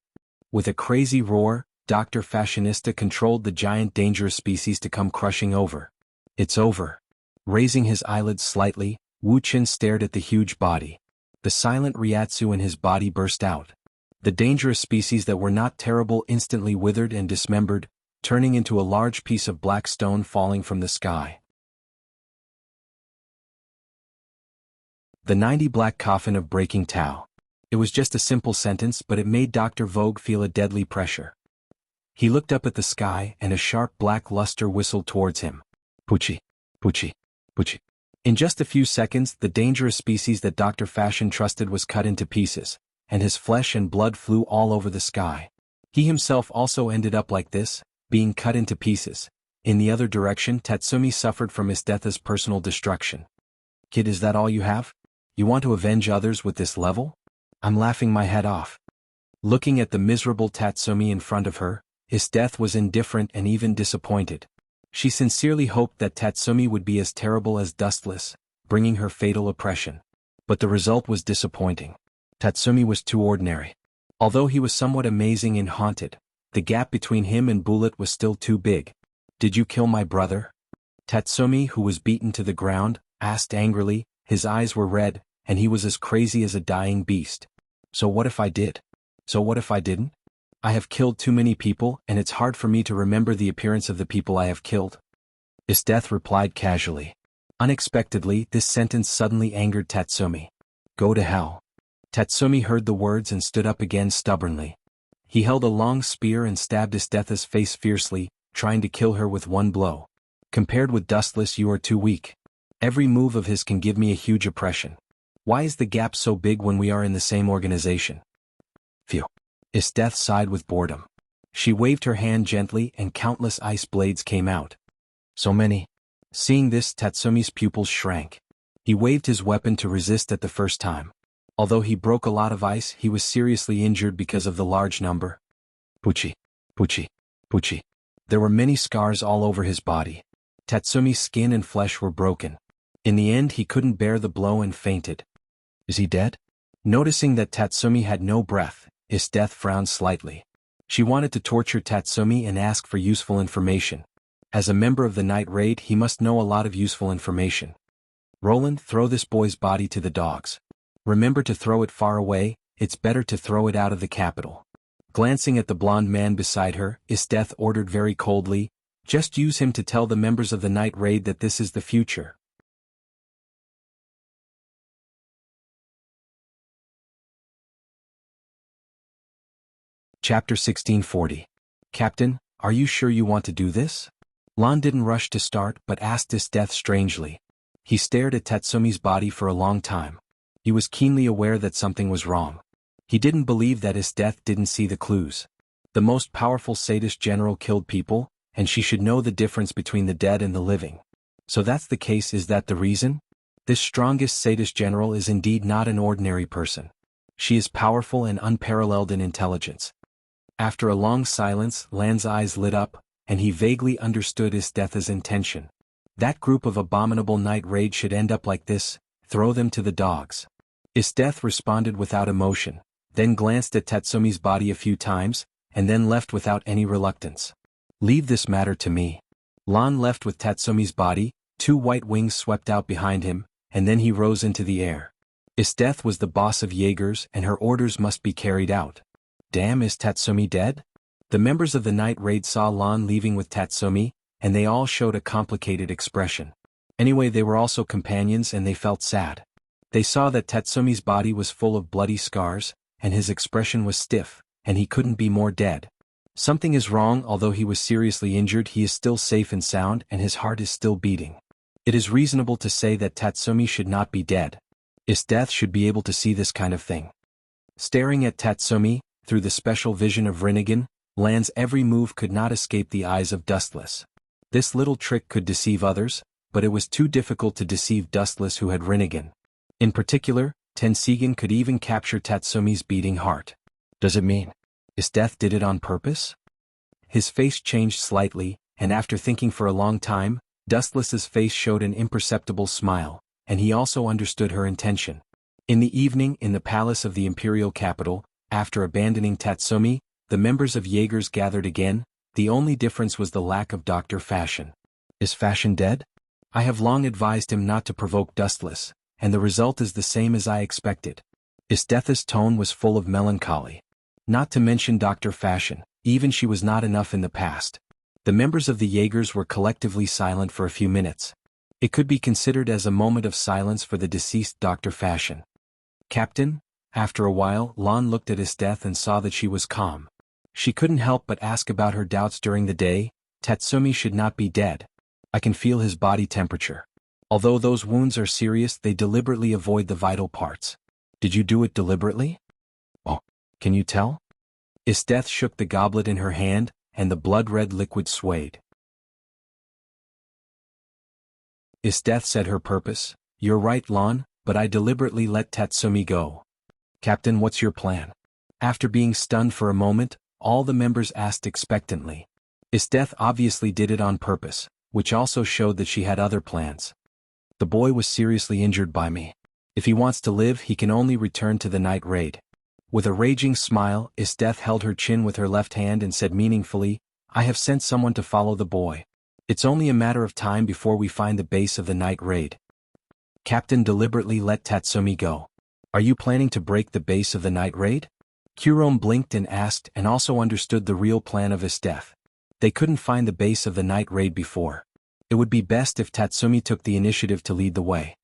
S1: With a crazy roar, Dr. Fashionista controlled the giant dangerous species to come crushing over. It's over. Raising his eyelids slightly, Wu Qin stared at the huge body. The silent Ryatsu in his body burst out. The dangerous species that were not terrible instantly withered and dismembered, turning into a large piece of black stone falling from the sky. The 90 Black Coffin of Breaking Tao. It was just a simple sentence, but it made Dr. Vogue feel a deadly pressure. He looked up at the sky, and a sharp black luster whistled towards him. Puchi, puchi, puchi. In just a few seconds, the dangerous species that Dr. Fashion trusted was cut into pieces, and his flesh and blood flew all over the sky. He himself also ended up like this, being cut into pieces. In the other direction, Tatsumi suffered from Isdetha's personal destruction. Kid, is that all you have? You want to avenge others with this level? I'm laughing my head off. Looking at the miserable Tatsumi in front of her, Isdeth was indifferent and even disappointed. She sincerely hoped that Tatsumi would be as terrible as Dustless, bringing her fatal oppression. But the result was disappointing. Tatsumi was too ordinary. Although he was somewhat amazing and haunted, the gap between him and Bullet was still too big. Did you kill my brother? Tatsumi, who was beaten to the ground, asked angrily. His eyes were red, and he was as crazy as a dying beast. So what if I did? So what if I didn't? I have killed too many people, and it's hard for me to remember the appearance of the people I have killed. Isdeth replied casually. Unexpectedly, this sentence suddenly angered Tatsumi. Go to hell. Tatsumi heard the words and stood up again stubbornly. He held a long spear and stabbed Isdetha's face fiercely, trying to kill her with one blow. Compared with Dustless, you are too weak. Every move of his can give me a huge oppression. Why is the gap so big when we are in the same organization? Phew. Isdeth sighed with boredom. She waved her hand gently and countless ice blades came out. So many. Seeing this, Tatsumi's pupils shrank. He waved his weapon to resist at the first time. Although he broke a lot of ice, he was seriously injured because of the large number. Puchi, puchi, puchi. There were many scars all over his body. Tatsumi's skin and flesh were broken. In the end, he couldn't bear the blow and fainted. Is he dead? Noticing that Tatsumi had no breath, Isdeth frowned slightly. She wanted to torture Tatsumi and ask for useful information. As a member of the night raid, he must know a lot of useful information. Roland, throw this boy's body to the dogs. Remember to throw it far away, it's better to throw it out of the capital. Glancing at the blonde man beside her, Isdeth ordered very coldly, just use him to tell the members of the night raid that this is the future. Chapter 1640. Captain, are you sure you want to do this? Lan didn't rush to start but asked Isdeth strangely. He stared at Tatsumi's body for a long time. He was keenly aware that something was wrong. He didn't believe that Isdeth didn't see the clues. The most powerful sadist general killed people, and she should know the difference between the dead and the living. So that's the case. Is that the reason? This strongest sadist general is indeed not an ordinary person. She is powerful and unparalleled in intelligence. After a long silence, Lan's eyes lit up, and he vaguely understood Isdeth's intention. That group of abominable night raid should end up like this, throw them to the dogs. Isdeth responded without emotion, then glanced at Tatsumi's body a few times, and then left without any reluctance. Leave this matter to me. Lan left with Tatsumi's body, 2 white wings swept out behind him, and then he rose into the air. Isdeth was the boss of Jaegers and her orders must be carried out. Damn, is Tatsumi dead? The members of the night raid saw Lan leaving with Tatsumi, and they all showed a complicated expression. Anyway, they were also companions and they felt sad. They saw that Tatsumi's body was full of bloody scars, and his expression was stiff, and he couldn't be more dead. Something is wrong. Although he was seriously injured, he is still safe and sound and his heart is still beating. It is reasonable to say that Tatsumi should not be dead. Isdeth should be able to see this kind of thing. Staring at Tatsumi, through the special vision of Rinnegan, Lan's every move could not escape the eyes of Dustless. This little trick could deceive others, but it was too difficult to deceive Dustless who had Rinnegan. In particular, Tensigan could even capture Tatsumi's beating heart. Does it mean Isdeth did it on purpose? His face changed slightly, and after thinking for a long time, Dustless's face showed an imperceptible smile, and he also understood her intention. In the evening in the palace of the imperial capital, after abandoning Tatsumi, the members of Jaegers gathered again. The only difference was the lack of Dr. Fashion. Is Fashion dead? I have long advised him not to provoke Dustless, and the result is the same as I expected. Isdeth's tone was full of melancholy. Not to mention Dr. Fashion, even she was not enough in the past. The members of the Jaegers were collectively silent for a few minutes. It could be considered as a moment of silence for the deceased Dr. Fashion. Captain? After a while, Lan looked at Isdeth and saw that she was calm. She couldn't help but ask about her doubts during the day. Tatsumi should not be dead. I can feel his body temperature. Although those wounds are serious, they deliberately avoid the vital parts. Did you do it deliberately? Oh, can you tell? Isdeth shook the goblet in her hand, and the blood-red liquid swayed. Isdeth said her purpose. You're right, Lan, but I deliberately let Tatsumi go. Captain, what's your plan? After being stunned for a moment, all the members asked expectantly. Isdeth obviously did it on purpose, which also showed that she had other plans. The boy was seriously injured by me. If he wants to live, he can only return to the night raid. With a raging smile, Isdeth held her chin with her left hand and said meaningfully, I have sent someone to follow the boy. It's only a matter of time before we find the base of the night raid. Captain deliberately let Tatsumi go. Are you planning to break the base of the night raid? Kurome blinked and asked and also understood the real plan of Isdeth. They couldn't find the base of the night raid before. It would be best if Tatsumi took the initiative to lead the way.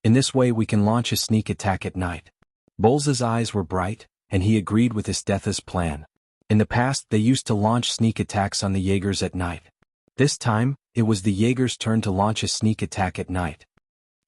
S1: In this way we can launch a sneak attack at night. Bolz's eyes were bright, and he agreed with Isdeth's plan. In the past they used to launch sneak attacks on the Jaegers at night. This time, it was the Jaegers' turn to launch a sneak attack at night.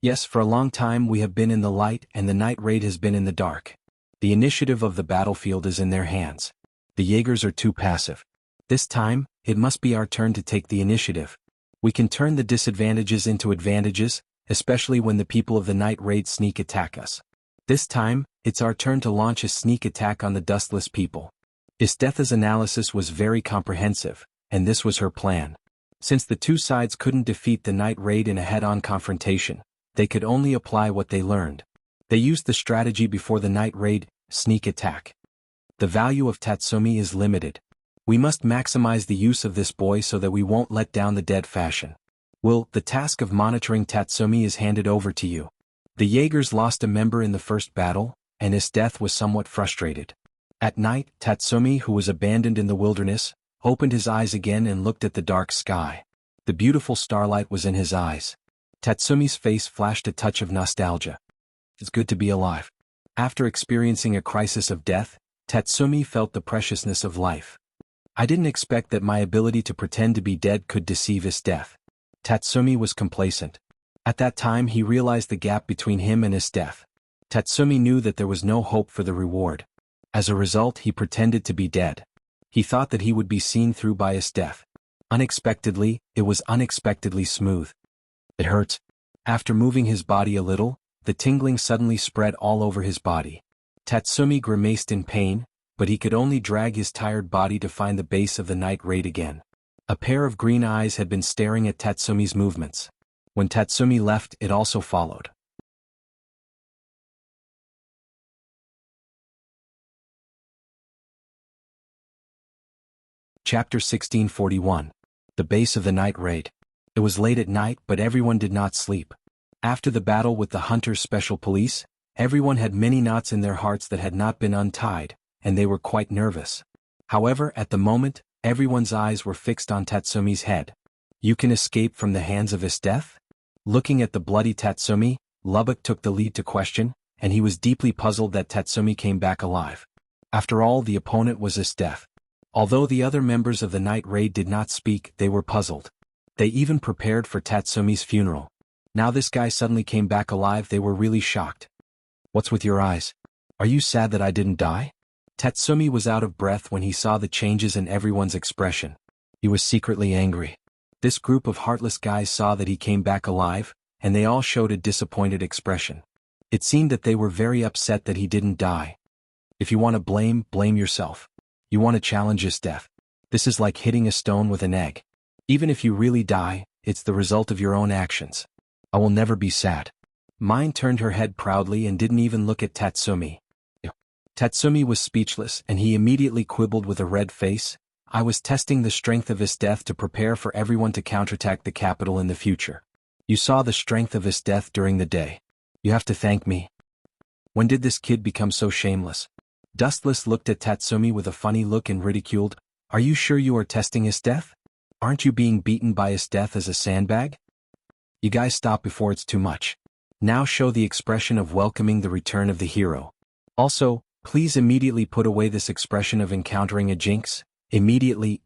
S1: Yes, for a long time we have been in the light and the night raid has been in the dark. The initiative of the battlefield is in their hands. The Jaegers are too passive. This time, it must be our turn to take the initiative. We can turn the disadvantages into advantages, especially when the people of the night raid sneak attack us. This time, it's our turn to launch a sneak attack on the dustless people. Isdeth's analysis was very comprehensive, and this was her plan. Since the two sides couldn't defeat the night raid in a head-on confrontation, they could only apply what they learned. They used the strategy before the night raid, sneak attack. The value of Tatsumi is limited. We must maximize the use of this boy so that we won't let down the dead Fashion. Will, the task of monitoring Tatsumi is handed over to you. The Jaegers lost a member in the first battle, and Isdeth was somewhat frustrated. At night, Tatsumi, who was abandoned in the wilderness, opened his eyes again and looked at the dark sky. The beautiful starlight was in his eyes. Tatsumi's face flashed a touch of nostalgia. It's good to be alive. After experiencing a crisis of death, Tatsumi felt the preciousness of life. I didn't expect that my ability to pretend to be dead could deceive Isdeth. Tatsumi was complacent. At that time he realized the gap between him and Isdeth. Tatsumi knew that there was no hope for the reward. As a result, he pretended to be dead. He thought that he would be seen through by Isdeth. Unexpectedly, it was unexpectedly smooth. It hurts. After moving his body a little, the tingling suddenly spread all over his body. Tatsumi grimaced in pain, but he could only drag his tired body to find the base of the night raid again. A pair of green eyes had been staring at Tatsumi's movements. When Tatsumi left, it also followed. Chapter 1641. The Base of the Night Raid. It was late at night, but everyone did not sleep. After the battle with the Hunter's Special Police, everyone had many knots in their hearts that had not been untied, and they were quite nervous. However, at the moment, everyone's eyes were fixed on Tatsumi's head. You can escape from the hands of his death? Looking at the bloody Tatsumi, Lubbock took the lead to question, and he was deeply puzzled that Tatsumi came back alive. After all, the opponent was his death. Although the other members of the night raid did not speak, they were puzzled. They even prepared for Tatsumi's funeral. Now this guy suddenly came back alive. They were really shocked. What's with your eyes? Are you sad that I didn't die? Tatsumi was out of breath when he saw the changes in everyone's expression. He was secretly angry. This group of heartless guys saw that he came back alive, and they all showed a disappointed expression. It seemed that they were very upset that he didn't die. If you want to blame yourself. You want to challenge his death. This is like hitting a stone with an egg. Even if you really die, it's the result of your own actions. I will never be sad. Mine turned her head proudly and didn't even look at Tatsumi. Tatsumi was speechless, and he immediately quibbled with a red face. I was testing the strength of his death to prepare for everyone to counterattack the capital in the future. You saw the strength of his death during the day. You have to thank me. When did this kid become so shameless? Dustless looked at Tatsumi with a funny look and ridiculed. Are you sure you are testing his death? Aren't you being beaten by his death as a sandbag? You guys stop before it's too much. Now show the expression of welcoming the return of the hero. Also, please immediately put away this expression of encountering a jinx. Immediately.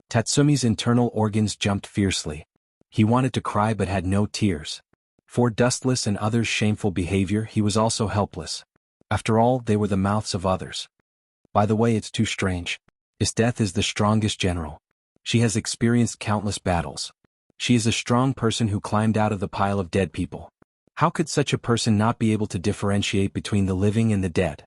S1: Tatsumi's internal organs jumped fiercely. He wanted to cry but had no tears. For Dustless and others' shameful behavior, he was also helpless. After all, they were the mouths of others. By the way, it's too strange. His death is the strongest general. She has experienced countless battles. She is a strong person who climbed out of the pile of dead people. How could such a person not be able to differentiate between the living and the dead?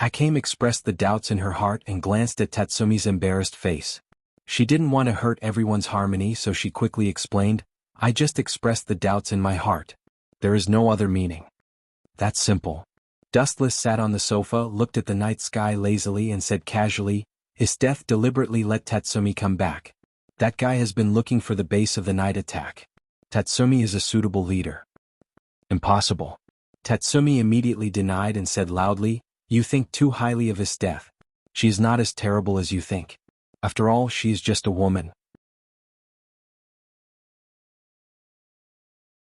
S1: Hakame expressed the doubts in her heart and glanced at Tatsumi's embarrassed face. She didn't want to hurt everyone's harmony, so she quickly explained, I just expressed the doubts in my heart. There is no other meaning. That's simple. Dustless sat on the sofa, looked at the night sky lazily and said casually, his death deliberately let Tatsumi come back. That guy has been looking for the base of the night attack. Tatsumi is a suitable leader. Impossible. Tatsumi immediately denied and said loudly, you think too highly of his death. She is not as terrible as you think. After all, she is just a woman.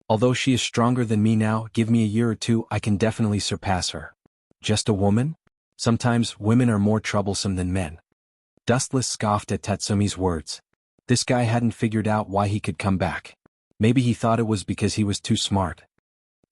S1: Although she is stronger than me now, give me a year or two, I can definitely surpass her. Just a woman? Sometimes women are more troublesome than men. Dustless scoffed at Tatsumi's words. This guy hadn't figured out why he could come back. Maybe he thought it was because he was too smart.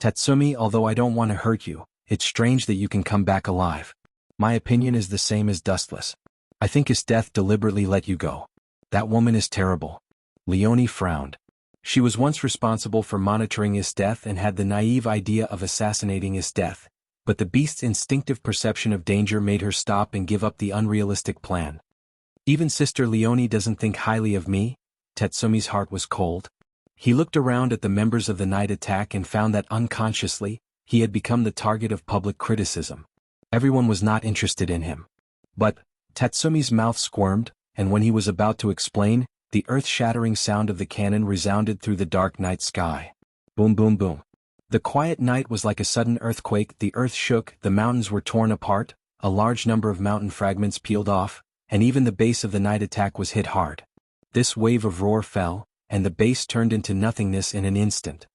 S1: Tatsumi, although I don't want to hurt you, it's strange that you can come back alive. My opinion is the same as Dustless. I think his death deliberately let you go. That woman is terrible. Leonie frowned. She was once responsible for monitoring his death and had the naive idea of assassinating his death, but the beast's instinctive perception of danger made her stop and give up the unrealistic plan. Even Sister Leonie doesn't think highly of me? Tatsumi's heart was cold. He looked around at the members of the night attack and found that unconsciously, he had become the target of public criticism. Everyone was not interested in him. But, Tatsumi's mouth squirmed, and when he was about to explain, the earth-shattering sound of the cannon resounded through the dark night sky. Boom boom boom. The quiet night was like a sudden earthquake. The earth shook, the mountains were torn apart, a large number of mountain fragments peeled off, and even the base of the night attack was hit hard. This wave of roar fell, and the base turned into nothingness in an instant.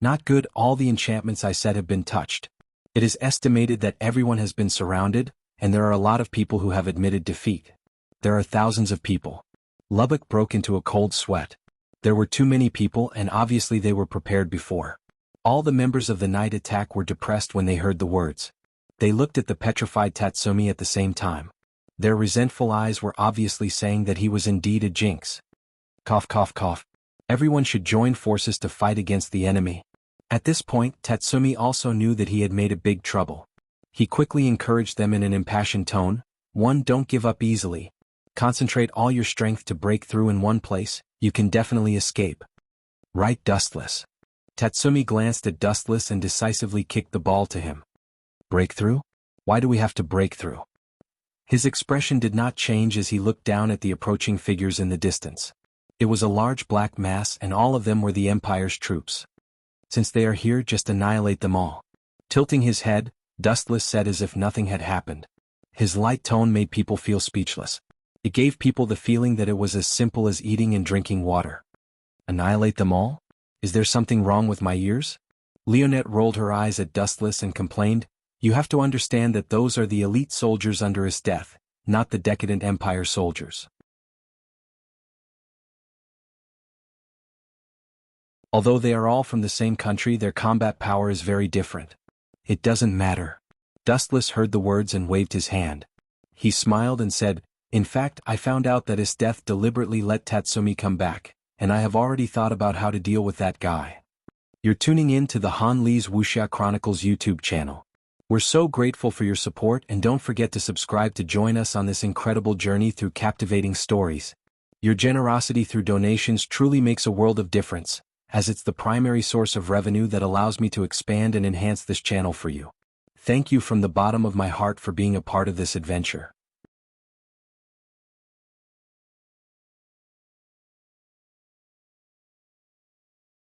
S1: Not good, all the enchantments I said have been touched. It is estimated that everyone has been surrounded, and there are a lot of people who have admitted defeat. There are thousands of people. Lubbock broke into a cold sweat. There were too many people, and obviously they were prepared before. All the members of the night attack were depressed when they heard the words. They looked at the petrified Tatsumi at the same time. Their resentful eyes were obviously saying that he was indeed a jinx. Cough cough cough. Everyone should join forces to fight against the enemy. At this point, Tatsumi also knew that he had made a big trouble. He quickly encouraged them in an impassioned tone. 1. Don't give up easily. Concentrate all your strength to break through in one place, you can definitely escape. Right, Dustless. Tatsumi glanced at Dustless and decisively kicked the ball to him. Breakthrough? Why do we have to break through? His expression did not change as he looked down at the approaching figures in the distance. It was a large black mass and all of them were the Empire's troops. Since they are here, just annihilate them all. Tilting his head, Dustless said as if nothing had happened. His light tone made people feel speechless. It gave people the feeling that it was as simple as eating and drinking water. Annihilate them all? Is there something wrong with my ears? Leonette rolled her eyes at Dustless and complained, "You have to understand that those are the elite soldiers under his death, not the decadent Empire soldiers." Although they are all from the same country, their combat power is very different. It doesn't matter. Dustless heard the words and waved his hand. He smiled and said, "In fact, I found out that his death deliberately let Tatsumi come back, and I have already thought about how to deal with that guy." You're tuning in to the Han Lee's Wuxia Chronicles YouTube channel. We're so grateful for your support, and don't forget to subscribe to join us on this incredible journey through captivating stories. Your generosity through donations truly makes a world of difference, as it's the primary source of revenue that allows me to expand and enhance this channel for you. Thank you from the bottom of my heart for being a part of this adventure.